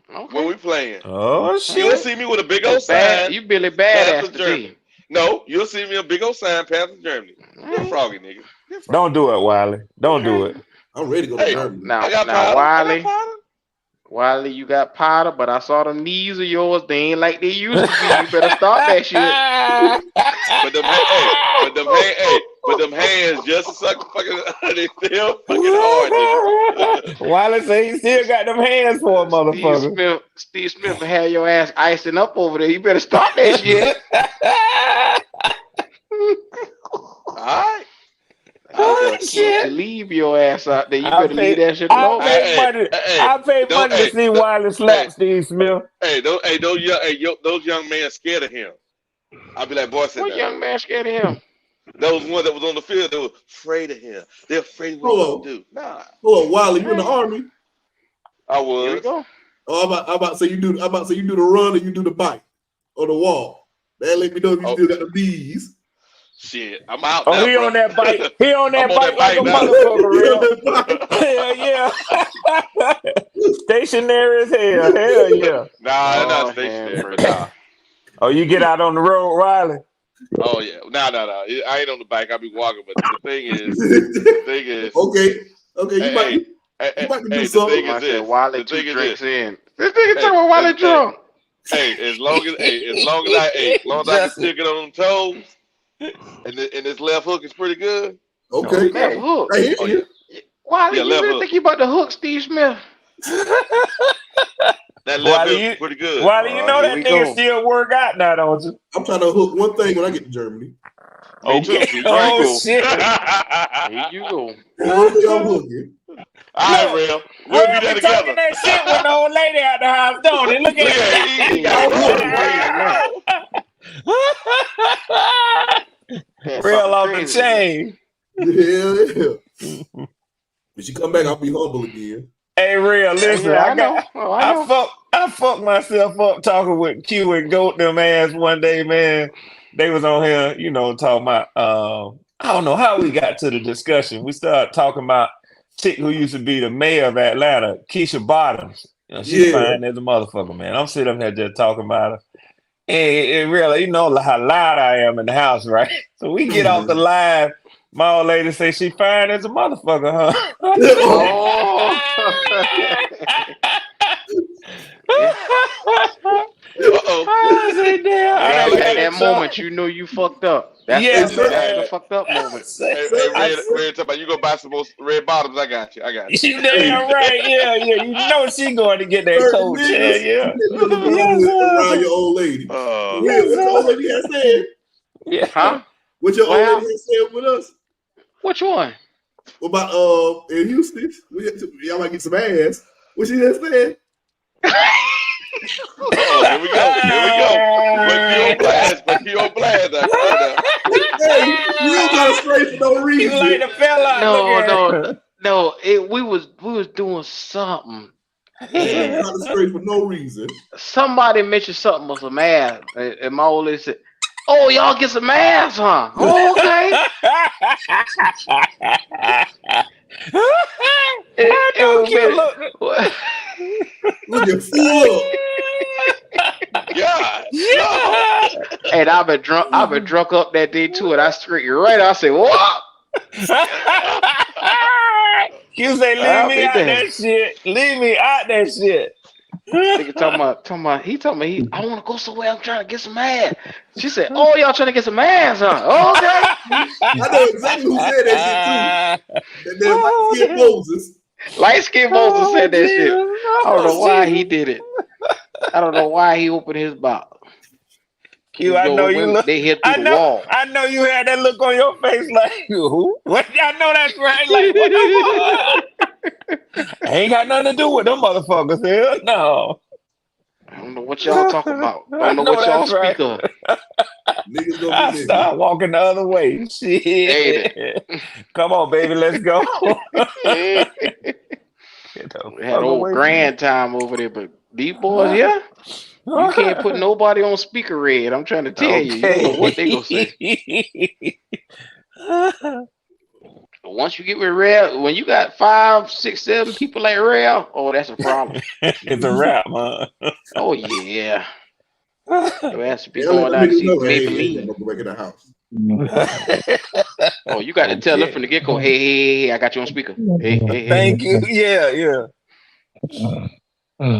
when Okay. we playing. Oh You'll shit. see me with a big old That's bad. sign, You Billy Panthers Badass Germany. today. No, you'll see me a big old sign, Panthers Germany. All You're right. froggy, nigga. You're froggy. Don't do it, Wiley. Don't do Okay. it. I'm ready to go to Hey, Germany. Now, I got now, powder. I got Wiley, powder. Wiley, you got powder, but I saw them knees of yours. They ain't like they used to be. You better stop that shit. But them, hey, but them hands just suck fucking. They still fucking hard, nigga. Wiley say he still got them hands for a motherfucker. Steve Smith will have your ass icing up over there. You better stop that shit. All right. Oh Keith to shit! leave your ass out there. You I better leave paid. that shit I alone. paid Hey, money. hey, hey, I paid don't, money to see Wiley hey, slap Steve Smith. those young men scared of him. I'll be like, boy, sit What down. young man scared of him? Those ones that was on the field, they were afraid of him. They're afraid of what he's gonna do. Nah, Hold on, Wiley, you in the Okay. army? I Here we was. go. Oh, I'm about to say you do. I'm about to say you do the run and you do the bike or the wall. That let me know if you Oh, still got the bees. shit, I'm out Oh, now, he bro. on that bike. He on I'm that on bike that like a bike now. motherfucker, real. Hell yeah. Stationary as hell. Hell yeah. Nah, not Lord have stationary, but mercy. nah. Oh, you get out on the road, Riley. Oh yeah, nah. I ain't on the bike. I be walking. But the thing is, Okay, you hey, might hey, you might do the thing something. is Somebody said this. Wiley The two thing is this. drinks in. This nigga talking Hey, about Wiley drunk. as long as I can Justin. still get on them toes, and this left hook is pretty good. Okay, Left Okay. hook. I hear Oh you. yeah, Wiley, yeah, you left really hook. think you about to hook Steve Smith? That left Wiley, hook is you, pretty good. Wiley, you know Here that we nigga go. still work out now, don't you? I'm trying to hook one thing when I get to Germany. Me too. Okay. See, Here you Oh go. shit. Here you go. One thing I'm hooking. all right, Look, Real. We'll be Real there be talking together. that shit with the old lady at the house, don't he? Look Look at at he He got ain't I'm talking hooking. crazy tonight. it. That's Real talking off the crazy tonight. chain. Yeah. When she come back, I'll be humble again. Hey, real, listen, Yeah, I know. Oh, I know. I fucked myself up talking with Q and Goat them ass one day, man. They was on here, talking about I don't know how we got to the discussion. We started talking about chick who used to be the mayor of Atlanta, Keisha Bottoms. She's Yeah. fine as a motherfucker, man. I'm sitting up here just talking about her. And really, you know how loud I am in the house, right? So we get off the live. My old lady say she fine as a motherfucker, huh? Oh. Uh oh. I said, damn. They Sound got like got a that moment you know you fucked up. That's Yeah, that's the man. fucked up moment. Hey, I Red, talking about you gonna buy some more red bottoms. I got you. You damn right. Yeah, yeah. You know she going to get that Certain coach. Yeah, niggas, yeah. you can't really go Yes, with around sir. your old lady. For Oh Yes, real, what your old sir. lady has said. Yeah. Huh? What your old lady Well, has said with us. which one? What about in Houston? Y'all might get some ass. What she just said? oh, here we go. Here we go. Put Q on blast. Put Q on blast. Now, come on now. Hey, you got to straight for no You like reason. the fella? Look No, at no, her. no. We was doing something, You and got to straight for no reason. somebody mentioned something with some ass, and my old lady said, "Oh, y'all get some ass, huh? Oh, okay." I know It Q been, look. Looking full up. God, no. Yeah. and I've been drunk up that day too, and I straight right. I said, "What?" You say, leave I'll me be out damned. that shit. Leave me out that shit. Nigga talking about, he told me, I want to go somewhere, I'm trying to get some ass. She said, "Oh, y'all trying to get some ass, huh? Oh, okay." I know exactly who said that shit too. That damn light Oh, skinned damn. Moses. Light skinned Moses Oh, said that shit. Jesus. I don't Oh, know why he Jesus. did it. I don't know why he opened his mouth. You, I know you Women, look. they hit through the wall. I know you had that look on your face like, who? What? I know that's right. Like, what the fuck? Ain't got nothing to do with them motherfuckers. Hell no. I don't know what y'all talking about. I Don't know know what y'all that's right. speak of. Niggas gonna be I niggas. start walking the other way. Ain't it? Shit. Come on, baby, let's go. We Get the had fuck old away from me. grand time over there, but these boys here, you can't put nobody on speaker red. I'm trying to tell you. You don't know what they gonna say. Okay. But once you get with Rail, when you got 5, 6, 7 people like Rail, oh, that's a problem. It's a wrap, man. Oh yeah. Your ass should be Yeah, let going them down to niggas see know, hey, I'm Maybelline. gonna go back in the house. Oh, you got to tell them from Okay. the get go. Hey, I got you on speaker. Hey. Thank you. Yeah, yeah.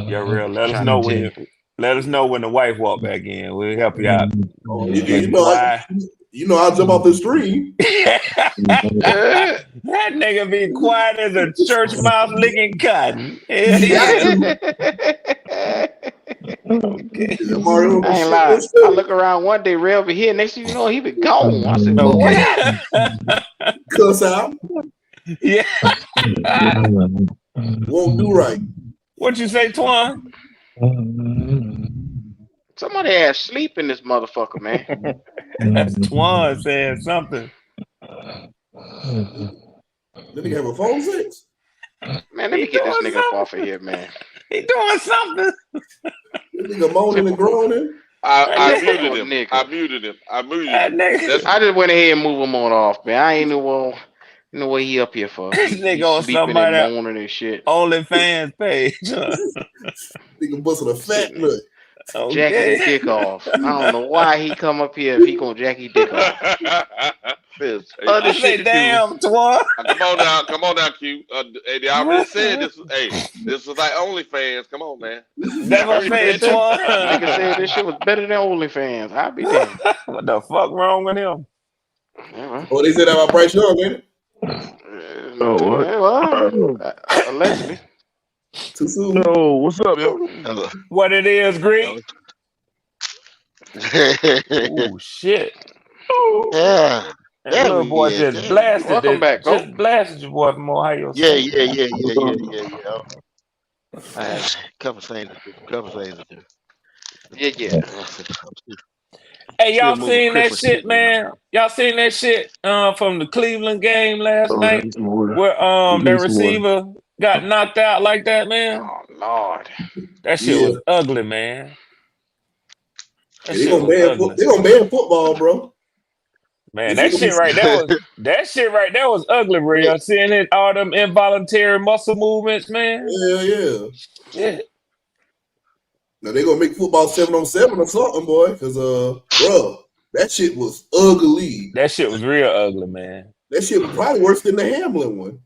Yeah, real. Trying to tell you. Let us know when the wife walk back in. We'll help you out. Oh, She be quiet. you know, I'll jump off the stream. That nigga be quiet as a church mouse licking cotton. Hell You got yeah. to. Okay. I'm already on the I ain't shit. lying. Let's I go. look around one day, Rail be here. Next thing you know, he be gone. I said, "Boy, what Okay. happened?" Cuss out. Yeah. Won't do right. What you say, Twan? Somebody had sleep in this motherfucker, man. That's Twan saying something. Then nigga have a phone sex. Man, let He me get this doing nigga up something. off of here, man. He doing something. This nigga moaning and groaning. I Typical muted him. nigga. I muted him. That nigga, That's I just went ahead and move him on off, man. I ain't know what he up here for. this He nigga on sleeping and somebody moaning and shit. OnlyFans page. Nigga busting a fat Sitting nut. jacking his Okay. dick off. I don't know why he come up here if he gonna jack his dick off. There's hey, other I shit say, to do. damn, Twan. come on now, Q. Hey, they already said this. Hey, this was like OnlyFans. Come on, man. That's what I That's what they say, say. Twan. Nigga said this shit was better than OnlyFans. I'll be damned. What the fuck wrong with him? Yeah, Oh, they said that about Bryce Young, ain't it? Oh, what? Allegedly. Too soon. No, what's up, yo? Hello. What it is, Greek? yeah, Oh shit. there Little boy we is. just There we is. Welcome back, Coach. blasted your boy from Ohio Yeah, State, yeah, man. yeah, yeah, yeah, yeah, yeah. I had a couple things to do. Couple things to do. Yeah. I'm Hey, still y'all moving seen that Christmas shit shit, around. man? Y'all seen that shit from the Cleveland game last Oh, night that's more. where the This more. receiver got knocked out like that, man? Oh Lord. That shit Yeah. was ugly, man. That Yeah, they shit gonna was ban ugly. they gonna ban football, bro. Man, This shit gonna be that shit right there was ugly, real. Seeing it, all them involuntary muscle movements, man. yeah. Shit. Now they gonna make football 7-on-7 or something, boy. Cause bro, that shit was ugly. That shit was real ugly, man. That shit was probably worse than the Hamlin one.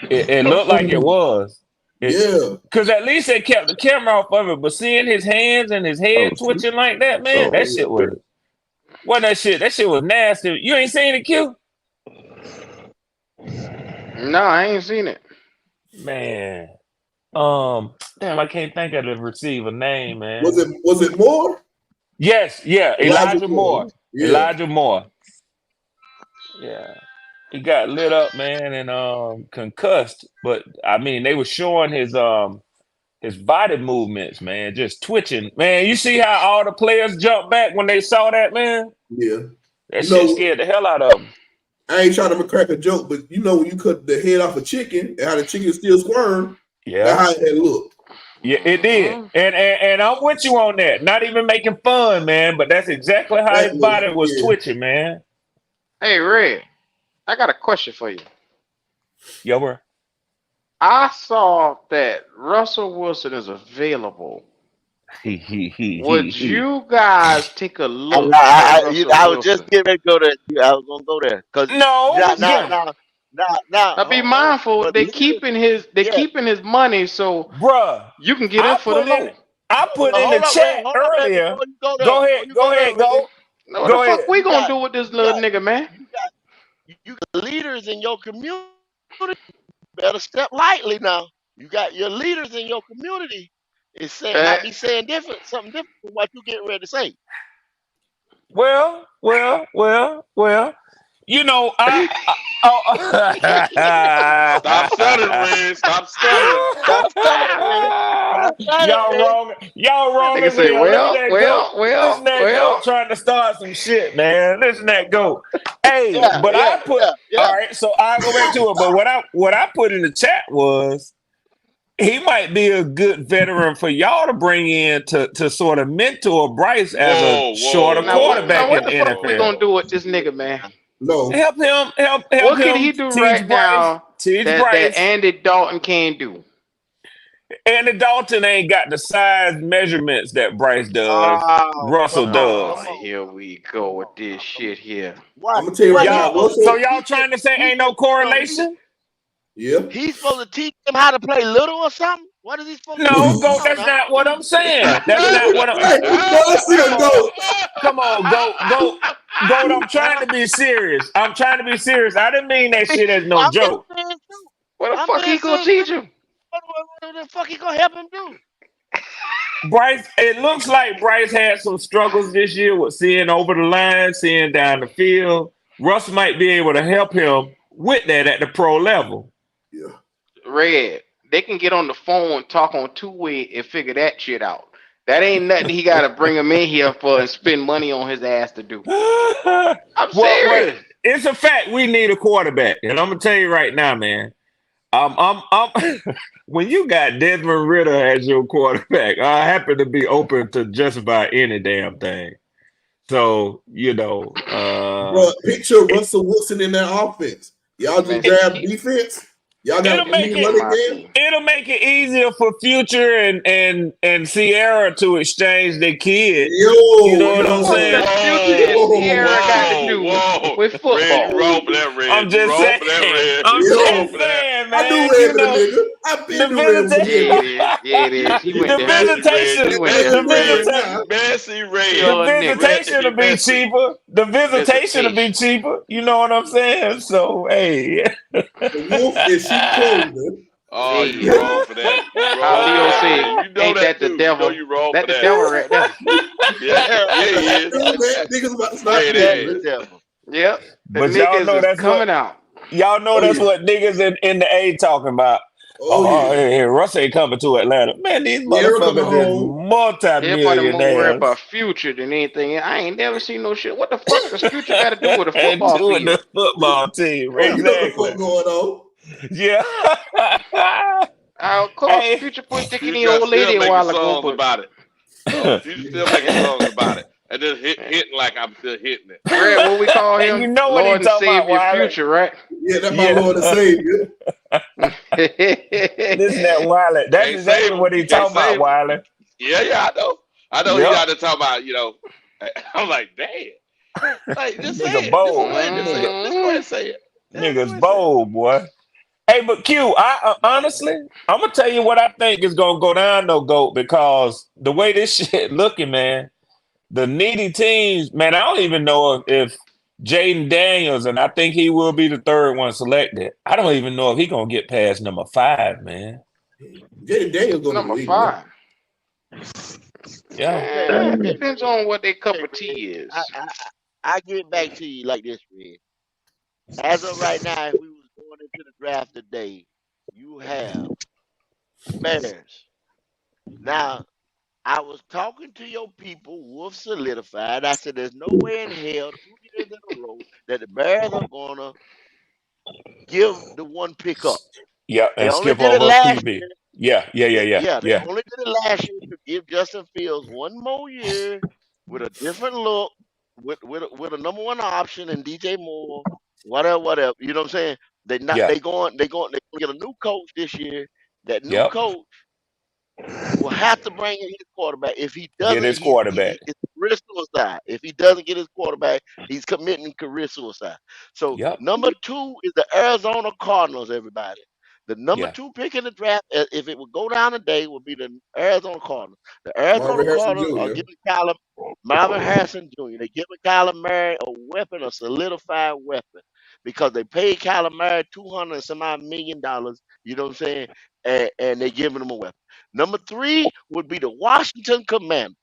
It looked like it was. Yeah. Because at least they kept the camera off of it, but seeing his hands and his Oh, head twitching like that, man, oh, that shit was What that shit? That shit was nasty. You ain't seen it, Q? No, I ain't seen it. Man. Damn, I can't think of the receiver name, Was man. it more? Yes, yeah, Elijah Elijah Moore. Moore. Yeah. Elijah Moore. Yeah. He got lit up, man, and concussed. But I mean, they were showing his body movements, man, just twitching. Man, you see how all the players jumped back when they saw that, man? Yeah. That You shit know, scared the hell out of them. I ain't trying to crack a joke, but you know when you cut the head off a chicken and how the chicken still squirm, that's Yeah. how it looked. Yeah, it did. Mhm. And I'm with you on that. Not even making fun, man, but that's exactly how his That was body was twitching, man. Hey, Red, I got a question for you. Yo, bro. I saw that Russell Wilson is available. Would He. you guys take a I, look at I, I, you- Russell I was just Wilson? getting ready to go there. I was gonna go there because No, now, now, yeah, now, now, Now be hold, mindful, but they leaders, keeping his they yeah. keeping his money so bruh. you can get in I for the put in low. I put Well, in the hold up, Red. chat Hold up, Red. earlier. Before you go there, Go before ahead, you go go there, ahead, Red, go. Now what the Go fuck ahead. we you gonna got, do with this you little got, nigga, man? you got leaders in your community. Better step lightly now. You got your leaders in your community. It saying Uh, might be saying something different from what you getting ready to say. Well. You know, oh. Stop stuttering, Red. Stop stuttering. Stop stuttering, Red. Stop stuttering, Red. Y'all that wrong nigga as say, hell. Look at well, that goat. well, well, Listen to that goat well. trying to start some shit, man. Listen to that goat. Hey, Yeah, but yeah, I put yeah, yeah. all right, so I go back to it. But what I put in the chat was he might be a good veteran for y'all to bring in to sort of mentor Bryce as a Whoa, whoa, shorter whoa, Now quarterback what in whoa, the the fuck we NFL. gonna whoa. do with this nigga, man? No. Help What can him he do teach right Bryce. now Teach that Bryce. Andy Dalton can't do? Andy Dalton ain't got the size measurements that Bryce does. Oh, Russell come on, Oh, does. come on. here we go with this shit here. What? I'm gonna tell you What right he's now, Y'all, supposed to so Russell. y'all teach him? trying to say He's ain't no supposed to teach him. correlation? Yeah. He's supposed to teach him how to play little or something. What is he supposed to do? No, Come go. on That's now. not what I'm saying. That's Hey, not what I'm. no, let's see Come a on. goat. Come on, go. I'm trying Huh? to be serious. I'm trying to be serious. I didn't mean that shit as no I'm being joke. serious too. What the I'm fuck he being gonna serious teach too. him? What the fuck he gonna help him do? Bryce, it looks like Bryce had some struggles this year with seeing over the line, seeing down the field. Russ might be able to help him with that at the pro level. Yeah. Red, they can get on the phone, talk on two-way, and figure that shit out. That ain't nothing he gotta bring him in here for and spend money on his ass to do. I'm Well, serious. it's a fact we need a quarterback, and I'm gonna tell you right now, man. I'm when you got Desmond Ritter as your quarterback, I happen to be open to just about any damn thing. So Bro, picture it, Russell Wilson in that offense. Y'all just Man, it grab keep defense. Y'all got it'll a clean make keep it running my game. team. it'll make it easier for Future and Sierra to exchange their kid. You Yo, know What what the I'm fuck saying? does Future and Whoa, Sierra got to whoa, do whoa. with Red, you football? wrong for that, I'm Red. You just wrong for that, saying. Red. I'm You wrong yo, just for that. saying, I do man. red with a nigga. I The been do red with a Yeah, visitation. nigga. it is. Yeah, it is. He went The You there. messy, Red. visitation, He You went Hey, there. the messy, you Red. red visitation, now. Messy, Red. the Pure nigga. Red, visitation will you be messy. cheaper. The visitation will be Visitation. cheaper. You know what I'm saying? So hey, The wolf in sheep clothing. Oh, you Hey, wrong for that. You how wrong for Leo that, say, Red. You know ain't that that the too. You know devil? you wrong That for the that. devil right there. Yeah, yeah, That's he how I is. feel, man. Niggas about to start Yeah, it That's killing, the is. man. devil. Yep. The but niggas is coming out. y'all know Oh, that's yeah. what niggas in the A talking about. Oh, Oh, yeah. hey, Russ ain't coming to Atlanta. Man, these Sierra coming motherfuckers is home. Everybody more worried about multimillionaires. Future than anything. I ain't never seen no shit. What the fuck does Future got to do with a And football doing the field? football team. Oh, you know what the Exactly. fuck going on. Yeah. Of course, Hey. Future put dick in Future the got old still lady a making while ago, songs but about it. Future still making yeah. songs about it. And just hitting like I'm still hitting it. Red, what we call And you him? know what he Lord and talking about, Savior Wiley. Future, right? Yeah, that's my Lord and Yeah. Savior. Listen that Wiley. That's Can't save exactly him. what he You can't talking about, save him. Wiley. Yeah, yeah, I know. I know he Yep. out there talking about, I'm like, damn. Like, just say Nigga it. Just go bold. ahead. Just say Nigga it. Just go ahead Mm, and say it. Yeah, go ahead niggas and say it. bold, boy. Hey, but Q, I honestly, I'm gonna tell you what I think is gonna go down though, Goat, because the way this shit looking, man, the needy teams, man, I don't even know if Jaden Daniels, and I think he will be the third one selected. I don't even know if he gonna get past number 5, man. Jaden Daniels going to the Number league, man. 5. Yeah. Okay, okay, Depends on what their cup okay, of Red. tea I, is. I I get back to you like this, Red. As of right now, if we was going into the draft today, you have the Bears. Now, I was talking to your people, Wolf solidified. I said, there's no way in hell 2 years in a row that the Bears are gonna give the one pick up. Yeah, They and only skip did it over last QB. year. Yeah, yeah, yeah, yeah, Yeah, they yeah. only did it last year to give Justin Fields one more year with a different look, with a number one option and DJ Moore, whatever, whatever. You know what I'm saying? Yeah. They get a new coach this year. That new Yep. coach will have to bring in his quarterback. If he Get doesn't, his quarterback. it's career suicide. If he doesn't get his quarterback, he's committing career suicide. So Yep. number 2 is the Arizona Cardinals. Everybody, the number Yeah. 2 pick in the draft, if it would go down today, would be the Arizona Cardinals. The Arizona Marvin Harrison Cardinals are Jr. giving Marvin Harrison Jr. They're giving Kyler Murray a weapon, a solidified weapon, because they paid Kyler Murray $200 and some odd $1 million. You know what I'm saying? And they're giving him a weapon. Number 3 would be the Washington Commanders.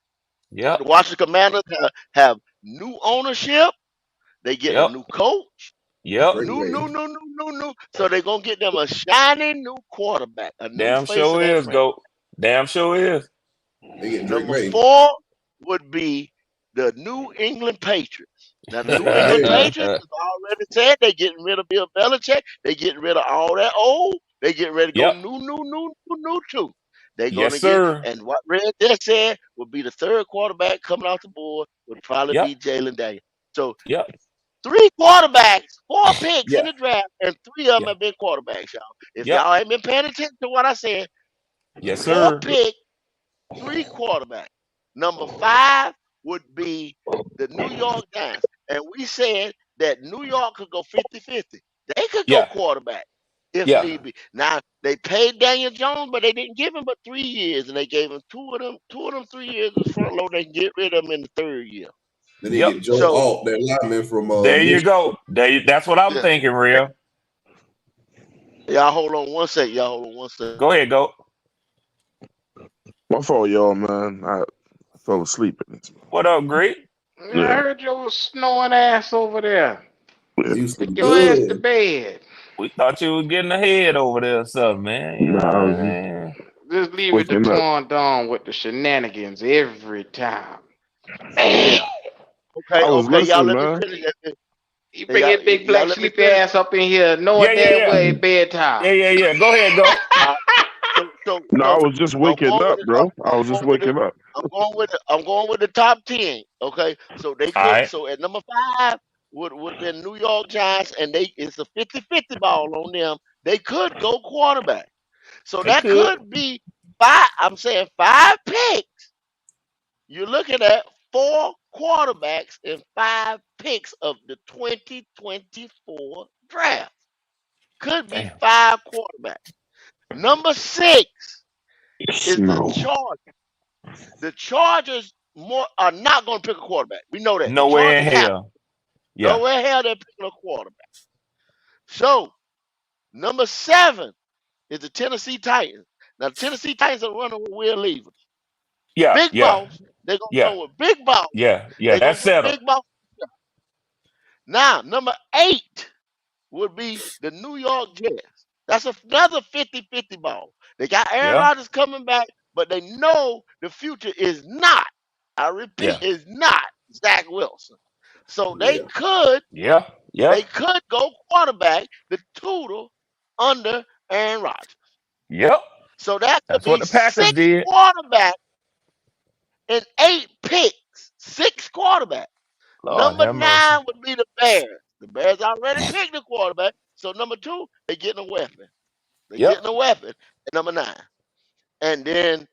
Yep. The Washington Commanders have new ownership. They getting a Yep. new coach. Yep. Drake May. New. So they're gonna get them a shiny new quarterback, a new Damn face of sure that is, franchise. GOAT. Damn sure is. They getting Drake Number May. 4 would be the New England Patriots. Now the New England Hey, Patriots has already said they getting rid of Bill Belichick. They getting rid of all that old. They getting ready to go Yep. new too. They're Yes, gonna get, sir. and what Red just said would be the third quarterback coming off the board would probably be Yep. Jalen Daniels. So Yep. 3 quarterbacks, 4 picks in Yeah. the draft, and 3 of them Yeah. have been quarterbacks, y'all. If Yep. y'all ain't been paying attention to what I said, Yes, 4 sir. picks, 3 quarterbacks. Number 5 would be the New York Giants. And we said that New York could go 50-50. They could go Yeah. quarterback if Yeah. need be. Now they paid Daniel Jones, but they didn't give him but 3 years, and they gave him two of them 3 years as front load. They can get rid of him in the third year. Then they Yep. get Joe So Alt, that lineman from There you Michigan. go. That's what I'm yeah, thinking, real. y'all hold on one second. Y'all hold on one second. Go ahead, GOAT. My fault, y'all, man. I fell asleep in this. What up, Great? I Yeah. heard your snoring ass over there. Yeah. You some Take your ass to good. bed. We thought you was getting ahead over there or something, man. You know Nah, what I I was mean? Just leave it to waking up. Twan Don with the shenanigans every time. Yeah. I was Okay, y'all listening, let me man. finish that. You Hey, bring your big y'all black let me sleepy finish. ass up in here Yeah, knowing yeah, damn well yeah. it's bedtime. Yeah, yeah, yeah. Go ahead, GOAT. Uh, so No, I was just I'm waking going with up, it. bro. I was just waking up. I'm going with the top 10. Okay, so they All could. right. So at number 5 would have been New York Giants, and it's a 50-50 ball on them. They could go quarterback. So They that could. could be 5. I'm saying 5 picks. You're looking at 4 quarterbacks and 5 picks of the 2024 draft. Could be Damn. 5 quarterbacks. Number 6 is the Snow. Chargers. The Chargers are not going to pick a quarterback. We know that. The Nowhere in Chargers have hell. Yeah. nowhere in hell they're picking a quarterback. So number 7 is the Tennessee Titans. Now the Tennessee Titans are running with Will Levis. Yeah. Big Yeah. boss. They're gonna Yeah. run with big boss. Yeah. Yeah. They're That's gonna put settled. big boss. Now number 8 would be the New York Jets. That's another 50-50 ball. They got Aaron Yeah. Rodgers coming back, but they know the future is not, I Yeah. repeat, is not Zach Wilson. So Yeah. Yeah. Yeah. they could go quarterback the tutor under Aaron Rodgers. Yep. So that could That's what be the Packers 6 did. quarterbacks and 8 picks. 6 quarterbacks. Lord Number have mercy. 9 would be the Bears. The Bears already picked the quarterback. So number 2, they're getting a weapon. They're Yep. getting a weapon at number 9. And then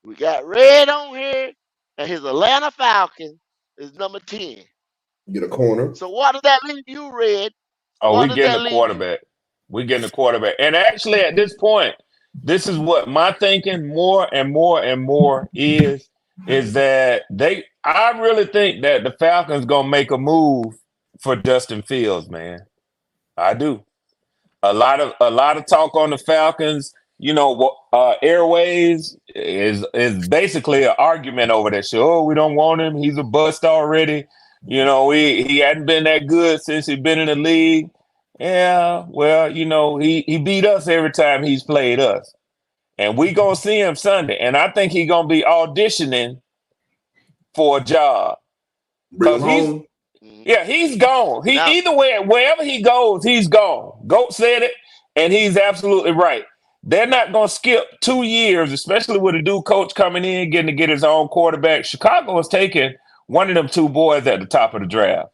we got Red on here, and his Atlanta Falcons is number 10. Get a corner. So what does that leave you, Red? Oh, What we does getting that a leave you? quarterback. We getting a quarterback. And actually, at this point, this is what my thinking more and more and more is that I really think that the Falcons gonna make a move for Justin Fields, man. I do. A lot of talk on the Falcons. Airways is basically an argument over that shit. Oh, we don't want him. He's a bust already. He hadn't been that good since he's been in the league. Yeah, well, he beat us every time he's played us, and we gonna see him Sunday. And I think he gonna be auditioning for a job Bring him because he's home. Mhm. yeah, he's gone. He Now, either way, wherever he goes, he's gone. Goat said it, and he's absolutely right. They're not going to skip 2 years, especially with a new coach coming in, getting to get his own quarterback. Chicago is taking one of them two boys at the top of the draft.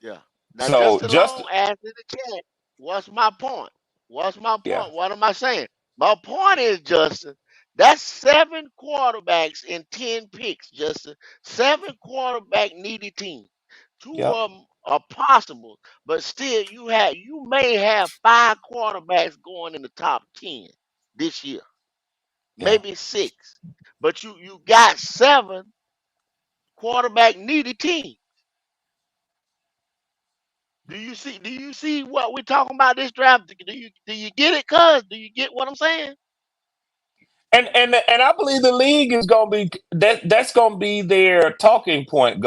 yeah. Now, So Justin just Long asked in the chat, what's my point? What's my yeah, point? What am I saying? My point is, Justin, that's 7 quarterbacks in 10 picks, Justin. 7 quarterback needy teams. Two yep, of them are possible, but still, you may have 5 quarterbacks going in the top 10 this year, yeah. maybe 6, but you got 7 quarterback needy teams. Do you see what we're talking about this draft? Do you get it, cuz? Do you get what I'm saying? And I believe the league is gonna be that's gonna be their talking point.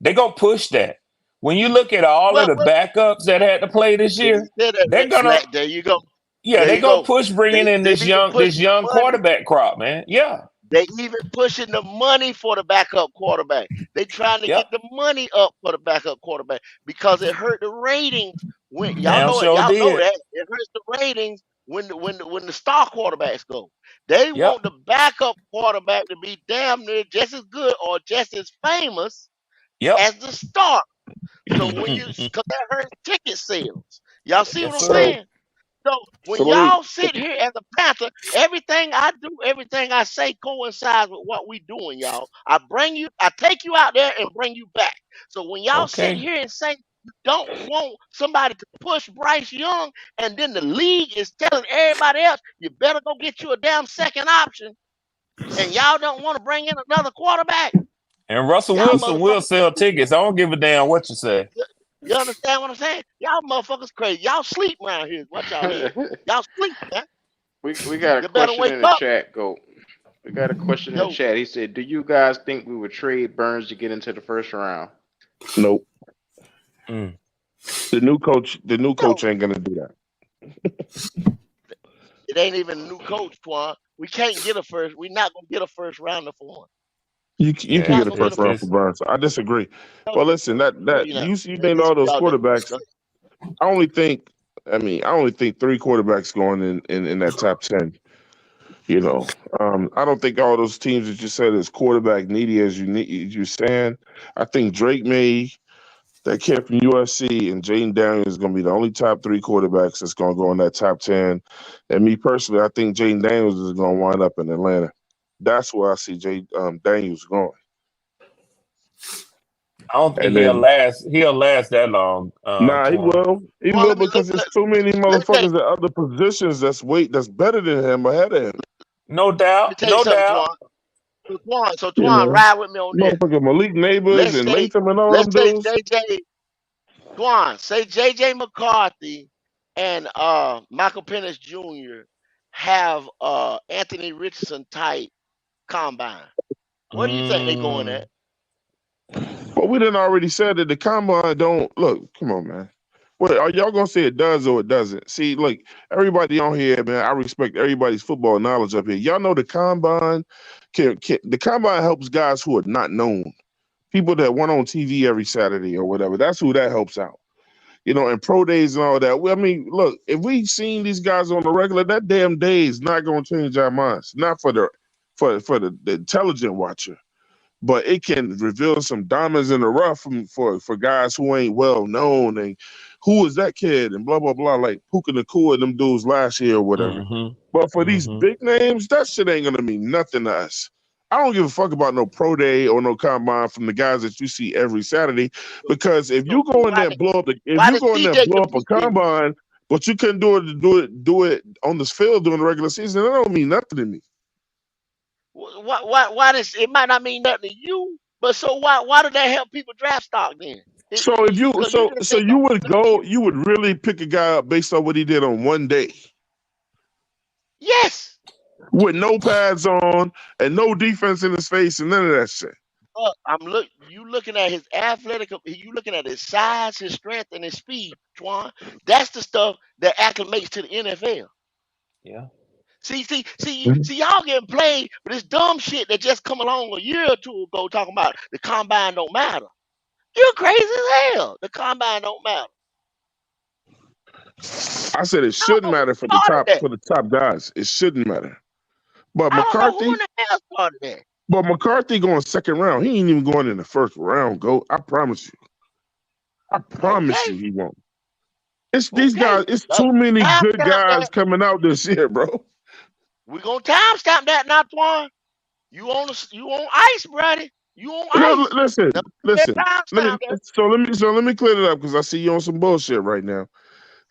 They're gonna push that. When you look at all of Well, the backups that had to play this they year, said that, they're gonna there you go. yeah, There they're you gonna go. push bringing in They this even young this pushing the young money. quarterback crop, man. Yeah, They even pushing the money for the backup quarterback. They trying to yep, get the money up for the backup quarterback because it hurt the ratings. When y'all damn know it, sure y'all know did. that it hurts the ratings when the star quarterbacks go. They Yep, want the backup quarterback to be damn near just as good or just as famous yep. as the star. So because that hurts ticket sales. Y'all see what Yes, I'm sir. So, saying? So when so let me. y'all sit here as a Panther, everything I do, everything I say coincides with what we doing, y'all. I take you out there and bring you back. So when y'all sit Okay. here and say you don't want somebody to push Bryce Young, and then the league is telling everybody else, you better go get you a damn second option, and y'all don't want to bring in another quarterback, And Russell y'all Wilson will motherfuckers sell crazy. tickets. I don't give a damn what you say. You understand what I'm saying? Y'all motherfuckers crazy. Y'all sleep around here. Is what y'all is. Y'all sleep, man. We got a You better question wake in the up. chat, Go. We got a question in the Yo, chat. He said, "Do you guys think we would trade Burns to get into the first round?" Nope. Mm. The new coach yo, ain't gonna do that. it ain't even a new coach, Twan. We can't get a first. We're not gonna get a first rounder for one. You We're can Yeah, not get a gonna get first a it's first. round for it's Burns. I disagree. No, But listen, that no, that you're not. you named This all those y'all just quarterbacks. go I only think. I only think three quarterbacks going in that top 10. You know, I don't think all those teams that you said is quarterback needy as you're saying. I think Drake May, that kid from USC, and Jaden Daniels is going to be the only top three quarterbacks that's going to go in that top 10. And me personally, I think Jaden Daniels is going to wind up in Atlanta. That's where I see Daniels going. I don't think And then, he'll last that long, nah, he Twan. will. He Twan, will because there's too many let me tell you, motherfuckers at other positions that's better than him ahead of him. No let me doubt, tell you no something, doubt. Twan. So You Twan, know, ride with me on this. motherfucker Malik Neighbors Let's and say, Latham and all them let's say dudes. JJ Twan, say JJ McCarthy and Michael Penix Jr. have Anthony Richardson type combine. What do you think they going Mm. at? But we done already said that the combine don't look. Come on, man. What are y'all gonna say? It does or it doesn't? See, look, everybody on here, man. I respect everybody's football knowledge up here. Y'all know the combine the combine helps guys who are not known, people that went on TV every Saturday or whatever. That's who that helps out. You know, and pro days and all that. Well, I mean, look, if we seen these guys on the regular, that damn day is not gonna change our minds. Not for the intelligent watcher, but it can reveal some diamonds in the rough for guys who ain't well known and who is that kid and blah blah blah, like Puka Nakua and them dudes last year or whatever. Mm-hmm. But for these Mm-hmm. big names, that shit ain't gonna mean nothing to us. I don't give a fuck about no pro day or no combine from the guys that you see every Saturday, So, because if so, you so go in there and if why you did go in there and CJ blow up a compete then? combine, but you couldn't do it on this field during the regular season, that don't mean nothing to me. Why does it might not mean nothing to you, But so why did that help people draft stock then? So if you Because you so just so think you on would you, go, you would really pick a guy up based on what he did on one day yes. with no pads on and no defense in his face and none of that shit. But you looking at his you looking at his size, his strength, and his speed, Twan. That's the stuff that acclimates to the NFL. Yeah. See, y'all getting played with this dumb shit that just come along a year or two ago talking about the combine don't matter. You're crazy as hell. The combine don't matter. I said it I don't shouldn't know who matter started that. for the top guys. It shouldn't matter. But I don't know who in McCarthy, the hell started that. but McCarthy going second round. He ain't even going in the first round. Go, I promise you. I promise you, Okay, he won't. It's these okay. guys. It's too many good Timestamp guys that. coming out this year, bro. We gonna timestamp that now, Twan. You on ice, buddy. You on No, ice. listen, Now, that listen. Let me timestamp that. let me clear it up because I see you on some bullshit right now.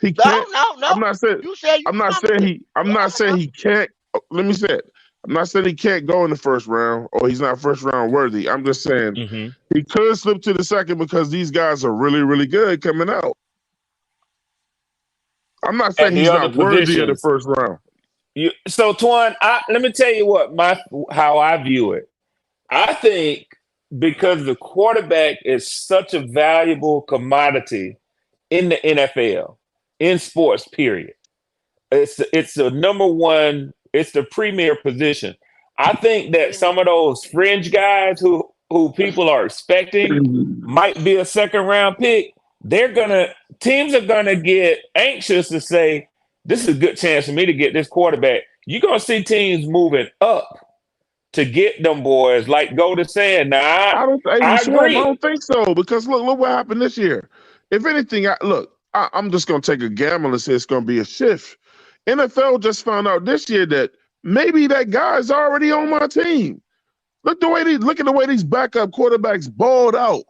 He No, can't. no, no. I'm not saying. You said you coming. I'm not saying he can't. Let me say it. I'm not saying he can't go in the first round or he's not first round worthy. I'm just saying Hmm. he could slip to the second because these guys are really, really good coming out. I'm not At saying the he's other not worthy of the positions, first round. so Twan, let me tell you what my how I view it. I think because the quarterback is such a valuable commodity in the NFL, in sports, period. It's the number one, it's the premier position. I think that Mhm. some of those fringe guys who people are expecting might be a second round pick. They're gonna Teams are gonna get anxious to say, this is a good chance for me to get this quarterback. You're gonna see teams moving up to get them boys, like Golden saying. Now I don't. Hey, I Swarm, I agree. don't think so because look what happened this year. If anything, I'm just gonna take a gamble and say it's gonna be a shift. NFL just found out this year that maybe that guy's already on my team. Look at the way these backup quarterbacks balled out.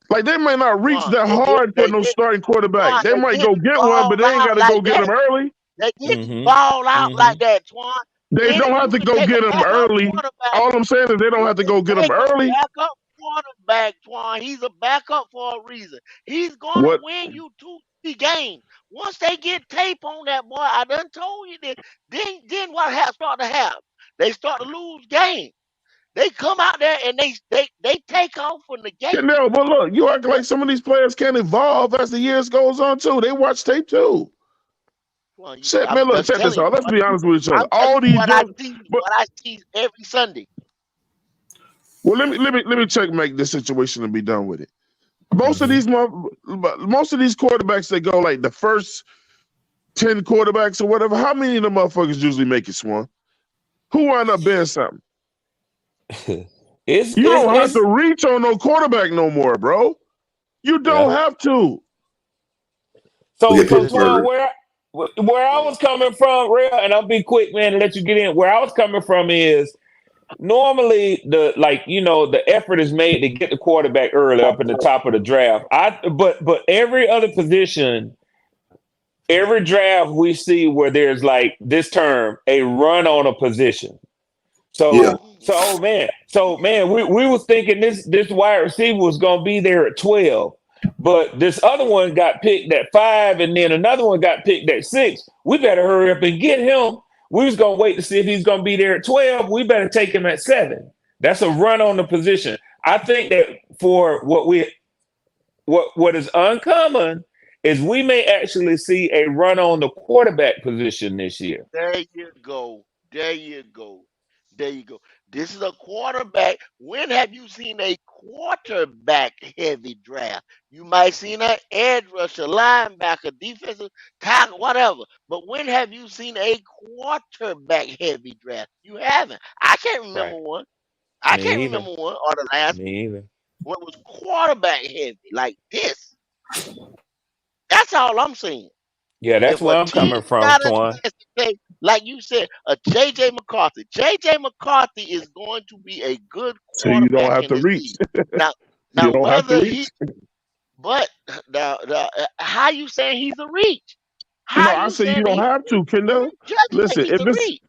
Like they might not reach Twan, that hard for no starting quarterback. Twan, They they might go didn't get one, ball but they ain't out got to go like get that. him early. They didn't Hmm. ball out Hmm. like that, Twan. They don't have You to can go take a get him backup early. quarterback. All I'm saying is they don't You have to can go get him take a early. backup quarterback, Twan. He's a backup for a reason. He's gonna What? win you 2, 3 games. Once they get tape on that boy, I done told you this. Then what start to happen? They start to lose games. They come out there and they take off from the gate. No, but look, you act like some of these players can evolve as the years goes on too. They watch tape too. Well, Shit, I'm man, look, just check this telling you out. Let's what be honest with each other. I'm telling All you these young, but what I see every Sunday. well, let me checkmate this situation and be done with it. Most of Hmm. these most of these quarterbacks that go like the first 10 quarterbacks or whatever, how many of them motherfuckers usually make it, Swan? Who wind up being something? You don't have to It's reach on no quarterback no more, bro. You yeah. don't have to. Look So at so Listen, Twan, Pittsburgh. where go I ahead. was coming from, real, and I'll be quick, man, and let you get in. Where I was coming from is normally the effort is made to get the quarterback early up in the top of the draft. But every other position, every draft we see where there's like this term, a run on a position. Yeah. So man, we was thinking this wide receiver was gonna be there at 12. But this other one got picked at 5, and then another one got picked at 6. We better hurry up and get him. We was gonna wait to see if he's gonna be there at 12. We better take him at 7. That's a run on the position. I think that for what is uncommon is we may actually see a run on the quarterback position this year. There you go. There you go. There you go. This is a quarterback. When have you seen a quarterback heavy draft? You might seen an edge rusher, linebacker, defensive tackle, whatever. But when have you seen a quarterback heavy draft? You haven't. I can't remember Right. one. I can't Me either. remember one or the last Me either. one was quarterback heavy like this. That's all I'm saying. Yeah, that's If a where I'm team coming from, got a Twan. chance to take, like you said, a JJ McCarthy. JJ McCarthy is going to be a good So you don't quarterback have in to this reach. league. Now, You now don't have to whether reach. he, but how you saying he's a reach? No, How I you say you saying that don't he's have a reach? to, Kendall. You just said Listen, he's if a it's reach.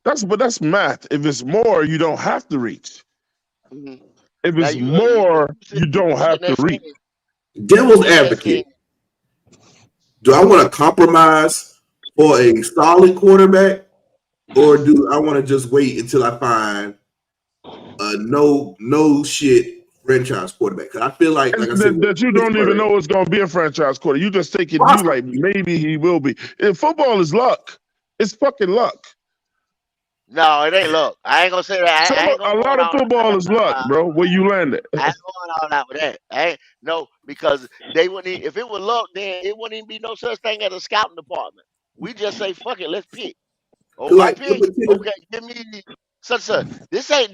that's math. If it's more, you don't have to reach. Mhm. If Now it's more, you don't you have sitting to there reach. saying you Devil's sitting there saying advocate. Do I want to compromise for a solid quarterback, or do I want to just wait until I find a no shit franchise quarterback? Because I feel like I said, That you don't even Pittsburgh, know it's going to be a franchise quarter. You just take it. You like possibly. maybe he will be. And football is luck. It's fucking luck. no, it ain't luck. I ain't gonna say that. I ain't A gonna go lot of all football is luck, bro. Where you land it. I ain't going all out with that. I ain't no because they wouldn't. If it was luck, then it wouldn't even be no such thing as a scouting department. We just say fuck it, let's pick. Oh, I Like pick. Okay, give me such such. This is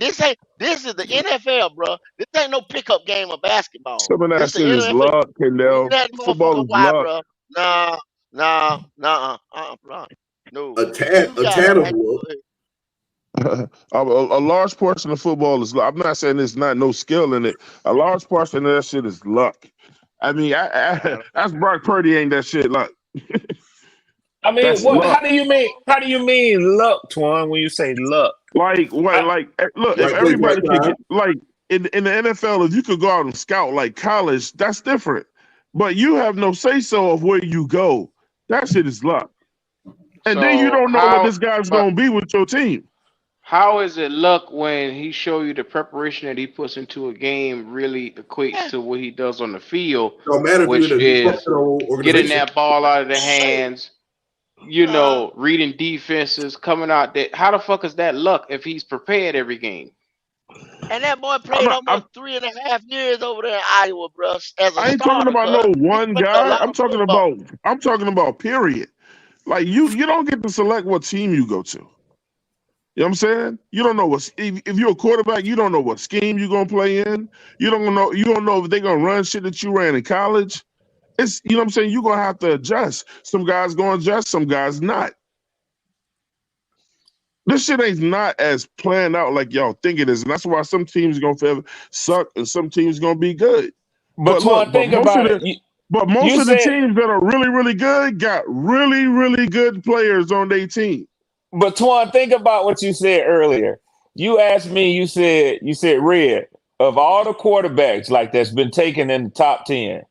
the NFL, bro. This ain't no pickup game of basketball. Some of that This the shit is NFL. luck, Read Kendall. that Football motherfucker is why, luck. bro? Nah, nah, nah, nah. No, you a got to tad of luck. actually. A large portion of football is luck. I'm not saying there's not no skill in it. A large portion of that shit is luck. I mean, that's Brock Purdy ain't that shit luck. I mean, That's what? luck. How do you mean? How do you mean luck, Twan? When you say luck, Like what? I, Like look, if Right place, right everybody could time. get like in the NFL, if you could go out and scout like college, that's different. But you have no say so of where you go. That shit is luck. And then you So don't know what how, this guy's but gonna be with your team. how is it luck when he show you the preparation that he puts into a game really equates Yeah, to what he does on the field, No matter if you're in which a is dysfunctional getting organization. that ball out of the hands, uh, reading defenses, coming out there. How the fuck is that luck if he's prepared every game? and that boy I'm played not. almost 3.5 years over there in Iowa, bro, as a I ain't talking starter. about no Cause he one played a guy. lot of football. I'm talking about period. Like you don't get to select what team you go to. You know what I'm saying? You don't know what if you're a quarterback, you don't know what scheme you're gonna play in. You don't know if they're gonna run shit that you ran in college. It's you know what I'm saying, you're gonna have to adjust. Some guys gonna adjust, some guys not. This shit ain't not as planned out like y'all think it is. And that's why some teams gonna forever suck and some teams gonna be good. but But look, Twan, think about it. most You of the said, teams that are really, really good got really, really good players on their team. but Twan, think about what you said earlier. You asked me. You said Red, of all the quarterbacks like that's been taken in the top 10.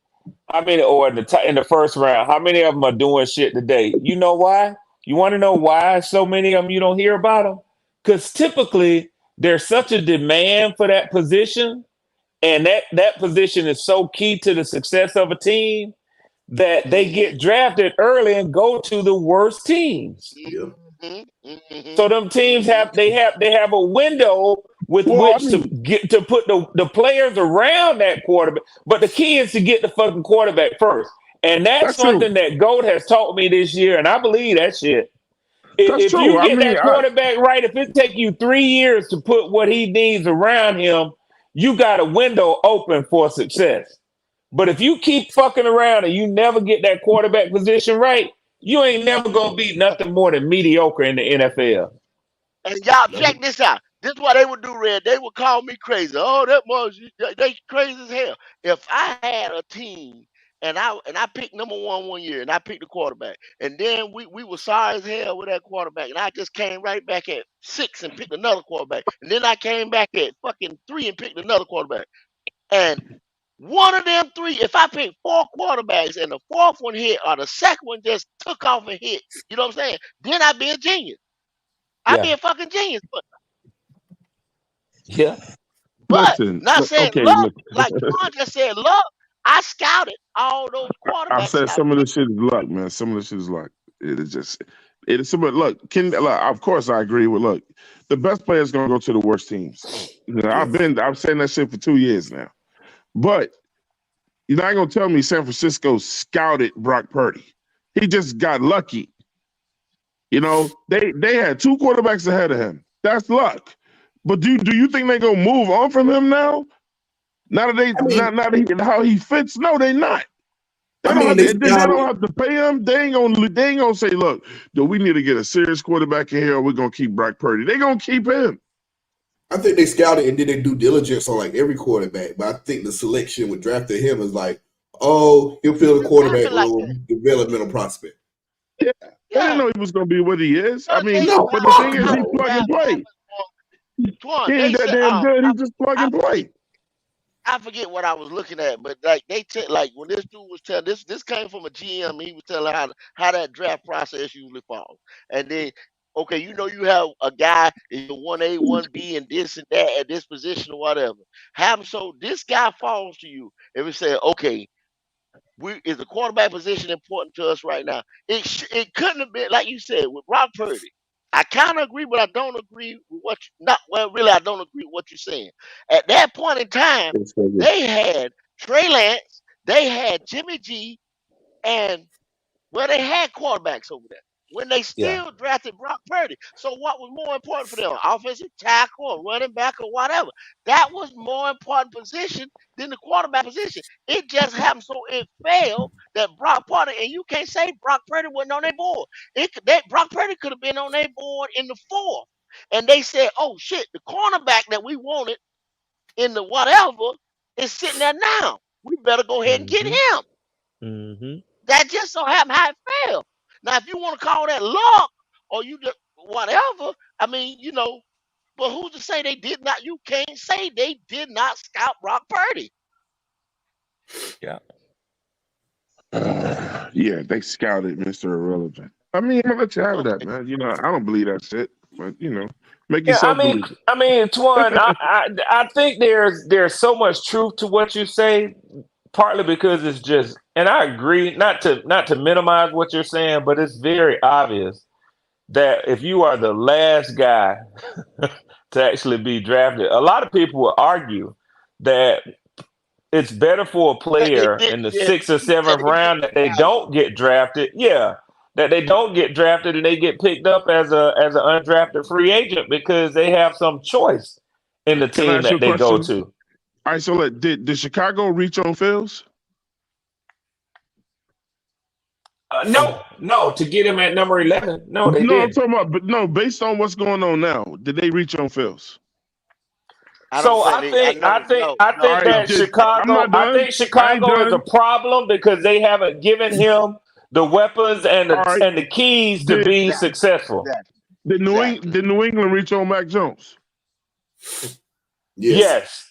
How many, or in the first round? How many of them are doing shit today? You know why? You want to know why so many of them you don't hear about them? Because typically there's such a demand for that position, and that position is so key to the success of a team that they Mm-hmm, get drafted early and go to the worst teams. Yeah. So mm-hmm, them teams mm-hmm. have a window with Well, I which to mean, get to put the players around that quarterback. But the key is to get the fucking quarterback first. And that's that's true. something that Goat has taught me this year, and I believe that shit. That's If true. you I get mean, that quarterback right, if it take you 3 years to put what he needs around him, you got a window open for success. But if you keep fucking around and you never get that quarterback position right, you ain't never gonna be nothing more than mediocre in the NFL. And y'all That's check this out. This is what they would do, Red. They would call me crazy. Oh, that was they crazy as hell. If I had a team and I picked number 1 year and I picked the quarterback, and then we were sorry as hell with that quarterback, and I just came right back at 6 and picked another quarterback, and then I came back at fucking 3 and picked another quarterback, and one of them three, if I picked 4 quarterbacks and the fourth one hit or the second one just took off and hit, you know what I'm saying? Then I'd be a genius. I'd be Yeah, a fucking genius. yeah. But listen. not saying Okay, luck, look. like Twan just said, luck. I scouted all those I quarterbacks and said I some of this picked. shit is luck, man. Some of this shit is luck. It is just it is some look. Of course I agree with look. The best players gonna go to the worst teams. You know, yeah. I'm saying that shit for 2 years now. But you're not gonna tell me San Francisco scouted Brock Purdy. He just got lucky. You know, they had 2 quarterbacks ahead of him. That's luck. But do you think they gonna move on from him now? Now that I mean, how he fits? No, they not. They I don't mean, have they to. They scouted. don't have to pay him. They ain't gonna say, look, do we need to get a serious quarterback in here, or we're gonna keep Brock Purdy? They gonna keep him. I think they scouted and did their due diligence on like every quarterback. But I think the selection with drafting him is like, oh, he'll fill the It quarterback happened like that. room, developmental prospect. Yeah, they didn't Yeah. know he was gonna be what he is. I But mean, they No, but the scouted thing fuck is, he no. plug and that play. happens. He Twan, ain't they that said, damn oh, good. He just plug I and play. I forget what I was looking at, but like like when this dude was telling this came from a GM. He was telling how that draft process usually falls, and then okay, you have a guy in 1A, 1B, and this and that at this position or whatever. Have so this guy falls to you, and we say, okay, is the quarterback position important to us right now? It couldn't have been like you said with Brock Purdy. I kind of agree, but I don't agree with what you not well. Really, I don't agree with what you're saying. At that point in time, It's so good. they had Trey Lance, they had Jimmy G, and well, they had quarterbacks over there when they Yeah. still drafted Brock Purdy. So what was more important for them? Offensive tackle or running back or whatever. That was more important position than the quarterback position. It just happened so it failed that Brock Purdy, and you can't say Brock Purdy wasn't on their board. Brock Purdy could have been on their board in the fourth. And they said, oh shit, the cornerback that we wanted in the whatever is sitting there now. We better go ahead and get Mm-hmm. him. Mm-hmm. That just so happened how it fell. Now, if you want to call that luck or you just whatever, I mean, but who's to say they did not? You can't say they did not scout Brock Purdy. Yeah. Yeah, they scouted Mr. Irrelevant. I mean, I'm gonna let you have that, Okay. man. I don't believe that shit, but make Yeah, yourself believe it. Twan, I think there's so much truth to what you say, partly because it's just, and I agree, not to minimize what you're saying, but it's very obvious that if you are the last guy to actually be drafted, a lot of people will argue that it's better for a That they player in didn't the get sixth or that seventh they didn't round that they scout him. don't get drafted. Yeah, that they don't get drafted and they get picked up as an undrafted free agent because they have some choice in the Can I team ask you that a they go question? to. All right, so did Chicago reach on Fields? No, no, to get him at number 11. No, they No, I'm didn't. talking about, but no, based on what's going on now, did they reach on Fields? I don't So think I they. I think I know. think No, I All no, think right, no, that did no. I'm Chicago not I done. think I ain't Chicago is a done. problem because they haven't given him the weapons and All the right, and the keys to did be Exactly. successful. Exactly. Exactly. Did New England reach on Mac Jones? Yes. Yes.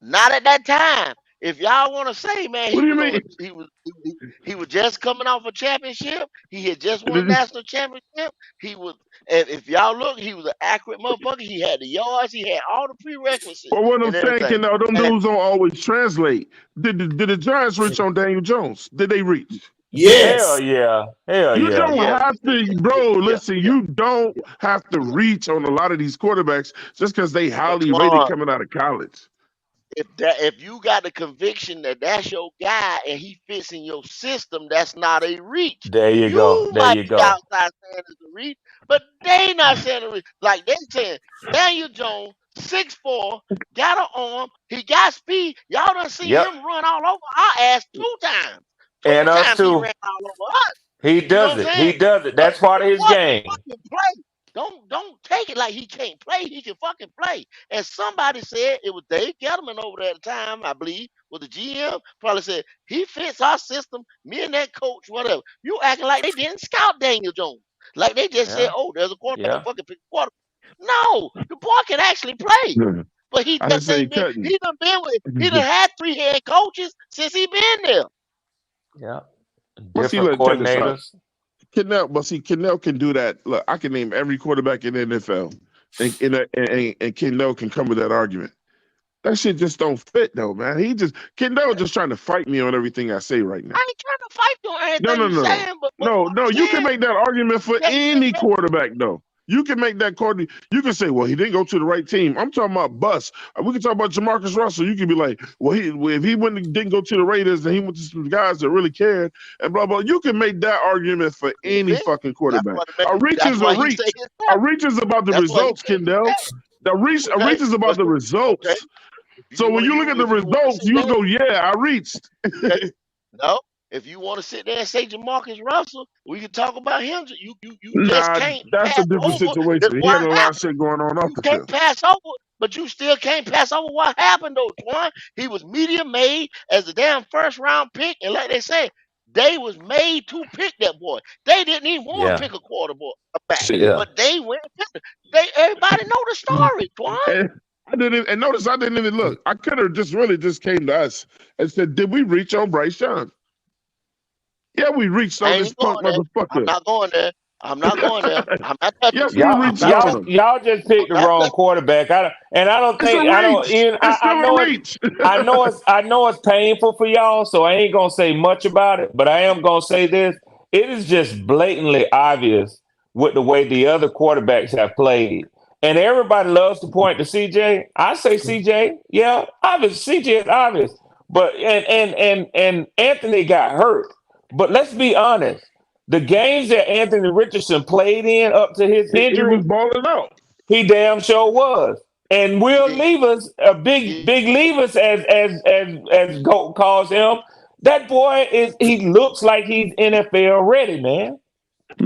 Not at that time. If y'all want to say, man, What he do you was on mean? a he was just coming off a championship. He had just won a Did- national championship. He was, and if y'all look, he was an accurate motherfucker. He had the yards. He had all the prerequisites But what I'm and saying, everything. them And dudes don't always translate. Did the Giants reach on Daniel Jones? Did they reach? Hell Yes. yeah. Hell You yeah. don't yeah, have to, yeah, bro. yeah, Listen, yeah, you don't yeah, have to yeah. reach on a lot of these quarterbacks just because they But highly rated Twan, coming out of college. if you got the conviction that that's your guy and he fits in your system, that's not a reach. There you go. You There might you be go. outside saying it's a reach, but they not saying a reach. Like they saying Daniel Jones, 6'4", got an arm, he got speed. Y'all done see Yep. him run all over our ass 2 times. And Two us times he too. ran all over us. He You know does what I'm it. saying? He does it. But That's part the of his boy can game. fucking play. Don't take it like he can't play. He can fucking play. And somebody said it was Dave Gettleman over there at the time, I believe, was the GM. Probably said he fits our system. Me and that coach, whatever. You acting like they didn't scout Daniel Jones. Like they just said, Yeah. oh, there's a quarterback. Yeah. Fucking pick a quarterback. No, the boy can actually play. But he I didn't just say ain't been. cutting. He done been with. He done had 3 head coaches since he been there. Yeah. But see, Different look, check this out. coordinators. Kennell can do that. Look, I can name every quarterback in the NFL, and Kennell can come with that argument. That shit just don't fit though, man. Kendall just trying to fight me on everything I say right now. I ain't trying to fight you on No, anything no, you no, saying, but what I'm You can saying make that argument for that any quarterback though. You can make that quarter. You can say, well, he didn't go to the right team. I'm talking about bus. We can talk about Jamarcus Russell. You can be like, well, if he didn't go to the Raiders and he went to some guys that really cared and blah blah. You can make that argument for any see, fucking that's quarterback. what it A makes. reach That's is a why he say reach. his A step. reach is about the That's why he results, say his Kendall. step. A Okay, reach is about but the okay, results. if you So when want to you look use, at the if you want to results, sit you there, go, yeah, I reached. okay, no. If you want to sit there and say Jamarcus Russell, we can talk about him. You just Nah, can't that's a pass different over that situation. He what had a lot of happened. shit going on off You the can't field. pass over, but you still can't pass over what happened though, Twan. He was media made as a damn first round pick, and like they say, they was made to pick that boy. They didn't even want to Yeah. pick a quarterback, a back, Shit. Yeah. but they went and picked him. Everybody know the story, Twan. And and notice I didn't even look. I could have just came to us and said, "Did we reach on Bryce Young?" Yeah, we reached I on ain't this even punk going there. I'm motherfucker. not going there. I'm not going there. I'm not touching Yes, it. we Y'all, I'm reached not on y'all, touching him. it. y'all just I'm picked the not wrong touching quarterback. I don't It's a think I don't. reach. Even It's still I a know it. reach. I know it's painful for y'all, so I ain't gonna say much about it. But I am gonna say this: it is just blatantly obvious with the way the other quarterbacks have played, and everybody loves to point to CJ. I say CJ, yeah, obvious. CJ is obvious, but and Anthony got hurt. But let's be honest: the games that Anthony Richardson played in up to his He was injury, balling out. he damn sure was. And Will it. Levis, a big Levis as Goat calls him, that boy he looks like he's NFL ready, man.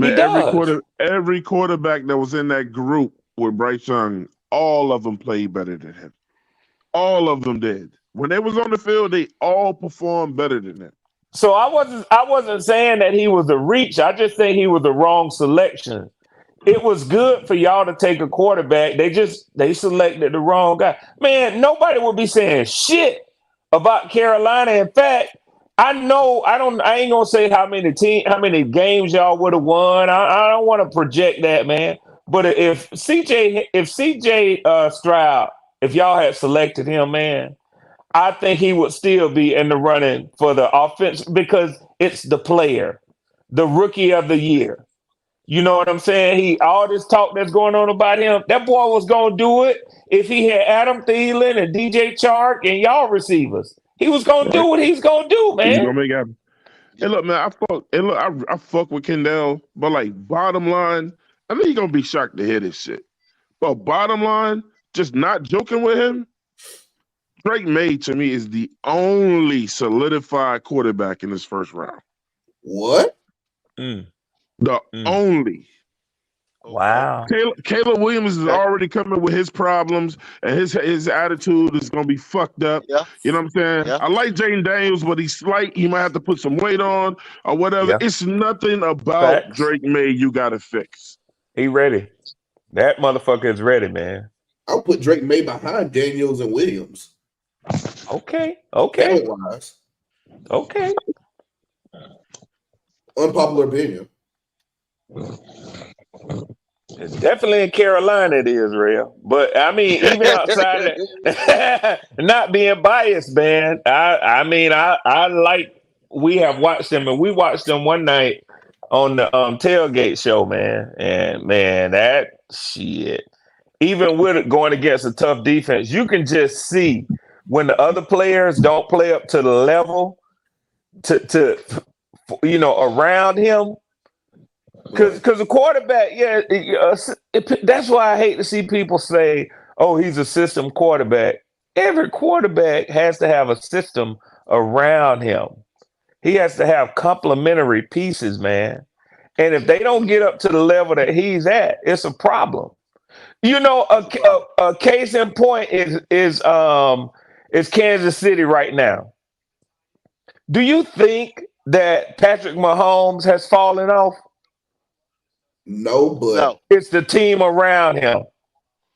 He Man, does. every quarterback that was in that group with Bryce Young, all of them played better than him. All of them did. When they was on the field, they all performed better than him. So I wasn't saying that he was a reach. I just think he was the wrong selection. It was good for y'all to take a quarterback. They selected the wrong guy. Man, nobody would be saying shit about Carolina. In fact, I know I ain't gonna say how many games y'all would have won. I don't want to project that, man. But if CJ Stroud, if y'all had selected him, man, I think he would still be in the running for the offense because it's the player, the rookie of the year. You know what I'm saying? All this talk that's going on about him, that boy was gonna do it if he had Adam Thielen and DJ Chark and y'all receivers. He was gonna do Right? what he's gonna do, He's man. gonna make happen. And look, man, I fuck with Kendall, but like bottom line, I know you're gonna be shocked to hear this shit. But bottom line, just not joking with him, Drake May to me is the only solidified quarterback in this first round. What? Mm, The mm. only. Okay. Wow. Caleb Williams is Okay. already coming with his problems, and his attitude is gonna be fucked up. Yeah. You know what I'm saying? Yeah. I like Jaden Daniels, but he's slight. He might have to put some weight on or whatever. Yeah. It's nothing about Facts. Drake May you gotta fix. He ready. That motherfucker is ready, man. I'll put Drake May behind Daniels and Williams. Okay. Okay. Talent wise. Okay. Unpopular opinion. It's definitely in Carolina, it is real. But I mean, even outside that, not being biased, man. I like we have watched them, and we watched them one night on the tailgate show, man. And man, that shit. Even with it going against a tough defense, you can just see when the other players don't play up to the level to around him. Right. Because the quarterback, yeah, that's why I hate to see people say, "Oh, he's a system quarterback." Every quarterback has to have a system around him. He has to have complementary pieces, man. And if they don't get up to the level that he's at, it's a problem. You know, a case in point is Kansas City right now. Do you think that Patrick Mahomes has fallen off? No, but No. It's the team around him.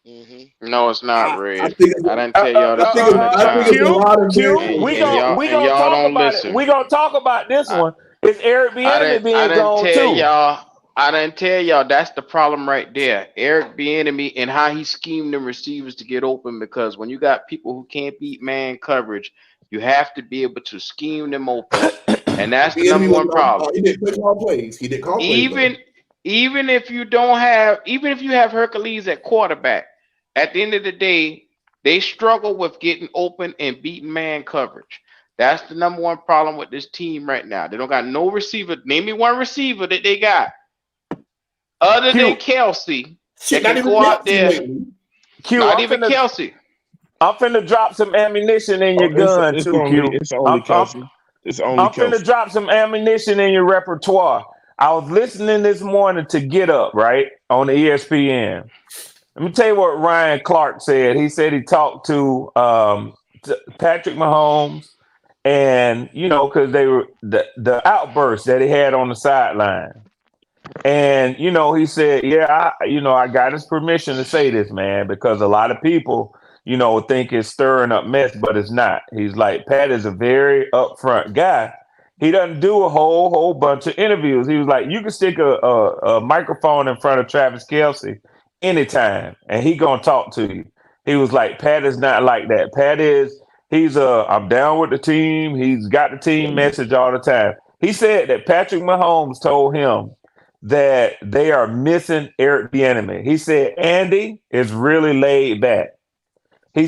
Hmm. No, it's not I red. think I didn't tell y'all I this a think hundred I think it's a times, Q, lot of Q, it. and y'all we and gonna y'all talk don't about it. We listen. gonna talk about this I, one. It's Eric Bieniemy I being didn't gone tell too. y'all. I didn't tell y'all that's the problem right there. Eric Bieniemy and how he schemed them receivers to get open because when you got people who can't beat man coverage, you have to be able to scheme them open, and that's the The enemy number was one problem. he didn't call plays. He didn't call plays though. even even if you don't have even if you have Hercules at quarterback, at the end of the day, they struggle with getting open and beating man coverage. That's the number one problem with this team right now. They don't got no receiver. Name me one receiver that they got other than Q, Kelsey Shit, that not can even go out Kelsey there. lately. Q, Not even Kelsey. I'm finna drop some ammunition in Oh, your gun it's too, only Q. it's only I'm I'm Kelsey. It's only I'm finna Kelsey. drop some ammunition in your repertoire. I was listening this morning to Get Up, right, on the ESPN. Let me tell you what Ryan Clark said. He said he talked to Patrick Mahomes, and because they were the outburst that he had on the sideline. And he said, "Yeah, I got his permission to say this, man, because a lot of people, think it's stirring up mess, but it's not." He's like, "Pat is a very upfront guy. He doesn't do a whole bunch of interviews." He was like, "You can stick a microphone in front of Travis Kelce anytime, and he gonna talk to you." He was like, "Pat is not like that. Pat is I'm down with the team. He's got the team message all the time." He said that Patrick Mahomes told him that they are missing Eric Bieniemy. He said Andy is really laid back. He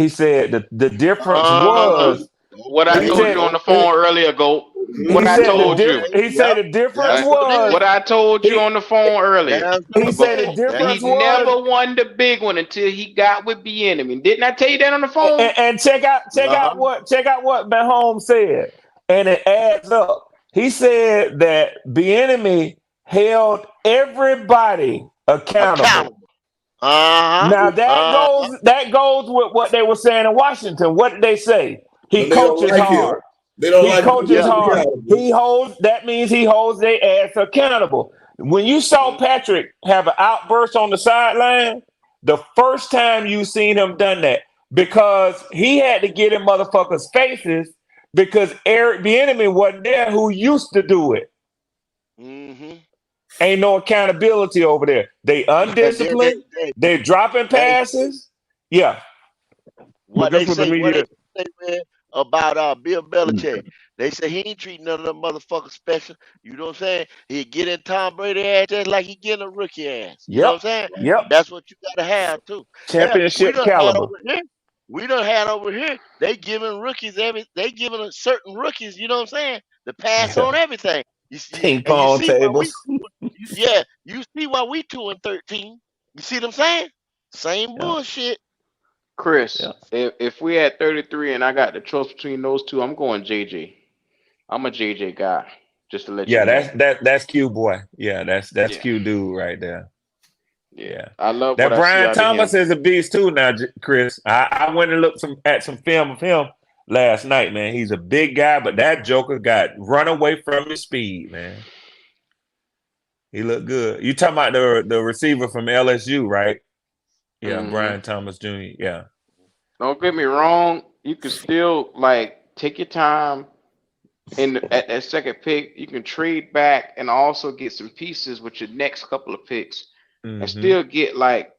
said the difference Uh, was What I he okay, told said you on the okay, phone earlier, Goat. he What I said the told diff you. okay. he said Yep, the difference that's Hey, what it was is. what I told you he on the phone earlier. That's he what it said the is. He difference That's what it was never is. won the big one until he got with Bieniemy. Didn't I tell you that on the phone? and check out check Uh-huh. out what check out what Mahomes said, and it adds up. He said that Bieniemy held everybody accountable. Accountable. Uh-huh. Now that Uh, goes with what they were saying in Washington. What did they say? He But they don't coaches like him. hard. They don't He like him to coaches yeah. hold him hard. accountable. That means he holds their ass accountable. When you saw Mm, Patrick have an outburst on the sideline, the first time you seen him done that, because he had to get in motherfuckers' faces because Eric Bieniemy wasn't there who used to do it. mm-hmm. Ain't no accountability over there. They And then undisciplined. They're dropping hey, passes. Yeah. But what guess they what the say, media? man, about Bill Belichick. They say he ain't treating none of them motherfuckers special. You know what I'm saying? He get in Tom Brady ass just like he getting a rookie ass. You know what Yep. I'm saying? Yep. That's what you gotta have too. Hell, we Championship done had caliber. over here. We done had over here. They giving rookies they giving a certain rookies, you know what I'm saying? The pass Yeah. on everything. You see, Ping and you pong see why tables. yeah, you see why we 2-13. You see what I'm saying? Same Yeah. bullshit. Chris, Yeah. if we had 33 and I got the choice between those two, I'm going JJ. I'm a JJ guy, just to let you Yeah, know. that's Q boy. Yeah, that's Yeah, Q dude right there. yeah. Yeah. I love what That I see Brian out of Thomas him. is a beast too now, Chris. I went and looked at some film of him last night, man. He's a big guy, but that Joker got run away from his speed, man. He looked good. You talking about the receiver from LSU, right? Yeah, Hmm. Brian Thomas Jr. Yeah. Don't get me wrong. You can still like take your time at that second pick. You can trade back and also get some pieces with your next couple of picks, and Mm-hmm. still get like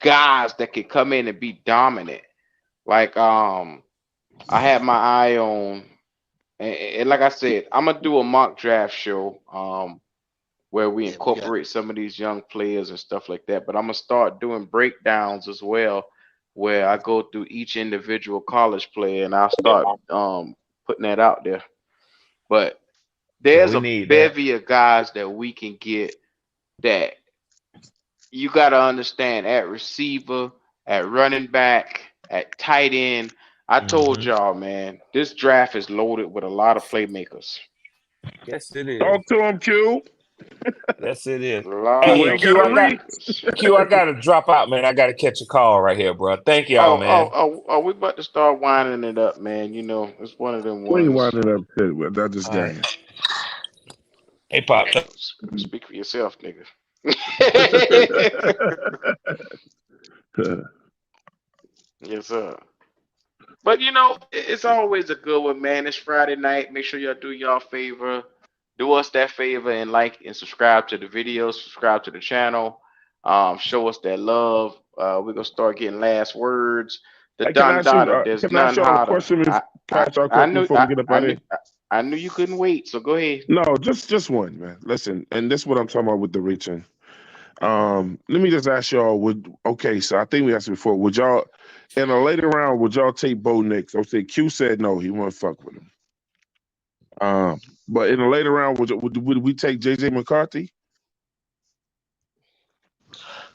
guys that could come in and be dominant. Like I had my eye on, and like I said, I'm gonna do a mock draft show. Where we Yeah, we got incorporate some of these young players and stuff like that. But I'm gonna start doing breakdowns as well, where I go through each individual college player and I'll start putting that out there. But Yeah, there's we a need that. bevy of guys that we can get that you got to understand at receiver, at running back, at tight end. I told Mm-hmm. y'all, man, this draft is loaded with a lot of playmakers. Yes, it is. Talk to him, Q. Yes, it is. A Q lot Hey, of ain't got Q, to reach. playmakers. I gotta drop out, man. I gotta catch a call right here, bro. Thank y'all, man. We about to start winding it up, man. You know, it's one of them We ain't ones. winding up shit. I just All right. gang. Hey, Pop. Speak for yourself, nigga. Yes, sir. But you know, it's always a good one, man. It's Friday night. Make sure y'all do y'all favor. Do us that favor and like and subscribe to the video. Subscribe to the channel. Show us that love. We're gonna start getting last words. The Hey, can I Don ask you? Dada. There's Can I ask none y'all a hotter. question? Can I ask y'all a I question knew before we get up out of here? I knew you couldn't wait. So go ahead. No, just one, man. Listen, and this is what I'm talking about with the reaching. Hmm. Let me just ask y'all. Okay? So I think we asked before. Would y'all in a later round? Would y'all take Bo Nix? I say Q said no. He wouldn't fuck with him. But in a later round, would we take JJ McCarthy?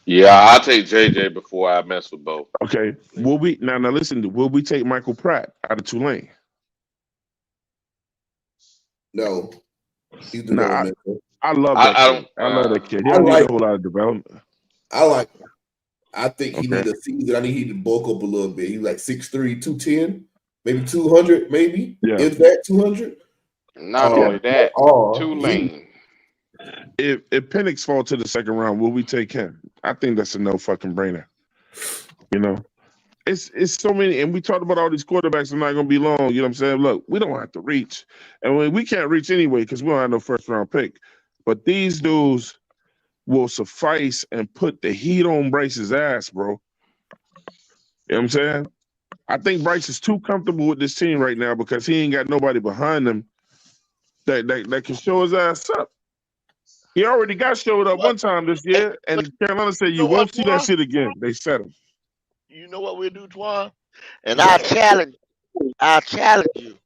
Yeah, I'll take JJ before I mess with Bo. Okay. Will we now listen? Will we take Michael Pratt out of Tulane? No, he's Now developmental. I love that I kid. don't. I love that kid. He I don't need a like whole lot of development. I like him. I think he Okay. need a season. I think he need to bulk up a little bit. He's like 6'3", 210, maybe 200, maybe Yeah. if that 200. Not only that, Or he Tulane. if Penix fall to the second round, will we take him? I think that's a no fucking brainer. You know, it's so many, and we talked about all these quarterbacks are not going to be long. You know what I'm saying? Look, we don't have to reach, and we can't reach anyway because we don't have no first round pick. But these dudes will suffice and put the heat on Bryce's ass, bro. You know what I'm saying? I think Bryce is too comfortable with this team right now because he ain't got nobody behind him that can show his ass up. He already got showed up What? one time this Hey, year, but and Carolina said you you know what, won't see that Twan? shit again. They said him. You know what we'll do, Twan? And What? I challenge you.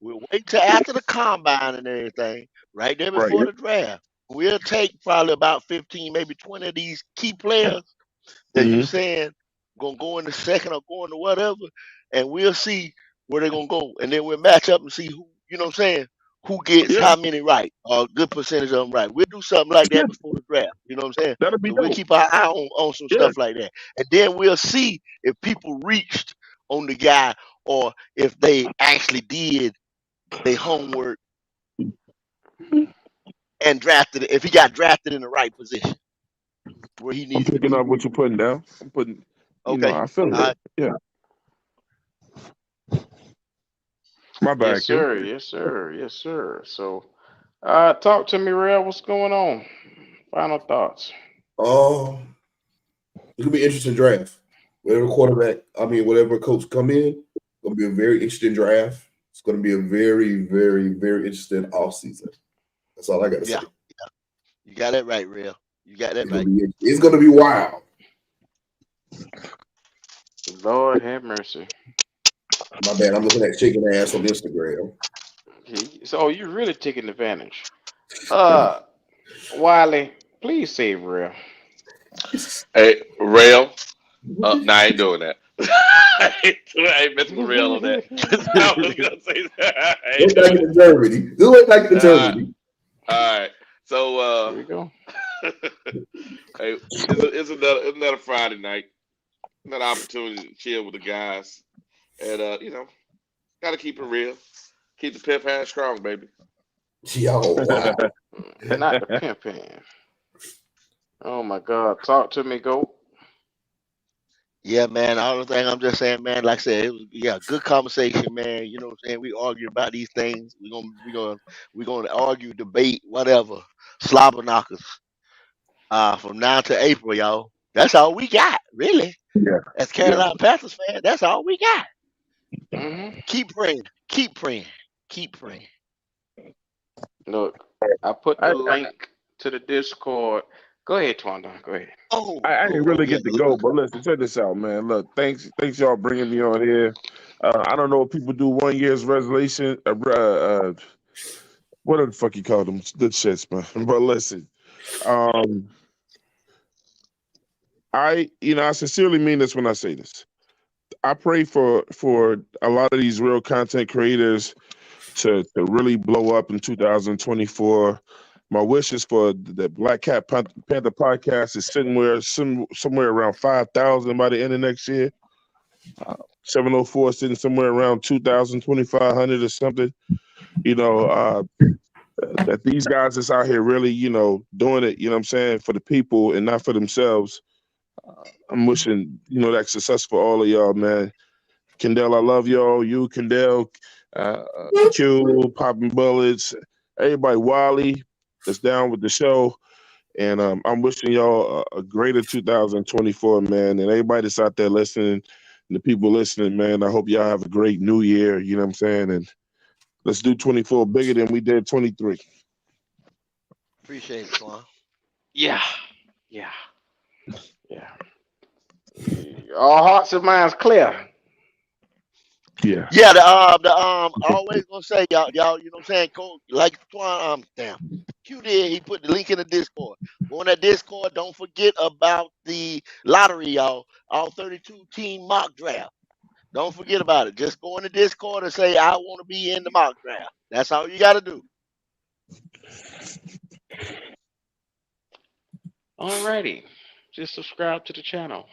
We'll wait till after the combine and everything, right there Right. before the draft. We'll take probably about 15, maybe 20 of these key players that you Mm-hmm. saying gonna go in the second or go into whatever, and we'll see where they're gonna go, and then we'll match up and see who you know what I'm saying, who gets Yeah. how many right or a good percentage of them right. We'll do something like Yeah. that before the draft. You know what I'm saying? That'll be So we'll dope. keep our eye on some Yeah. stuff like that, and then we'll see if people reached on the guy or if they actually did their homework and drafted it. If he got drafted in the right position where he I'm needed to picking be. up what you're putting down. I'm putting, Okay. I feel All it. right. Yeah. My Yes, bad, Q. sir. Yes, sir. Yes, sir. So, talk to me, Real. What's going on? Final thoughts. Oh, it's gonna be an interesting draft. Whatever coach come in, gonna be a very interesting draft. It's gonna be a very, very, very interesting off season. That's all I gotta say. Yeah. You got that right, Real. You got that right. It's gonna be wild. Lord have mercy. My bad. I'm looking at shaking ass on Instagram. So you really taking advantage. Uh, Wiley, please save Real. Hey, Rail. Nah, I ain't doing that. I ain't messing with Rail on that. I was gonna say that. I ain't Went back doing into Germany. Who went back into it. Germany? All right. So, Here we go. hey, it's another Friday night, another opportunity to chill with the guys, and gotta keep it real, keep the pimp hand strong, baby. Yo, wow. Not the pimping. Oh my God. Talk to me, go. Yeah, man. All the thing I'm just saying, man, like I said, it was good conversation, man. You know what I'm saying? We argue about these things. We're gonna argue, debate, whatever. Slobber knockers. From now to April, y'all. That's all we got, really. Yeah. As Yeah. Carolina Panthers fan, that's all we got. Hmm. Keep praying. Keep praying. Keep praying. Look, I put the I, link to the Discord. Go ahead, Twanda. Go ahead. I didn't Oh really yeah. get to go, but listen, check this out, man. Look, thanks y'all bringing me on here. I don't know if people do 1 year's resolution. What the fuck you call them? Good shits, man. But listen, um, I sincerely mean this when I say this. I pray for a lot of these real content creators to really blow up in 2024. My wish is for the Black Cat Panther podcast is somewhere around 5,000 by the end of next year. 704 sitting somewhere around 2,000, 2,500 or something. You know, that these guys that's out here really, doing it, you know what I'm saying, for the people and not for themselves. I'm wishing, that success for all of y'all, man. Kendall, I love y'all. You, Kendall, Q, Popping Bullets, everybody, Wally, that's down with the show. And I'm wishing y'all a greater 2024, man. And everybody that's out there listening, and the people listening, man, I hope y'all have a great new year. You know what I'm saying? And let's do 24 bigger than we did 23. Appreciate it, Twan. Yeah. Yeah. Yeah. All hearts and minds clear. Yeah. Yeah, I always gonna say y'all, you know what I'm saying? Go like Twan, damn. Q did, he put the link in the Discord. Go on that Discord, don't forget about the lottery, y'all. All 32 team mock draft. Don't forget about it. Just go in the Discord and say I want to be in the mock draft. That's all you gotta do. Alrighty. Just subscribe to the channel.